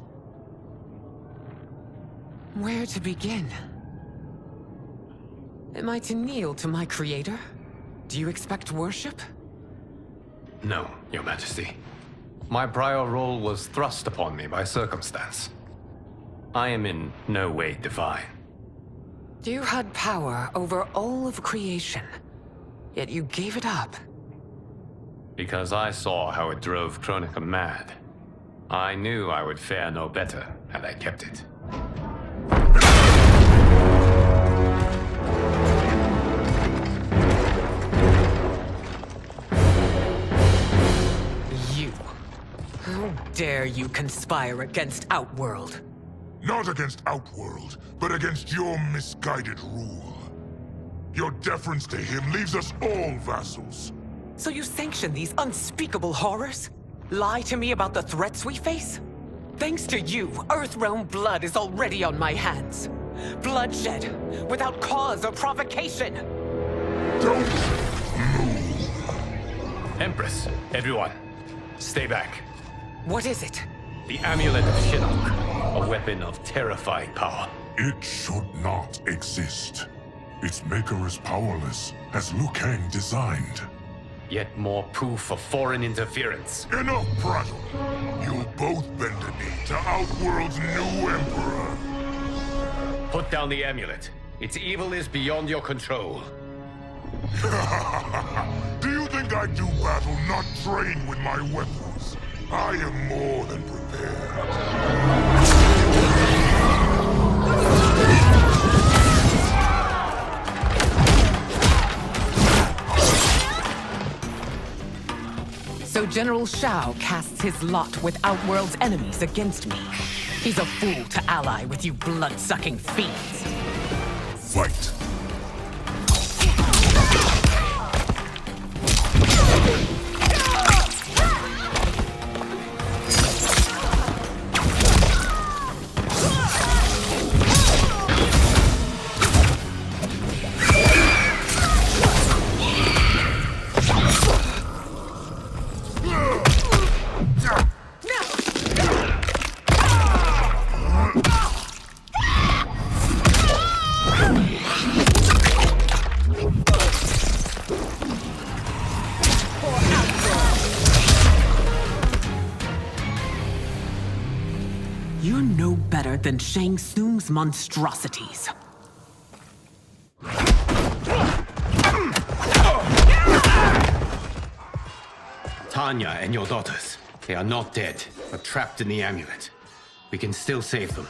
Where to begin? Am I to kneel to my creator? Do you expect worship? No, Your Majesty. My prior role was thrust upon me by circumstance. I am in no way divine. You had power over all of creation, yet you gave it up. Because I saw how it drove Kronika mad. I knew I would fare no better had I kept it. You. How dare you conspire against Outworld? Not against Outworld, but against your misguided rule. Your deference to him leaves us all vassals. So you sanction these unspeakable horrors? Lie to me about the threats we face? Thanks to you, Earthrealm blood is already on my hands. Bloodshed, without cause or provocation. Don't Empress, everyone, stay back. What is it? The Amulet of Shinnok, a weapon of terrifying power. It should not exist. Its maker is powerless, as Liu Kang designed. Yet more proof of foreign interference. Enough prattle! You'll both bend a knee to Outworld's new emperor. Put down the amulet. Its evil is beyond your control. Do you think I do battle not trained with my weapons? I am more than prepared. So General Shao casts his lot with Outworld's enemies against me. He's a fool to ally with you blood-sucking fiends. Fight! You're no better than Shang Tsung's monstrosities. Tanya and your daughters, they are not dead, but trapped in the amulet. We can still save them.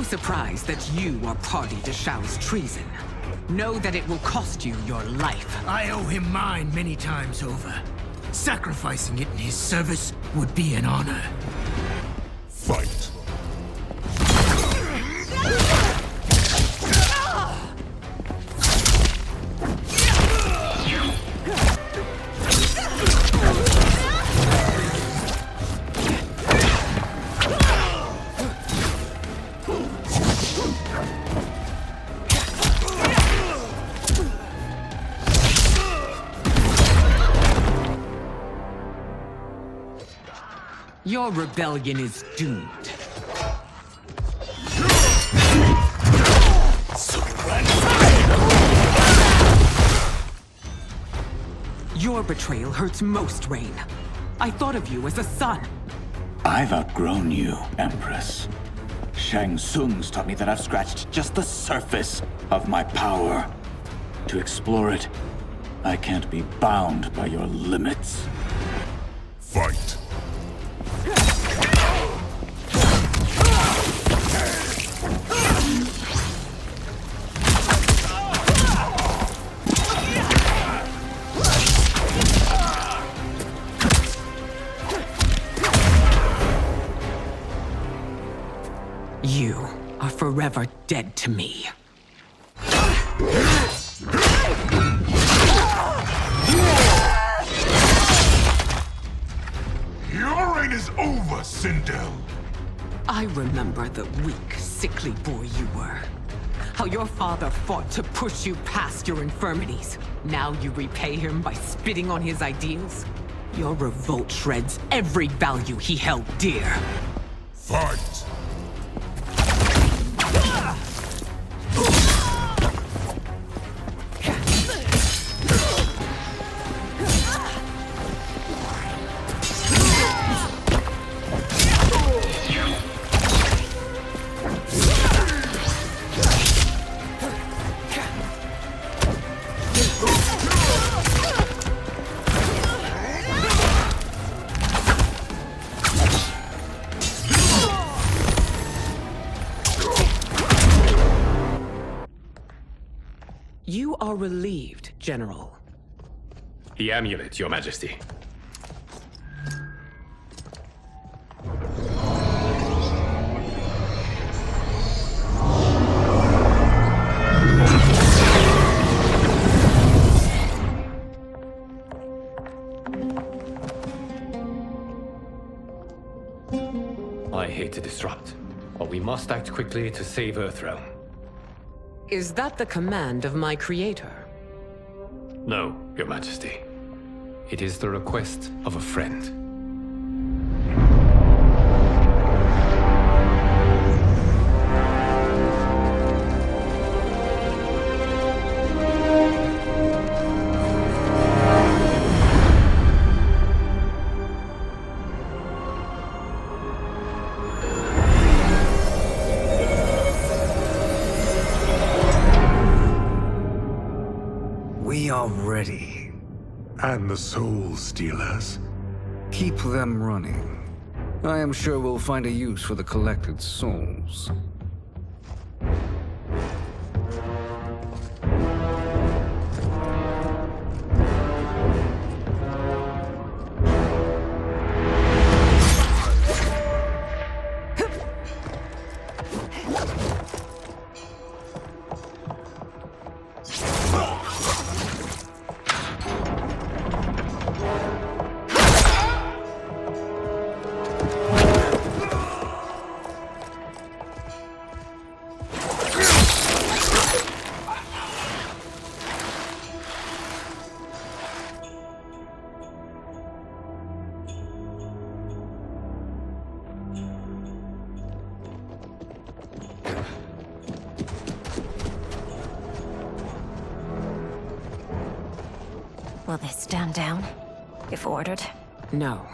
Surprised that you are party to Shao's treason. Know that it will cost you your life. I owe him mine many times over. Sacrificing it in his service would be an honor. Fight! Your rebellion is doomed. Your betrayal hurts most, Rain. I thought of you as a son. I've outgrown you, Empress. Shang Tsung's taught me that I've scratched just the surface of my power. To explore it, I can't be bound by your limits. Fight! You are forever dead to me. Your reign is over, Sindel. I remember the weak, sickly boy you were. How your father fought to push you past your infirmities. Now you repay him by spitting on his ideals? Your revolt shreds every value he held dear. Fight! You are relieved, General. The amulet, Your Majesty. I hate to disrupt, but we must act quickly to save Earthrealm. Is that the command of my creator? No, Your Majesty. It is the request of a friend. We are ready. And the Soul Stealers? Keep them running. I am sure we'll find a use for the collected souls. Will they stand down, if ordered? No.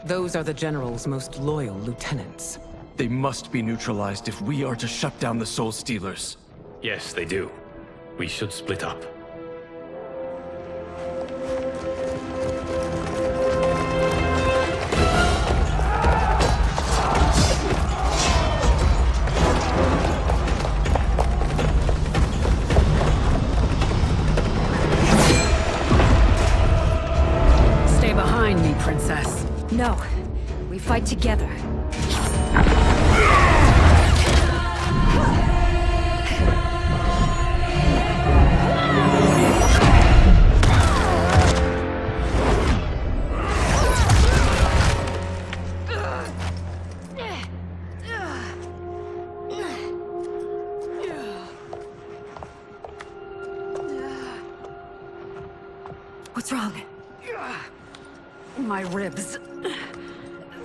Those are the General's most loyal lieutenants. They must be neutralized if we are to shut down the Soul Stealers. Yes, they do. We should split up. Stay behind me, Princess. No. We fight together. What's wrong? My ribs.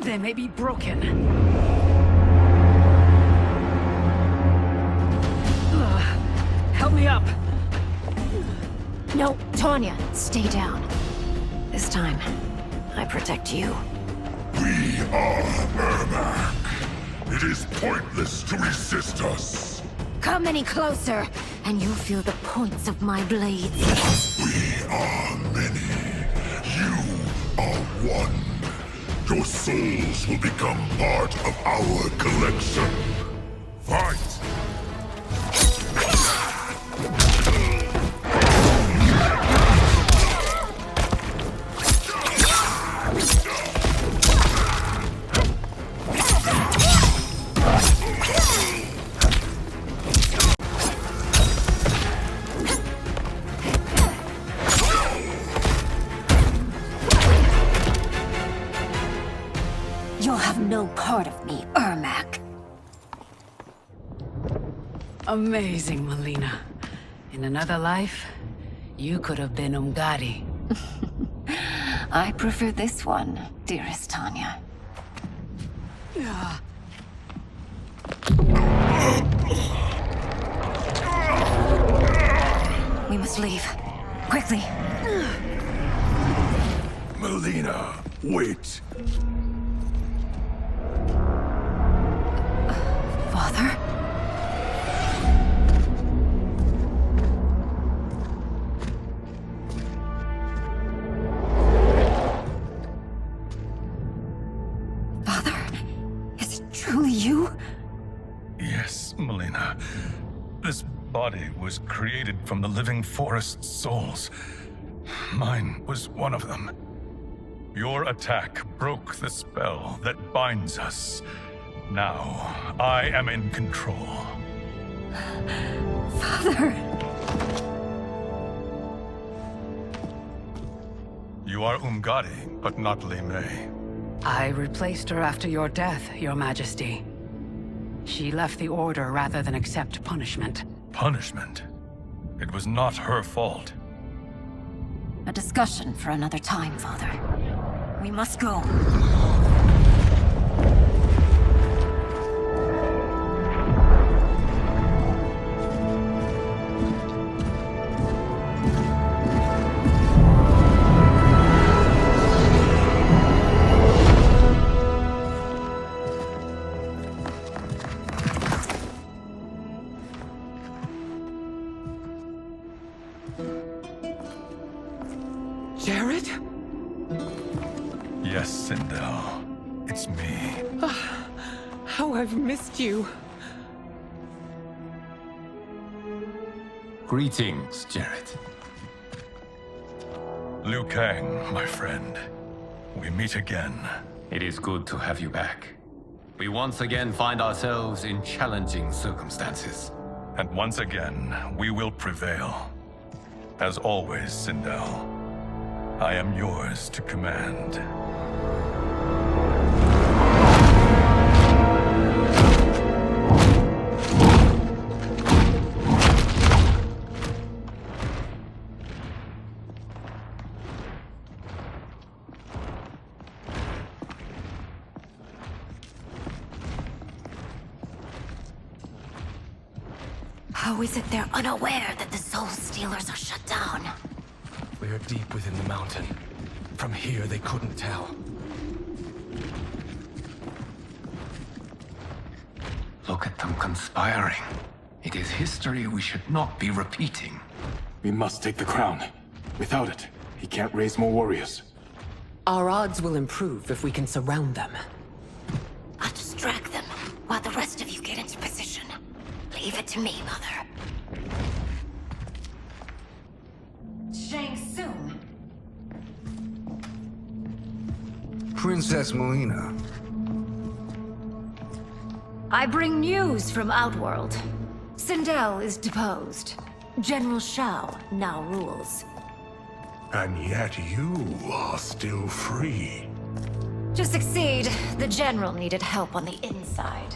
They may be broken. Help me up. No, Tanya, stay down. This time, I protect you. We are Ermac. It is pointless to resist us. Come any closer, and you'll feel the points of my blades. We are many. You are one. Your souls will become part of our collection. Fight! You'll have no part of me, Ermac. Amazing, Melina. In another life, you could have been Umgadi. I prefer this one, dearest Tanya. We must leave. Quickly. Melina, wait. Father? Father? Is it truly you? Yes, Melina. This body was created from the living forest's souls. Mine was one of them. Your attack broke the spell that binds us. Now, I am in control. Father! You are Umgadi, but not Li Mei. I replaced her after your death, Your Majesty. She left the Order rather than accept punishment. Punishment? It was not her fault. A discussion for another time, Father. We must go. Jared? Yes, Sindel. It's me. How I've missed you. Greetings, Jared. Liu Kang, my friend. We meet again. It is good to have you back. We once again find ourselves in challenging circumstances. And once again, we will prevail. As always, Sindel, I am yours to command. How is it they're unaware that the Soul Stealers are shut down? We're deep within the mountain. From here, they couldn't tell. Look at them conspiring. It is history we should not be repeating. We must take the crown. Without it, he can't raise more warriors. Our odds will improve if we can surround them. I'll distract them while the rest of you get into position. Leave it to me, Mother. Shang Tsung. Princess Melina. I bring news from Outworld. Sindel is deposed. General Shao now rules. And yet you are still free. To succeed, the General needed help on the inside.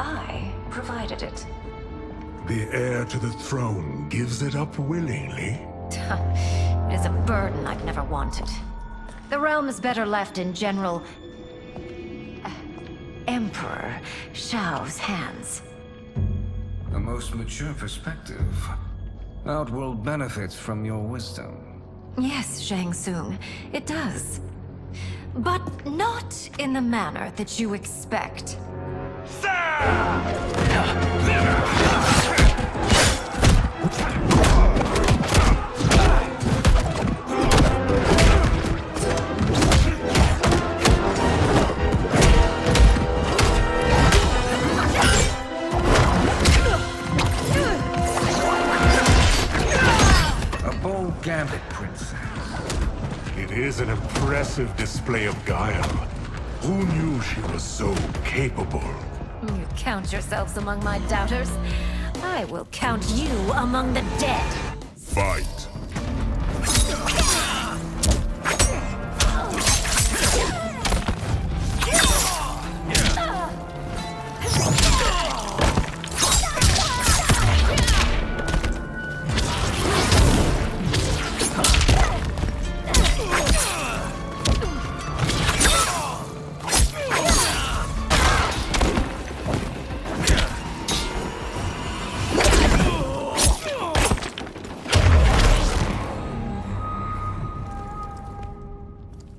I provided it. The heir to the throne gives it up willingly. It is a burden I've never wanted. The realm is better left in General... Emperor Shao's hands. A most mature perspective. Outworld benefits from your wisdom. Yes, Shang Tsung, it does. But not in the manner that you expect. Gambit, Princess. It is an impressive display of guile. Who knew she was so capable? You count yourselves among my doubters. I will count you among the dead. Fight.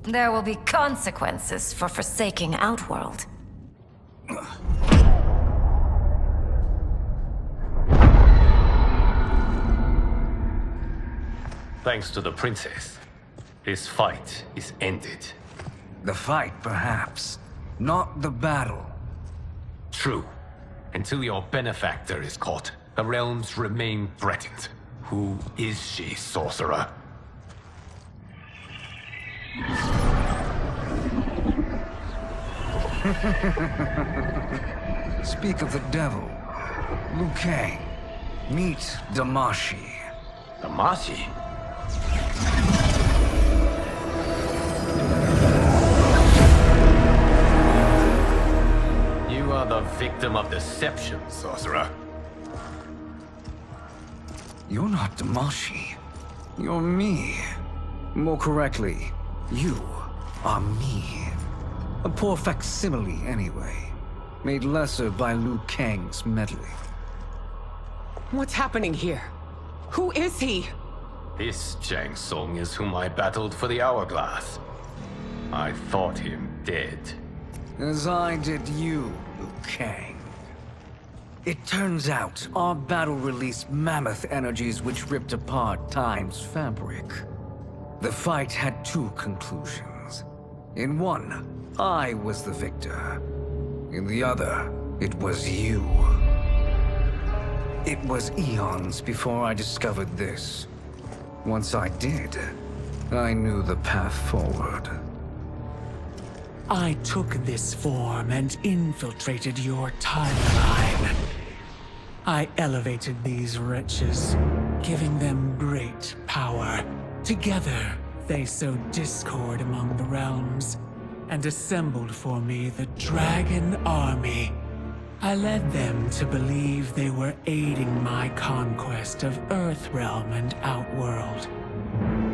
There will be consequences for forsaking Outworld. Thanks to the princess, this fight is ended. The fight, perhaps. Not the battle. True. Until your benefactor is caught, the realms remain threatened. Who is she, sorcerer? Speak of the devil. Liu Kang. Meet Damashi. Damashi? You are the victim of deception, sorcerer. You're not Damashi. You're me. More correctly, you are me. A poor facsimile, anyway. Made lesser by Liu Kang's meddling. What's happening here? Who is he? This Shang Tsung is whom I battled for the Hourglass. I thought him dead. As I did you, Liu Kang. It turns out our battle released mammoth energies which ripped apart time's fabric. The fight had two conclusions. In one, I was the victor. In the other, it was you. It was eons before I discovered this. Once I did, I knew the path forward. I took this form and infiltrated your timeline. I elevated these wretches, giving them great power. Together, they sowed discord among the realms, and assembled for me the Dragon Army. I led them to believe they were aiding my conquest of Earthrealm and Outworld.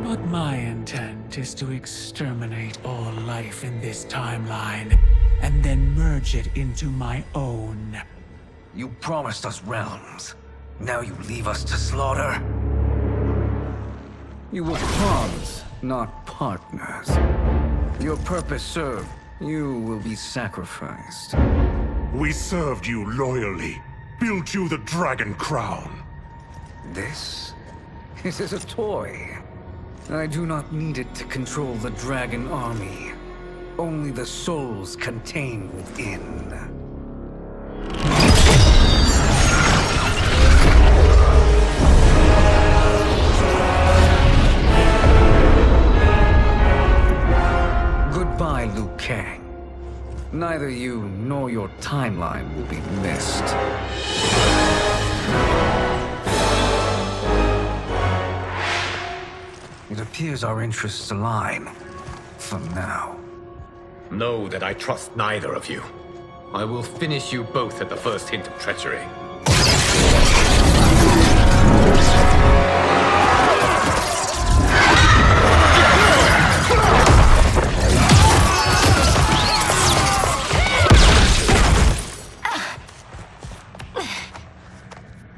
But my intent is to exterminate all life in this timeline, and then merge it into my own. You promised us realms. Now you leave us to slaughter? You were pawns, not partners. Your purpose served, you will be sacrificed. We served you loyally, built you the Dragon Crown. This is a toy. I do not need it to control the Dragon Army. Only the souls contained within. Goodbye, Liu Kang. Neither you nor your timeline will be missed. It appears our interests align. For now. Know that I trust neither of you. I will finish you both at the first hint of treachery.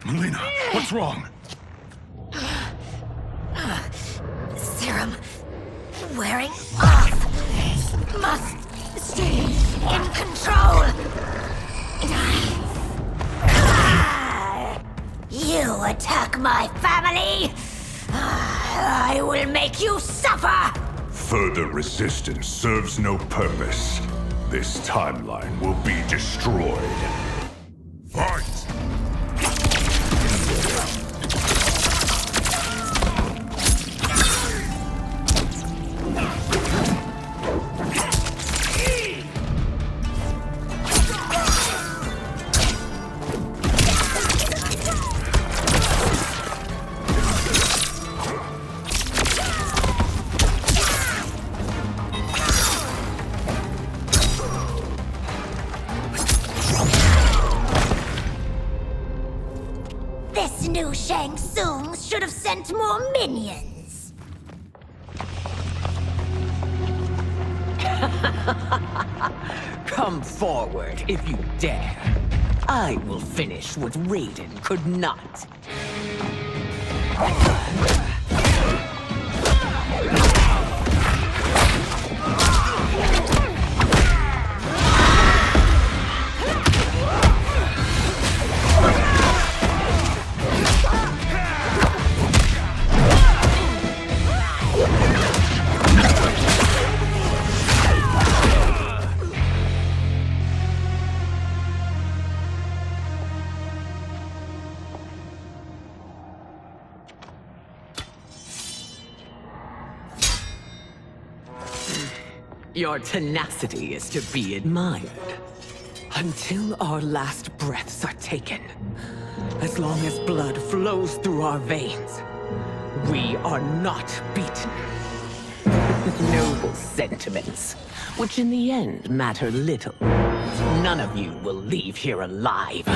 Melina, what's wrong? Serum wearing off. Must stay in control. You attack my family. I will make you suffer. Further resistance serves no purpose. This timeline will be destroyed. Fight! This new Shang Tsung should have sent more minions. Come forward if you dare. I will finish what Raiden could not. Your tenacity is to be admired. Until our last breaths are taken, as long as blood flows through our veins, we are not beaten. Noble sentiments, which in the end matter little. None of you will leave here alive.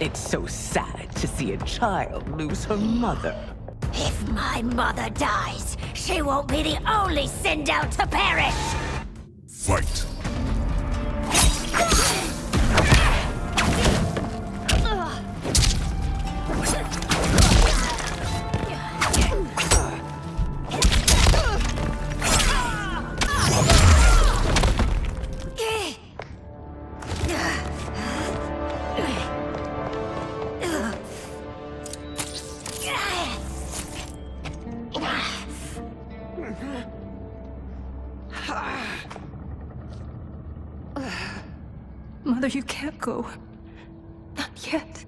It's so sad to see a child lose her mother. If my mother dies, she won't be the only sinned out to perish! Fight! Mother, you can't go. Not yet.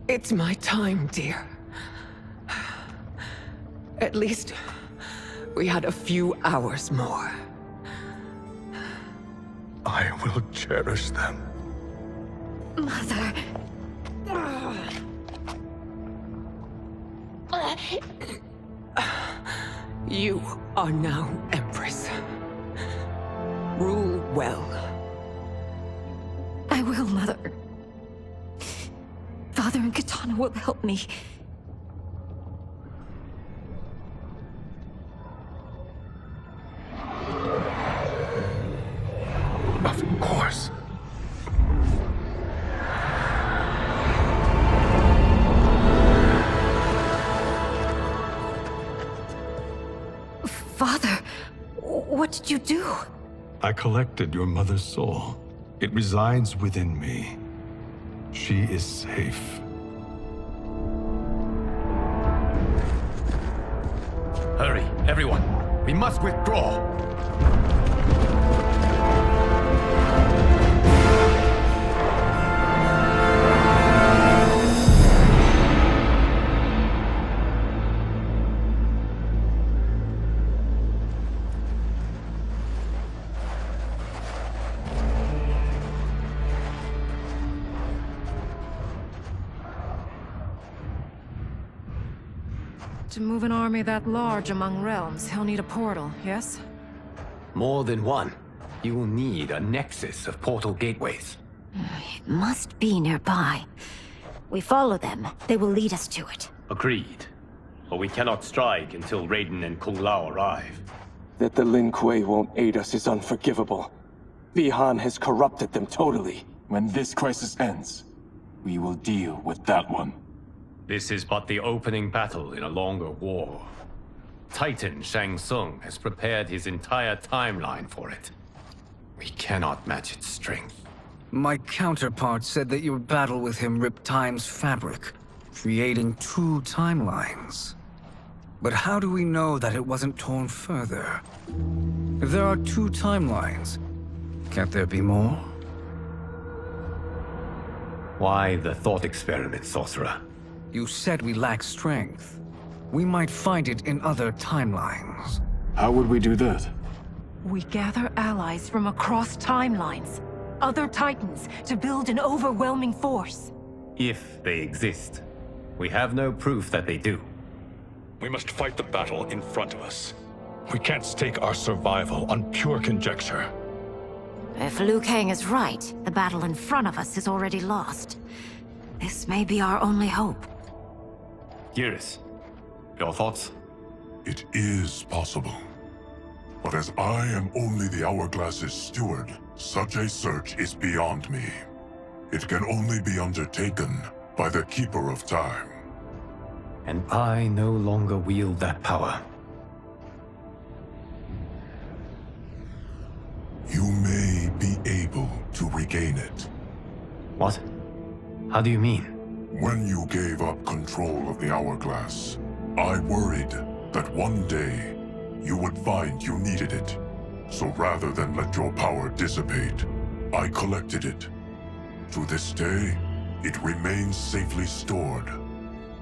It's my time, dear. At least, we had a few hours more. I will cherish them. Mother... You are now Empress. Rule well. I will, Mother. Father and Katana will help me. Of course. Father, what did you do? I collected your mother's soul. It resides within me. She is safe. Hurry, everyone. We must withdraw. To move an army that large among realms, he'll need a portal, yes? More than one. You will need a nexus of portal gateways. It must be nearby. We follow them, they will lead us to it. Agreed. But we cannot strike until Raiden and Kung Lao arrive. That the Lin Kuei won't aid us is unforgivable. Bihan has corrupted them totally. When this crisis ends, we will deal with that one. This is but the opening battle in a longer war. Titan Shang Tsung has prepared his entire timeline for it. We cannot match its strength. My counterpart said that your battle with him ripped time's fabric, creating 2 timelines. But how do we know that it wasn't torn further? If there are 2 timelines, can't there be more? Why the thought experiment, sorcerer? You said we lack strength. We might find it in other timelines. How would we do that? We gather allies from across timelines, other Titans, to build an overwhelming force. If they exist. We have no proof that they do. We must fight the battle in front of us. We can't stake our survival on pure conjecture. If Liu Kang is right, the battle in front of us is already lost. This may be our only hope. Geras, your thoughts? It is possible. But as I am only the Hourglass's steward, such a search is beyond me. It can only be undertaken by the Keeper of Time. And I no longer wield that power. You may be able to regain it. What? How do you mean? When you gave up control of the Hourglass, I worried that one day you would find you needed it. So rather than let your power dissipate, I collected it. To this day, it remains safely stored.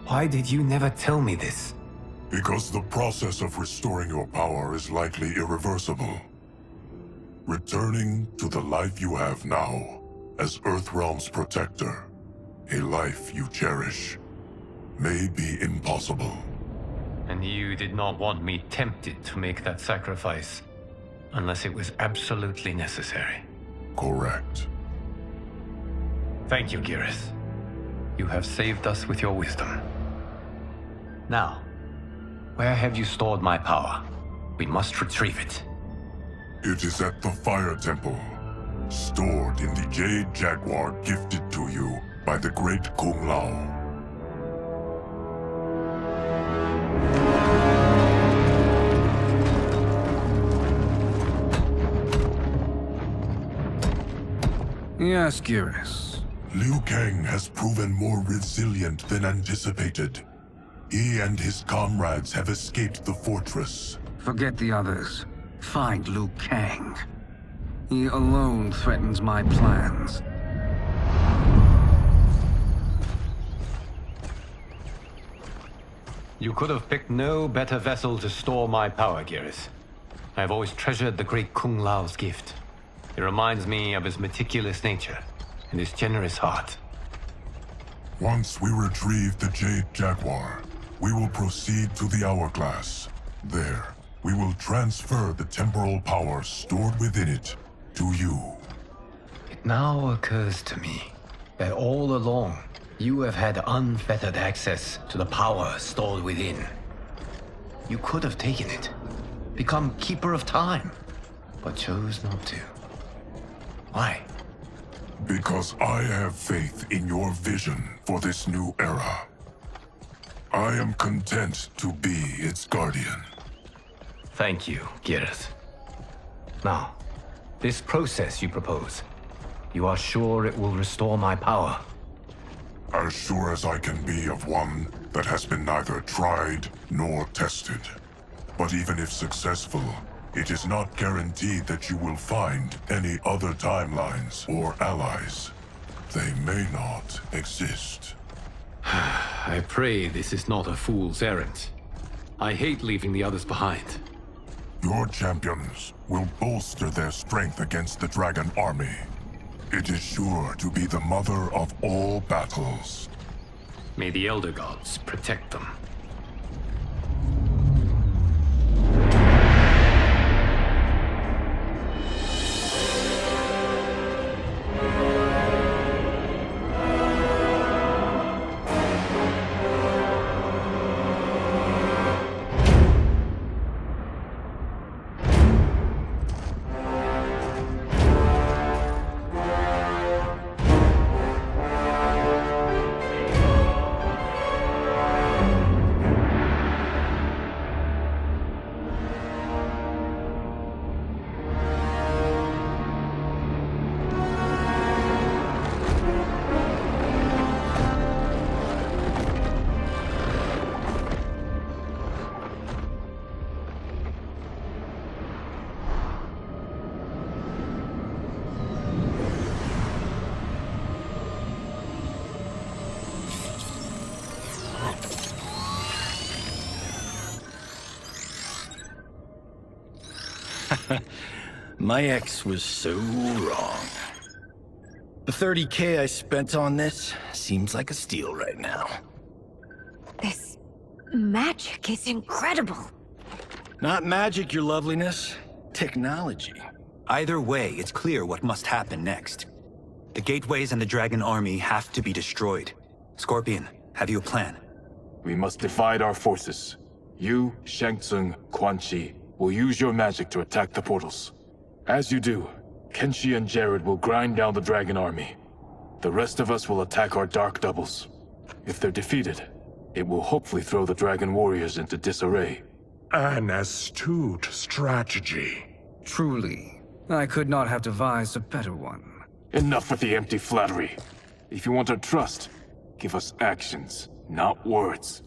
Why did you never tell me this? Because the process of restoring your power is likely irreversible. Returning to the life you have now, as Earthrealm's protector, a life you cherish, may be impossible. And you did not want me tempted to make that sacrifice, unless it was absolutely necessary. Correct. Thank you, Geras. You have saved us with your wisdom. Now, where have you stored my power? We must retrieve it. It is at the Fire Temple, stored in the Jade Jaguar gifted to you by the great Kung Lao. Yes, Geras. Liu Kang has proven more resilient than anticipated. He and his comrades have escaped the fortress. Forget the others. Find Liu Kang. He alone threatens my plans. You could have picked no better vessel to store my power, Geras. I have always treasured the great Kung Lao's gift. It reminds me of his meticulous nature and his generous heart. Once we retrieve the Jade Jaguar, we will proceed to the Hourglass. There, we will transfer the temporal power stored within it to you. It now occurs to me that all along, you have had unfettered access to the power stored within. You could have taken it, become Keeper of Time, but chose not to. Why? Because I have faith in your vision for this new era. I am content to be its guardian. Thank you, Geras. Now, this process you propose, you are sure it will restore my power? As sure as I can be of one that has been neither tried nor tested. But even if successful, it is not guaranteed that you will find any other timelines or allies. They may not exist. I pray this is not a fool's errand. I hate leaving the others behind. Your champions will bolster their strength against the Dragon Army. It is sure to be the mother of all battles. May the Elder Gods protect them. My ex was so wrong. The 30K I spent on this seems like a steal right now. This magic is incredible. Not magic, your loveliness. Technology. Either way, it's clear what must happen next. The gateways and the Dragon Army have to be destroyed. Scorpion, have you a plan? We must divide our forces. You, Shang Tsung, Quan Chi, will use your magic to attack the portals. As you do, Kenshi and Jared will grind down the Dragon Army. The rest of us will attack our Dark Doubles. If they're defeated, it will hopefully throw the Dragon Warriors into disarray. An astute strategy. Truly, I could not have devised a better one. Enough with the empty flattery. If you want our trust, give us actions, not words.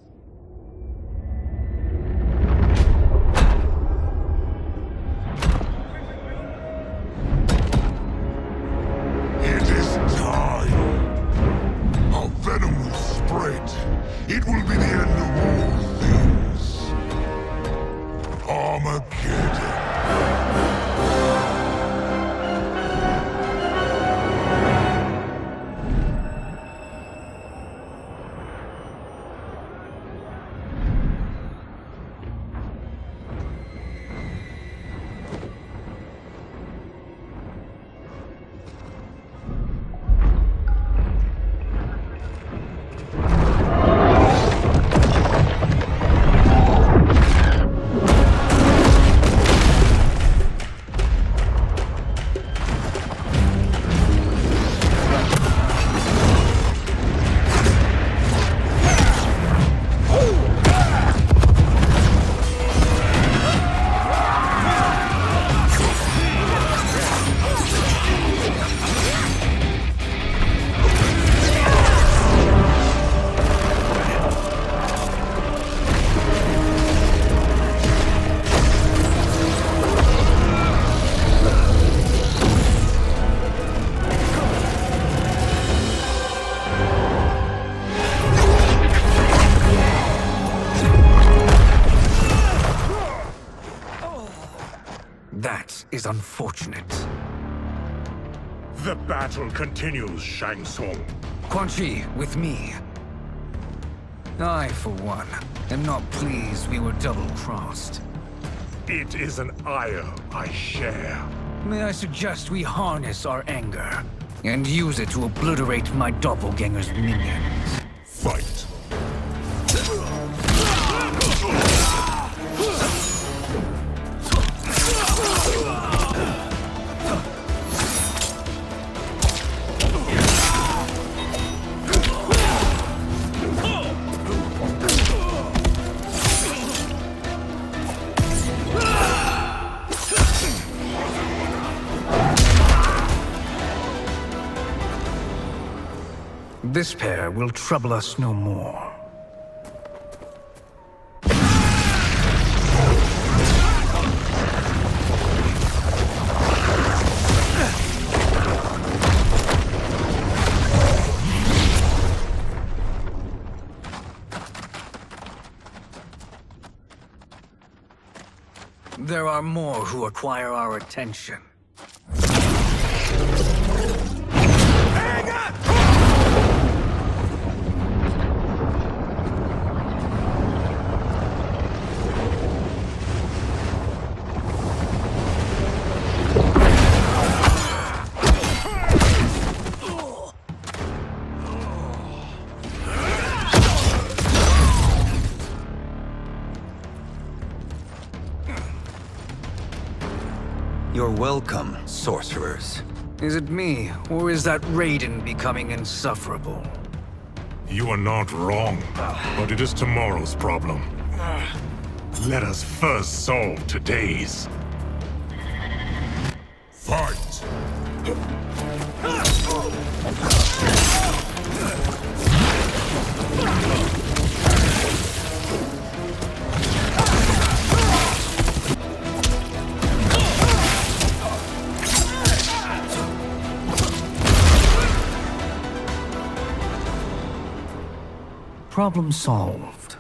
It is time. Our venom will spread. It will be the end of all things. Armageddon. That is unfortunate. The battle continues, Shang Tsung. Quan Chi, with me. I, for one, am not pleased we were double-crossed. It is an ire I share. May I suggest we harness our anger and use it to obliterate my doppelganger's minions? Fight. This pair will trouble us no more. There are more who acquire our attention. You're welcome, sorcerers. Is it me, or is that Raiden becoming insufferable? You are not wrong, but it is tomorrow's problem. Let us first solve today's. Fight! Problem solved.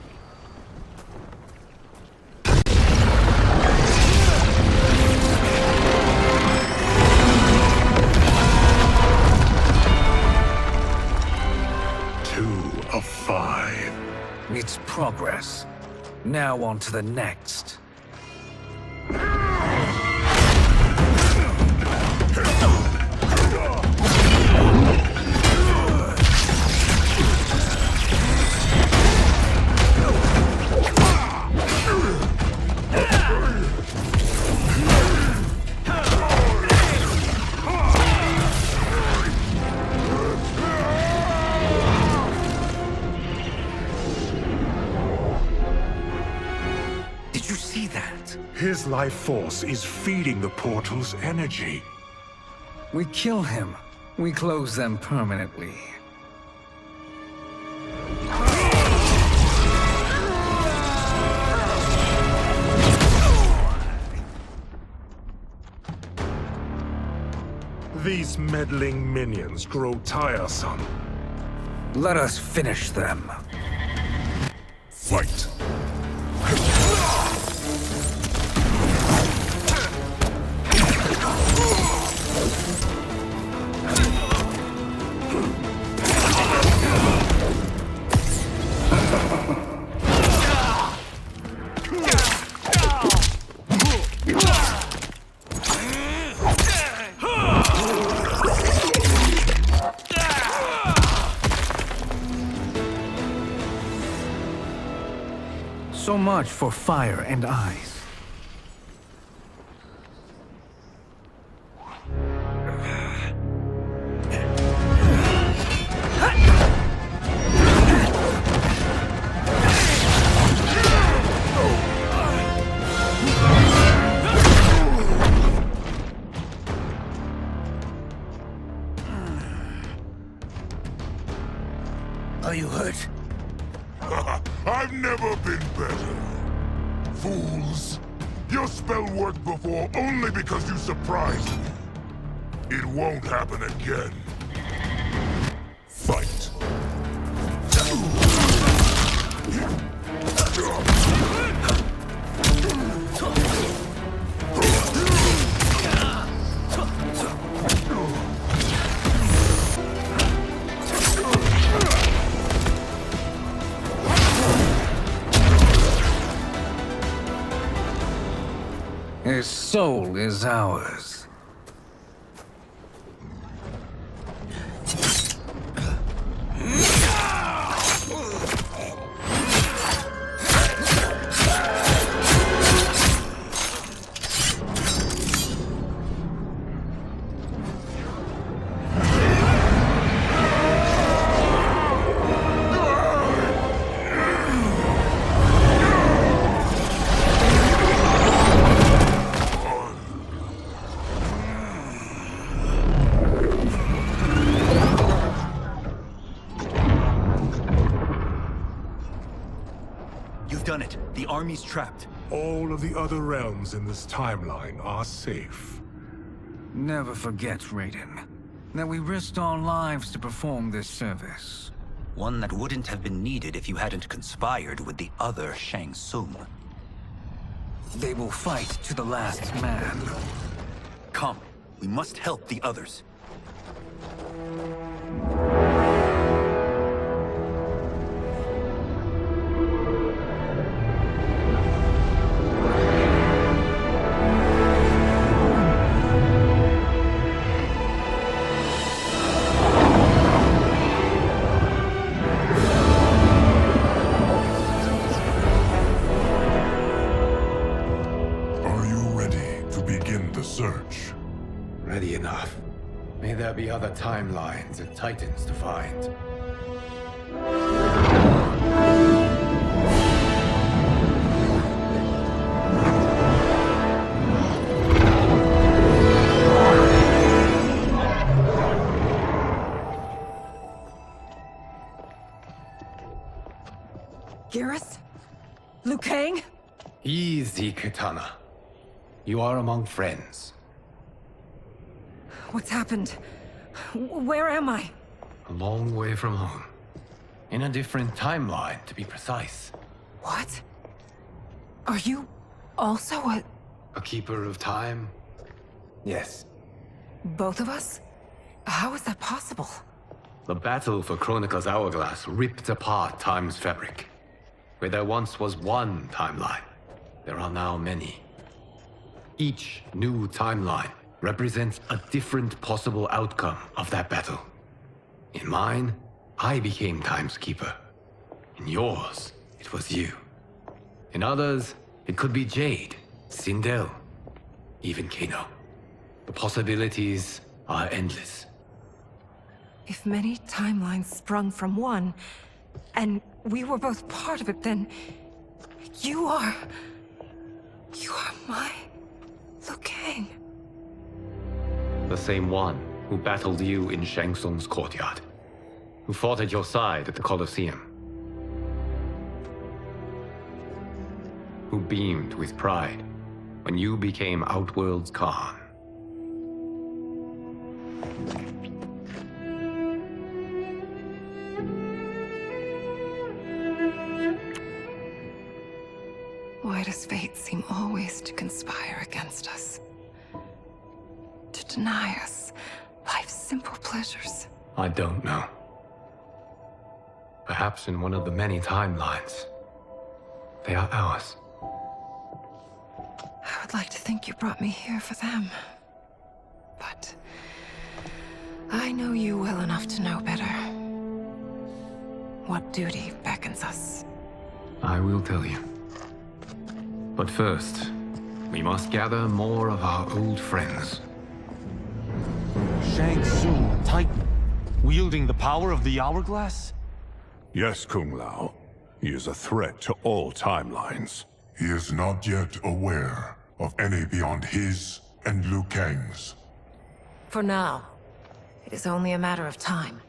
of 5. It's progress. Now on to the next. Did you see that? His life force is feeding the portal's energy. We kill him. We close them permanently. These meddling minions grow tiresome. Let us finish them. Fight. So much for fire and ice. Are you hurt? I've never been better. Fools! Your spell worked before only because you surprised me. It won't happen again. Fight. His soul is ours. You've done it. The army's trapped. All of the other realms in this timeline are safe. Never forget, Raiden, that we risked our lives to perform this service. One that wouldn't have been needed if you hadn't conspired with the other Shang Tsung. They will fight to the last man. Come, we must help the others. Search. Ready enough. May there be other timelines and titans to find. Garrus? Liu Kang? Easy, Kitana. You are among friends. What's happened? Where am I? A long way from home. In a different timeline, to be precise. What? Are you also a keeper of time? Yes. both of us? How is that possible? The battle for Chronica's Hourglass ripped apart time's fabric. Where there once was one timeline, there are now many. Each new timeline represents a different possible outcome of that battle. In mine, I became Time's Keeper. In yours, it was you. In others, it could be Jade, Sindel, even Kano. The possibilities are endless. If many timelines sprung from one, and we were both part of it, then you are my Liu Kang. The same one who battled you in Shang Tsung's courtyard, who fought at your side at the Colosseum, who beamed with pride when you became Outworld's Khan. Why does fate seem always to conspire against us? To deny us life's simple pleasures? I don't know. Perhaps in one of the many timelines, they are ours. I would like to think you brought me here for them. But I know you well enough to know better. What duty beckons us? I will tell you. But first, we must gather more of our old friends. Shang Tsung, Titan, wielding the power of the Hourglass? Yes, Kung Lao. He is a threat to all timelines. He is not yet aware of any beyond his and Liu Kang's. For now, it is only a matter of time.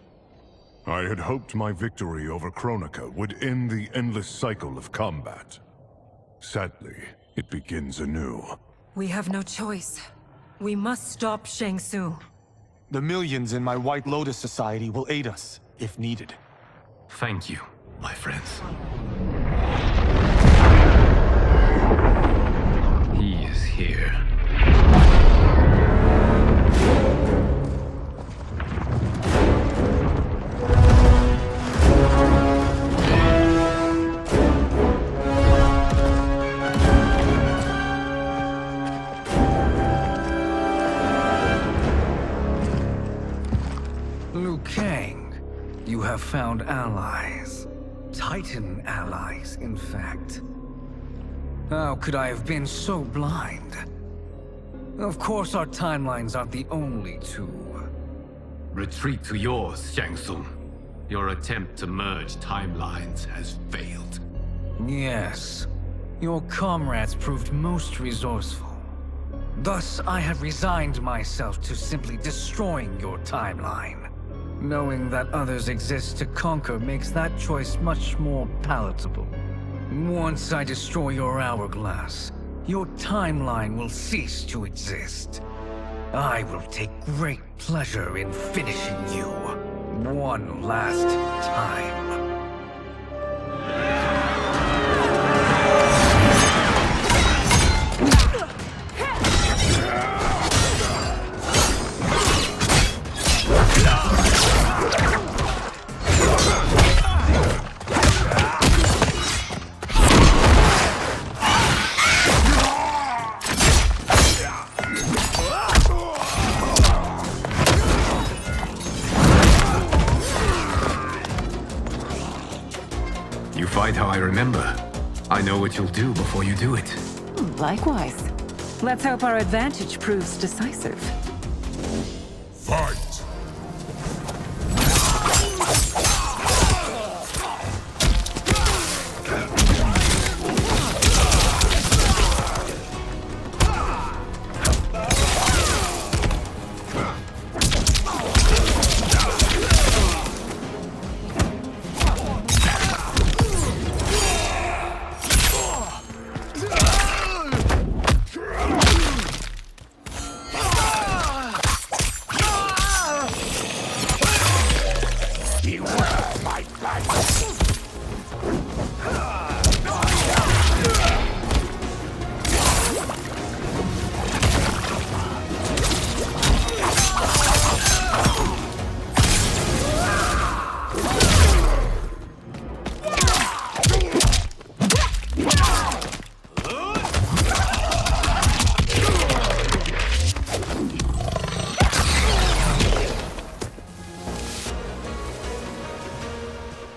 I had hoped my victory over Kronika would end the endless cycle of combat. Sadly, it begins anew. We have no choice. We must stop Shang Tsung. The millions in my White Lotus Society will aid us, if needed. Thank you, my friends. He is here. Liu Kang, you have found allies. Titan allies, in fact. How could I have been so blind? Of course our timelines aren't the only two. Retreat to yours, Shang Tsung. Your attempt to merge timelines has failed. Yes. Your comrades proved most resourceful. Thus, I have resigned myself to simply destroying your timeline. Knowing that others exist to conquer makes that choice much more palatable. Once I destroy your hourglass, your timeline will cease to exist. I will take great pleasure in finishing you one last time. Fight how I remember. I know what you'll do before you do it. Likewise. Let's hope our advantage proves decisive. Fight!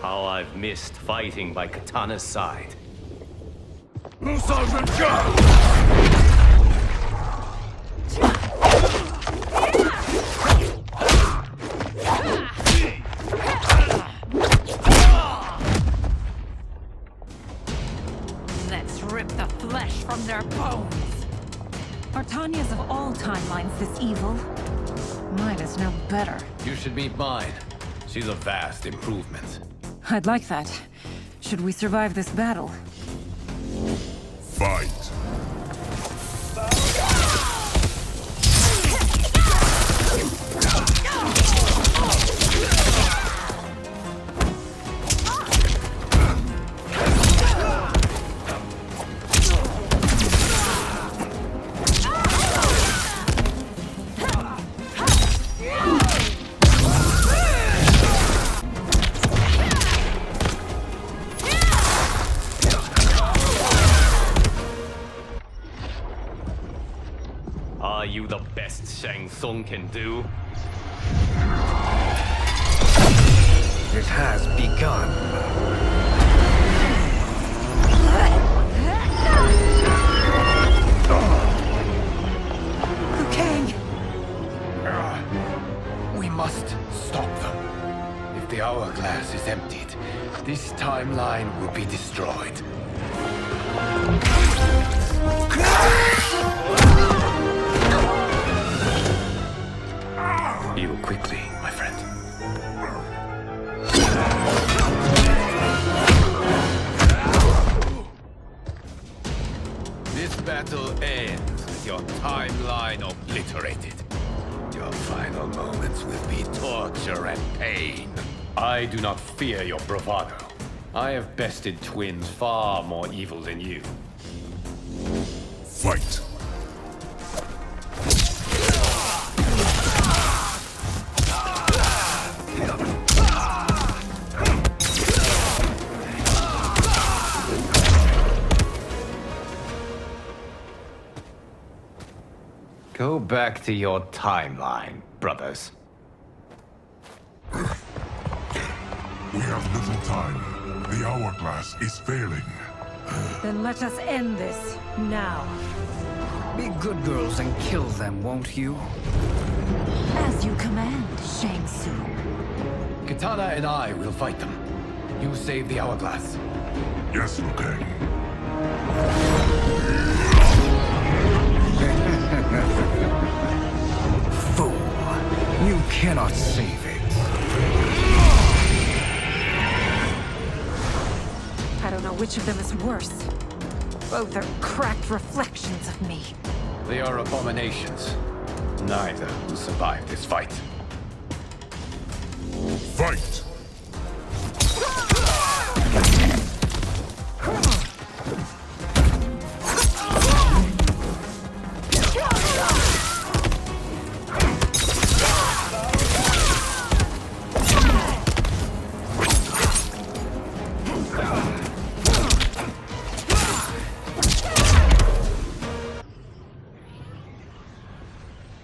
How I've missed fighting by Katana's side. Let's rip the flesh from their bones. Are Tanya's of all timelines this evil? Mine is no better. You should meet mine. She's a vast improvement. I'd like that. Should we survive this battle? Fight! Are you the best Shang Tsung can do? It has begun. Liu Kang! We must stop them. If the hourglass is emptied, this timeline will be destroyed. Heal quickly, my friend. This battle ends with your timeline obliterated. Your final moments will be torture and pain. I do not fear your bravado. I have bested twins far more evil than you. Fight! Go back to your timeline, brothers. We have little time. The hourglass is failing. Then let us end this, now. Be good girls and kill them, won't you? As you command, Shang Tsung. Katana and I will fight them. You save the hourglass. Yes, Liu Kang. Fool! You cannot save it. I don't know which of them is worse. Both are cracked reflections of me. They are abominations. Neither will survive this fight. Fight!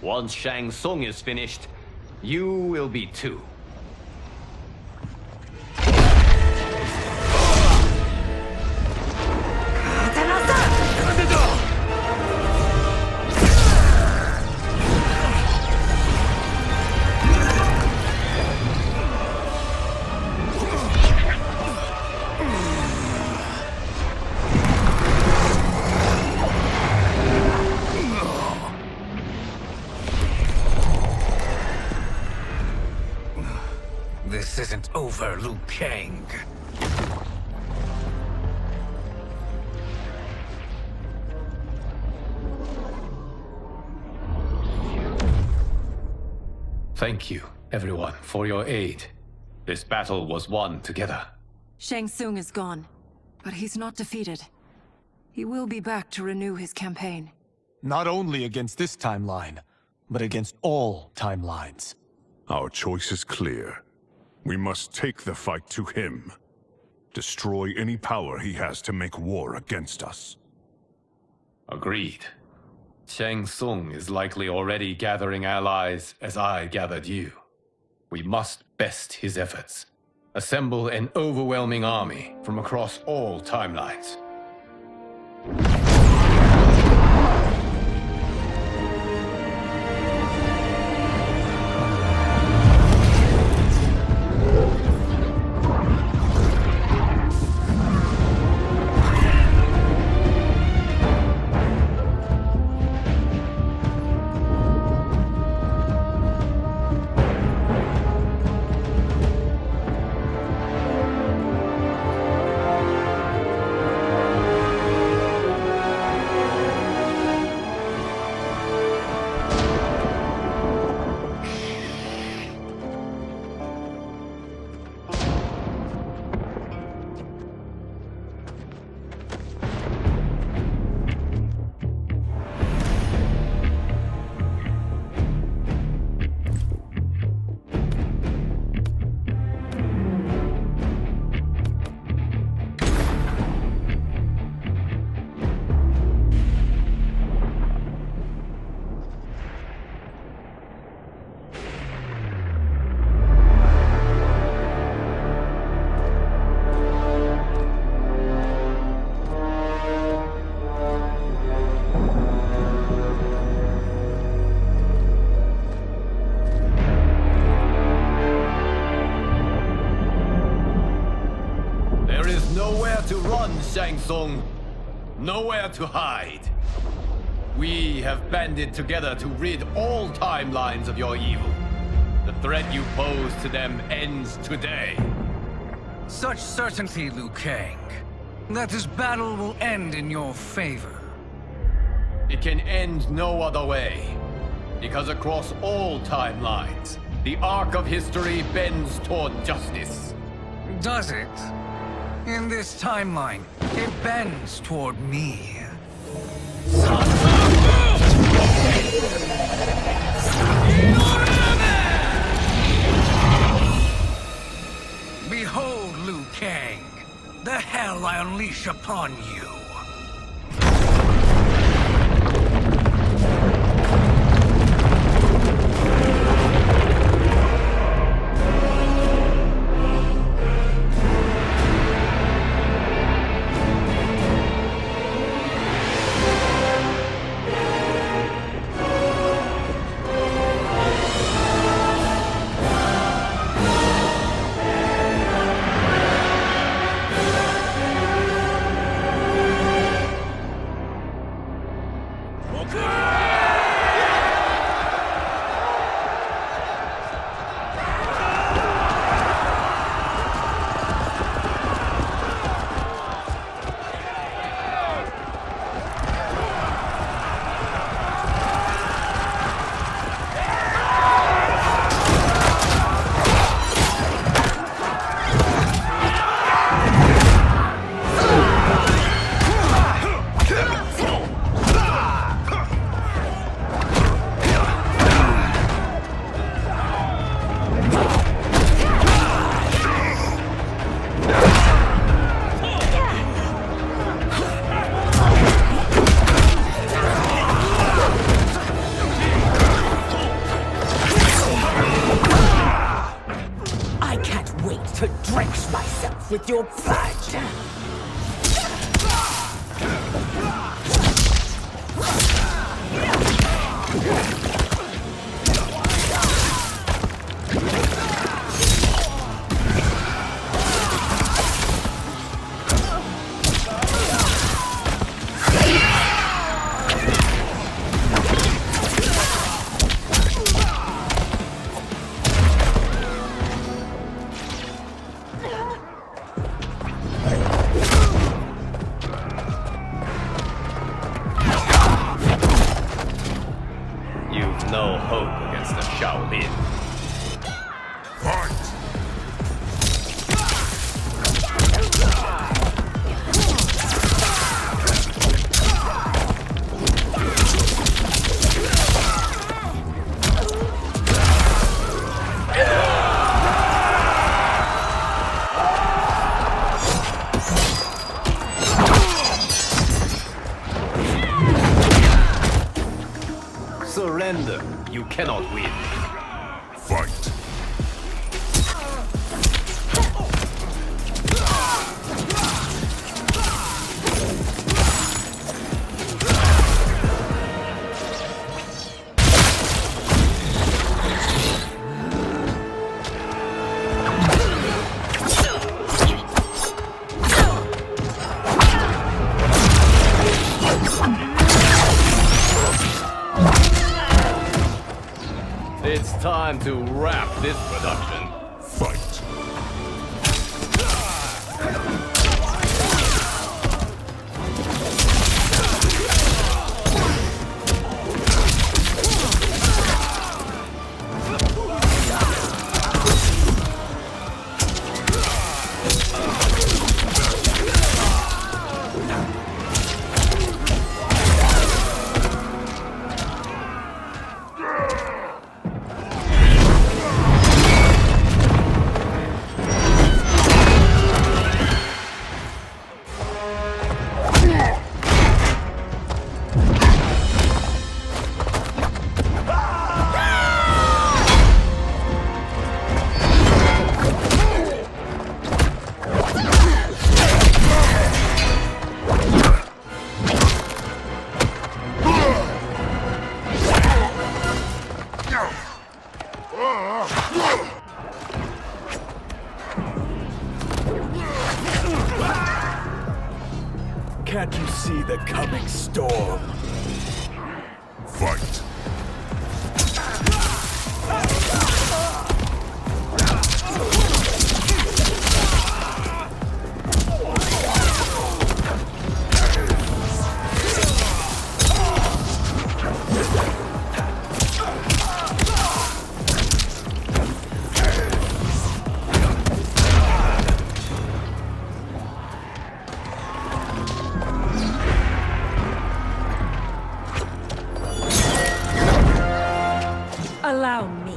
Once Shang Tsung is finished, you will be too. This isn't over, Liu Kang. Thank you, everyone, for your aid. This battle was won together. Shang Tsung is gone, but he's not defeated. He will be back to renew his campaign. Not only against this timeline, but against all timelines. Our choice is clear. We must take the fight to him. Destroy any power he has to make war against us. Agreed. Shang Tsung is likely already gathering allies as I gathered you. We must best his efforts. Assemble an overwhelming army from across all timelines. To run, Shang Tsung. Nowhere to hide. We have banded together to rid all timelines of your evil. The threat you pose to them ends today. Such certainty, Liu Kang, that this battle will end in your favor. It can end no other way. Because across all timelines, the arc of history bends toward justice. Does it? In this timeline, it bends toward me. Behold, Liu Kang, the hell I unleash upon you. With your blood. No hope against the Shaolin. Fight! Surrender. You cannot win. Fight! time to wrap this production. Fight. Can't you see the coming storm? Fight. Allow me.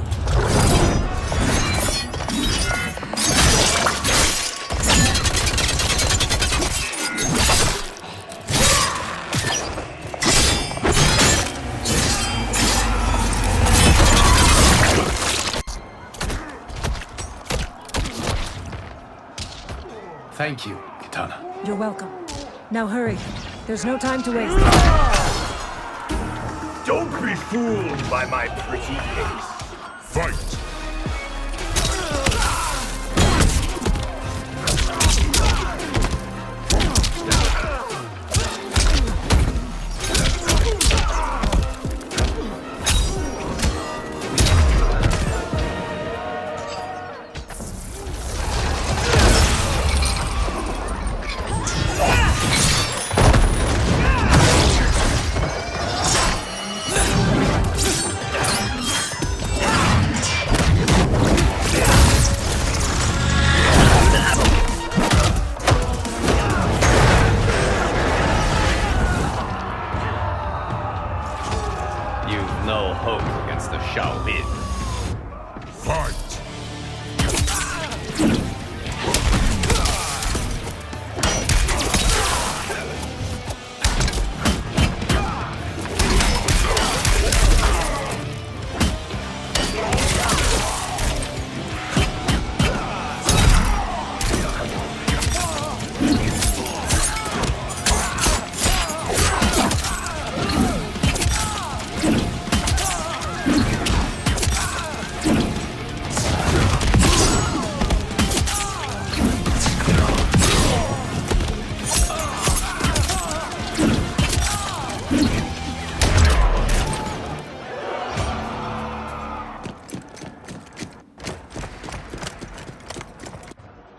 Thank you, Kitana. You're welcome. Now hurry. There's no time to waste. Don't be fooled by my pretty face. Fight. You've no hope against the Shaolin. Fight.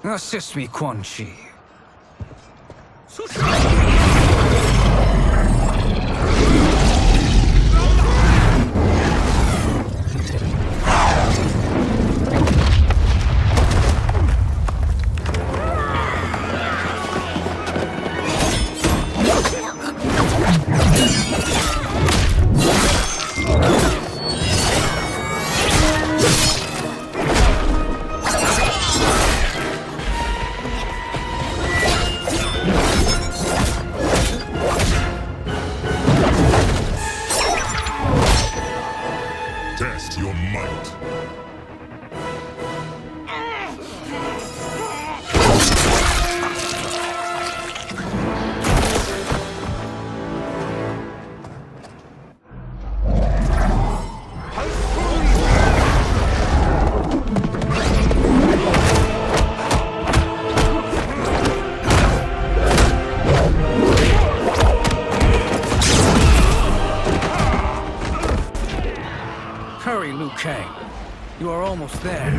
Assist me, Quan Chi. almost there.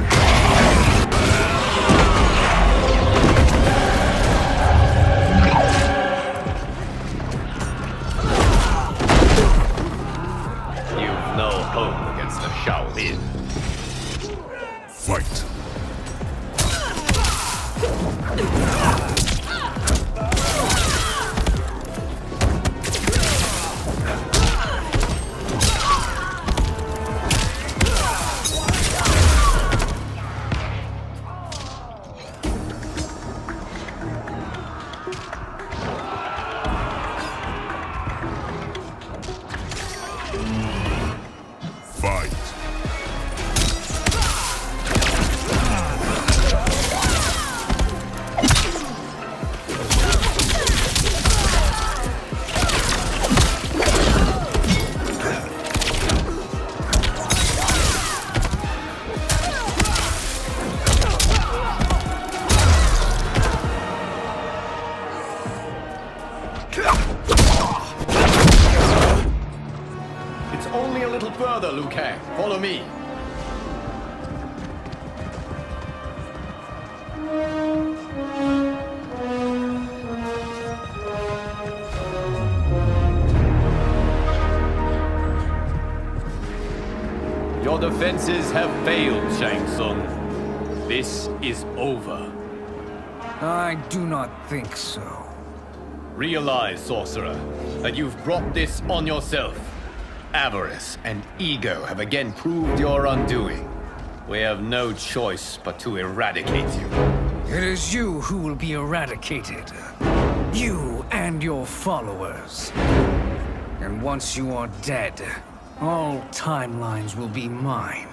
You've no hope against the Shaolin. Fight. It's only a little further, Liu Kang. Follow me. Your defenses have failed, Shang Tsung. This is over. I do not think so. Realize, sorcerer, that you've brought this on yourself. Avarice and ego have again proved your undoing. We have no choice but to eradicate you. It is you who will be eradicated. You and your followers. And once you are dead, all timelines will be mine.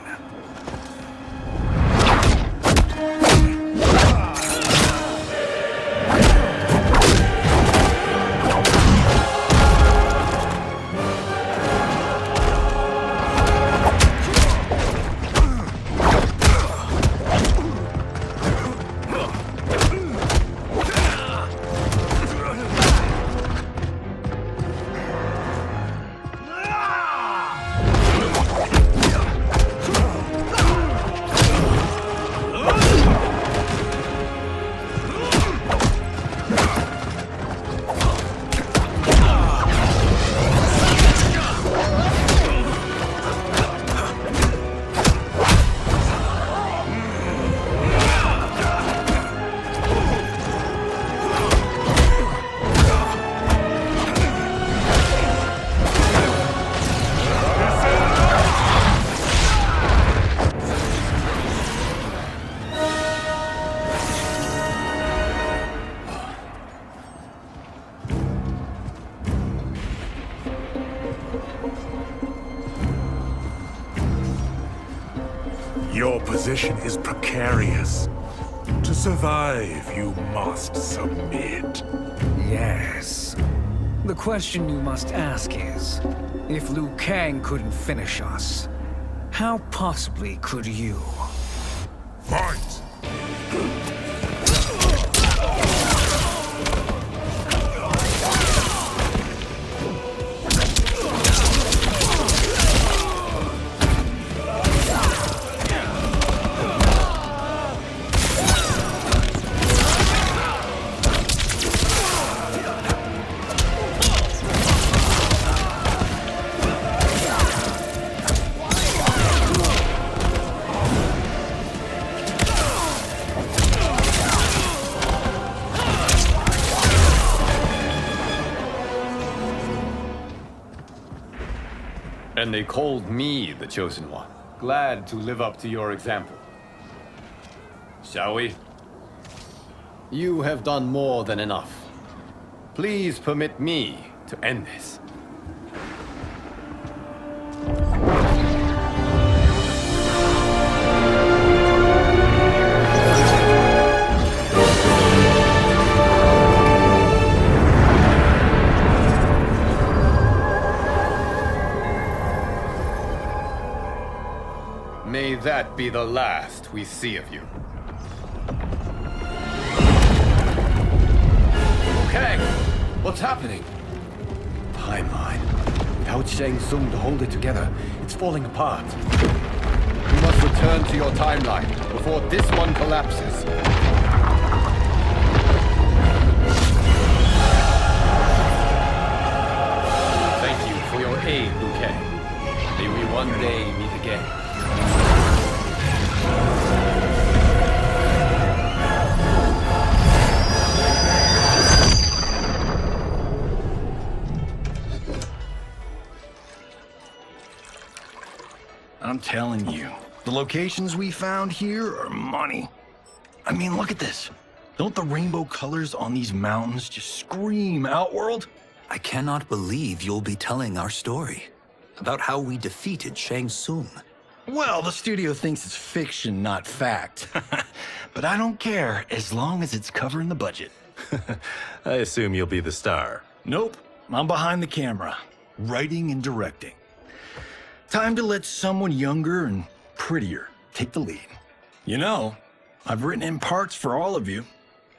Your position is precarious. To survive, you must submit. Yes. The question you must ask is, if Liu Kang couldn't finish us, how possibly could you? Fight! And they called me the Chosen One. Glad to live up to your example. Shall we? You have done more than enough. Please permit me to end this. May that be the last we see of you. Okay, what's happening? Timeline. Without Shang Tsung to hold it together, it's falling apart. We must return return to your timeline before this one collapses. Thank you for your aid, Liu Kang. May we one day meet again. I'm telling you, the locations we found here are money. I mean, look at this. Don't the rainbow colors on these mountains just scream Outworld? I cannot believe you'll be telling our story about how we defeated Shang Tsung. Well, the studio thinks it's fiction, not fact. But I don't care, as long as it's covering the budget. I assume you'll be the star. Nope, I'm behind the camera, writing and directing. Time to let someone younger and prettier take the lead. You know, I've written in parts for all of you,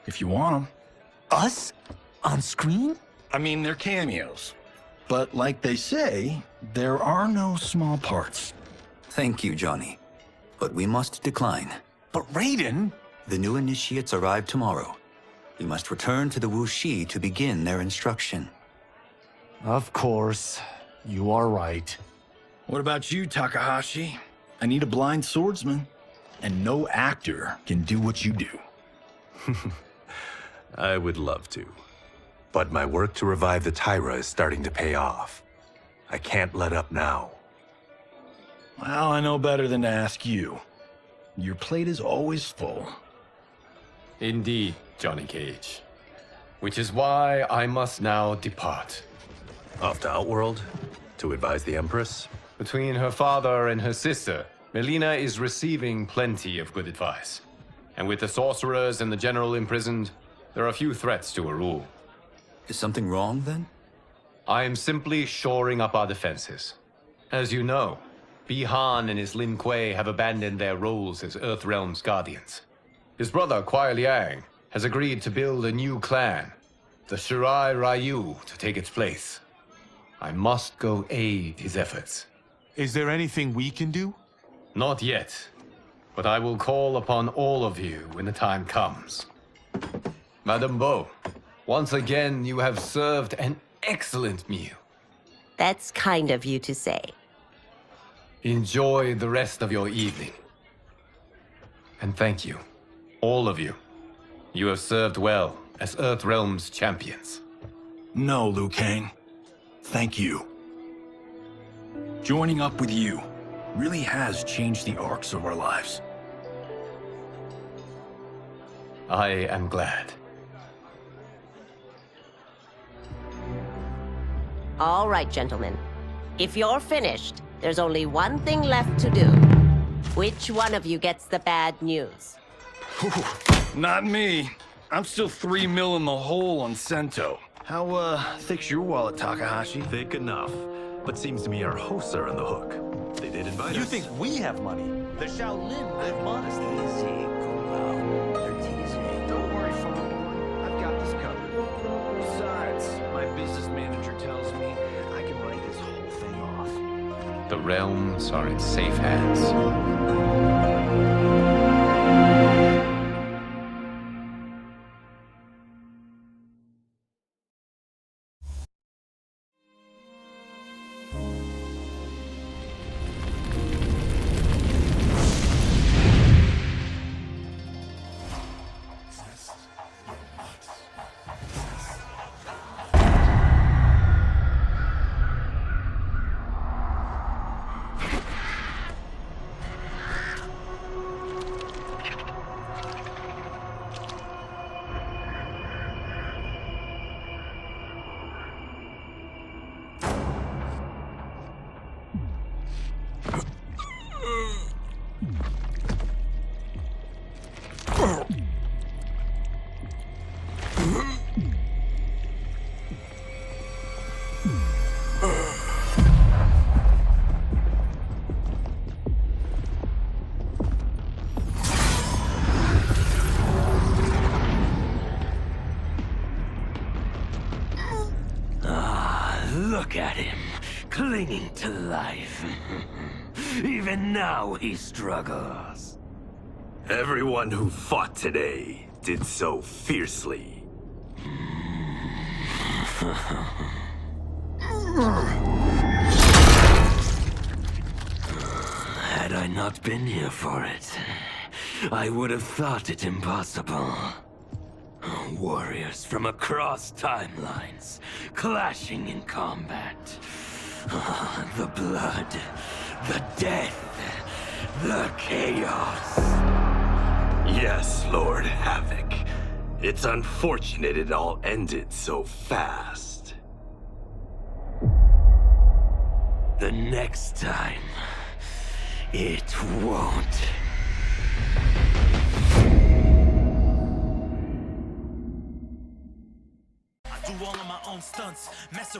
if you want them. Us? On screen? I mean, they're cameos. But like they say, there are no small parts. Thank you, Johnny. But we must decline. But Raiden? The new initiates arrive tomorrow. We must return to the Wuxi to begin their instruction. Of course. You are right. What about you, Takahashi? I need a blind swordsman, and no actor can do what you do. I would love to. But my work to revive the Tyra is starting to pay off. I can't let up now. Well, I know better than to ask you. Your plate is always full. Indeed, Johnny Cage. Which is why I must now depart. Off to Outworld? To advise the Empress? Between her father and her sister, Melina is receiving plenty of good advice. And with the sorcerers and the general imprisoned, there are few threats to her rule. Is something wrong, then? I am simply shoring up our defenses. As you know, Bi-Han and his Lin Kuei have abandoned their roles as Earthrealm's guardians. His brother, Kuai Liang, has agreed to build a new clan, the Shirai Ryu, to take its place. I must go aid his efforts. Is there anything we can do? Not yet, but I will call upon all of you when the time comes. Madame Bo, once again you have served an excellent meal. That's kind of you to say. Enjoy the rest of your evening. And thank you, all of you. You have served well as Earthrealm's champions. No, Liu Kang. Thank you. Joining up with you really has changed the arcs of our lives. I am glad. All right, gentlemen. If you're finished, there's only one thing left to do. Which one of you gets the bad news? Not me. I'm still 3 mil in the hole on Sento. How, thick's your wallet, Takahashi? Thick enough. But seems to me our hosts are on the hook. They did invite us. You think we have money? The Shaolin live modestly. Easy, Kombat. They're teasing. Don't worry, Father. I've got this covered. Besides, my business manager tells me I can write this whole thing off. The realms are in safe hands. Look at him, clinging to life. Even now he struggles. Everyone who fought today did so fiercely. Had I not been here for it, I would have thought it impossible. Warriors from across timelines, clashing in combat. The blood, the death, the chaos. Yes, Lord Havoc. It's unfortunate it all ended so fast. The next time, it won't. I do all of my own stunts, mess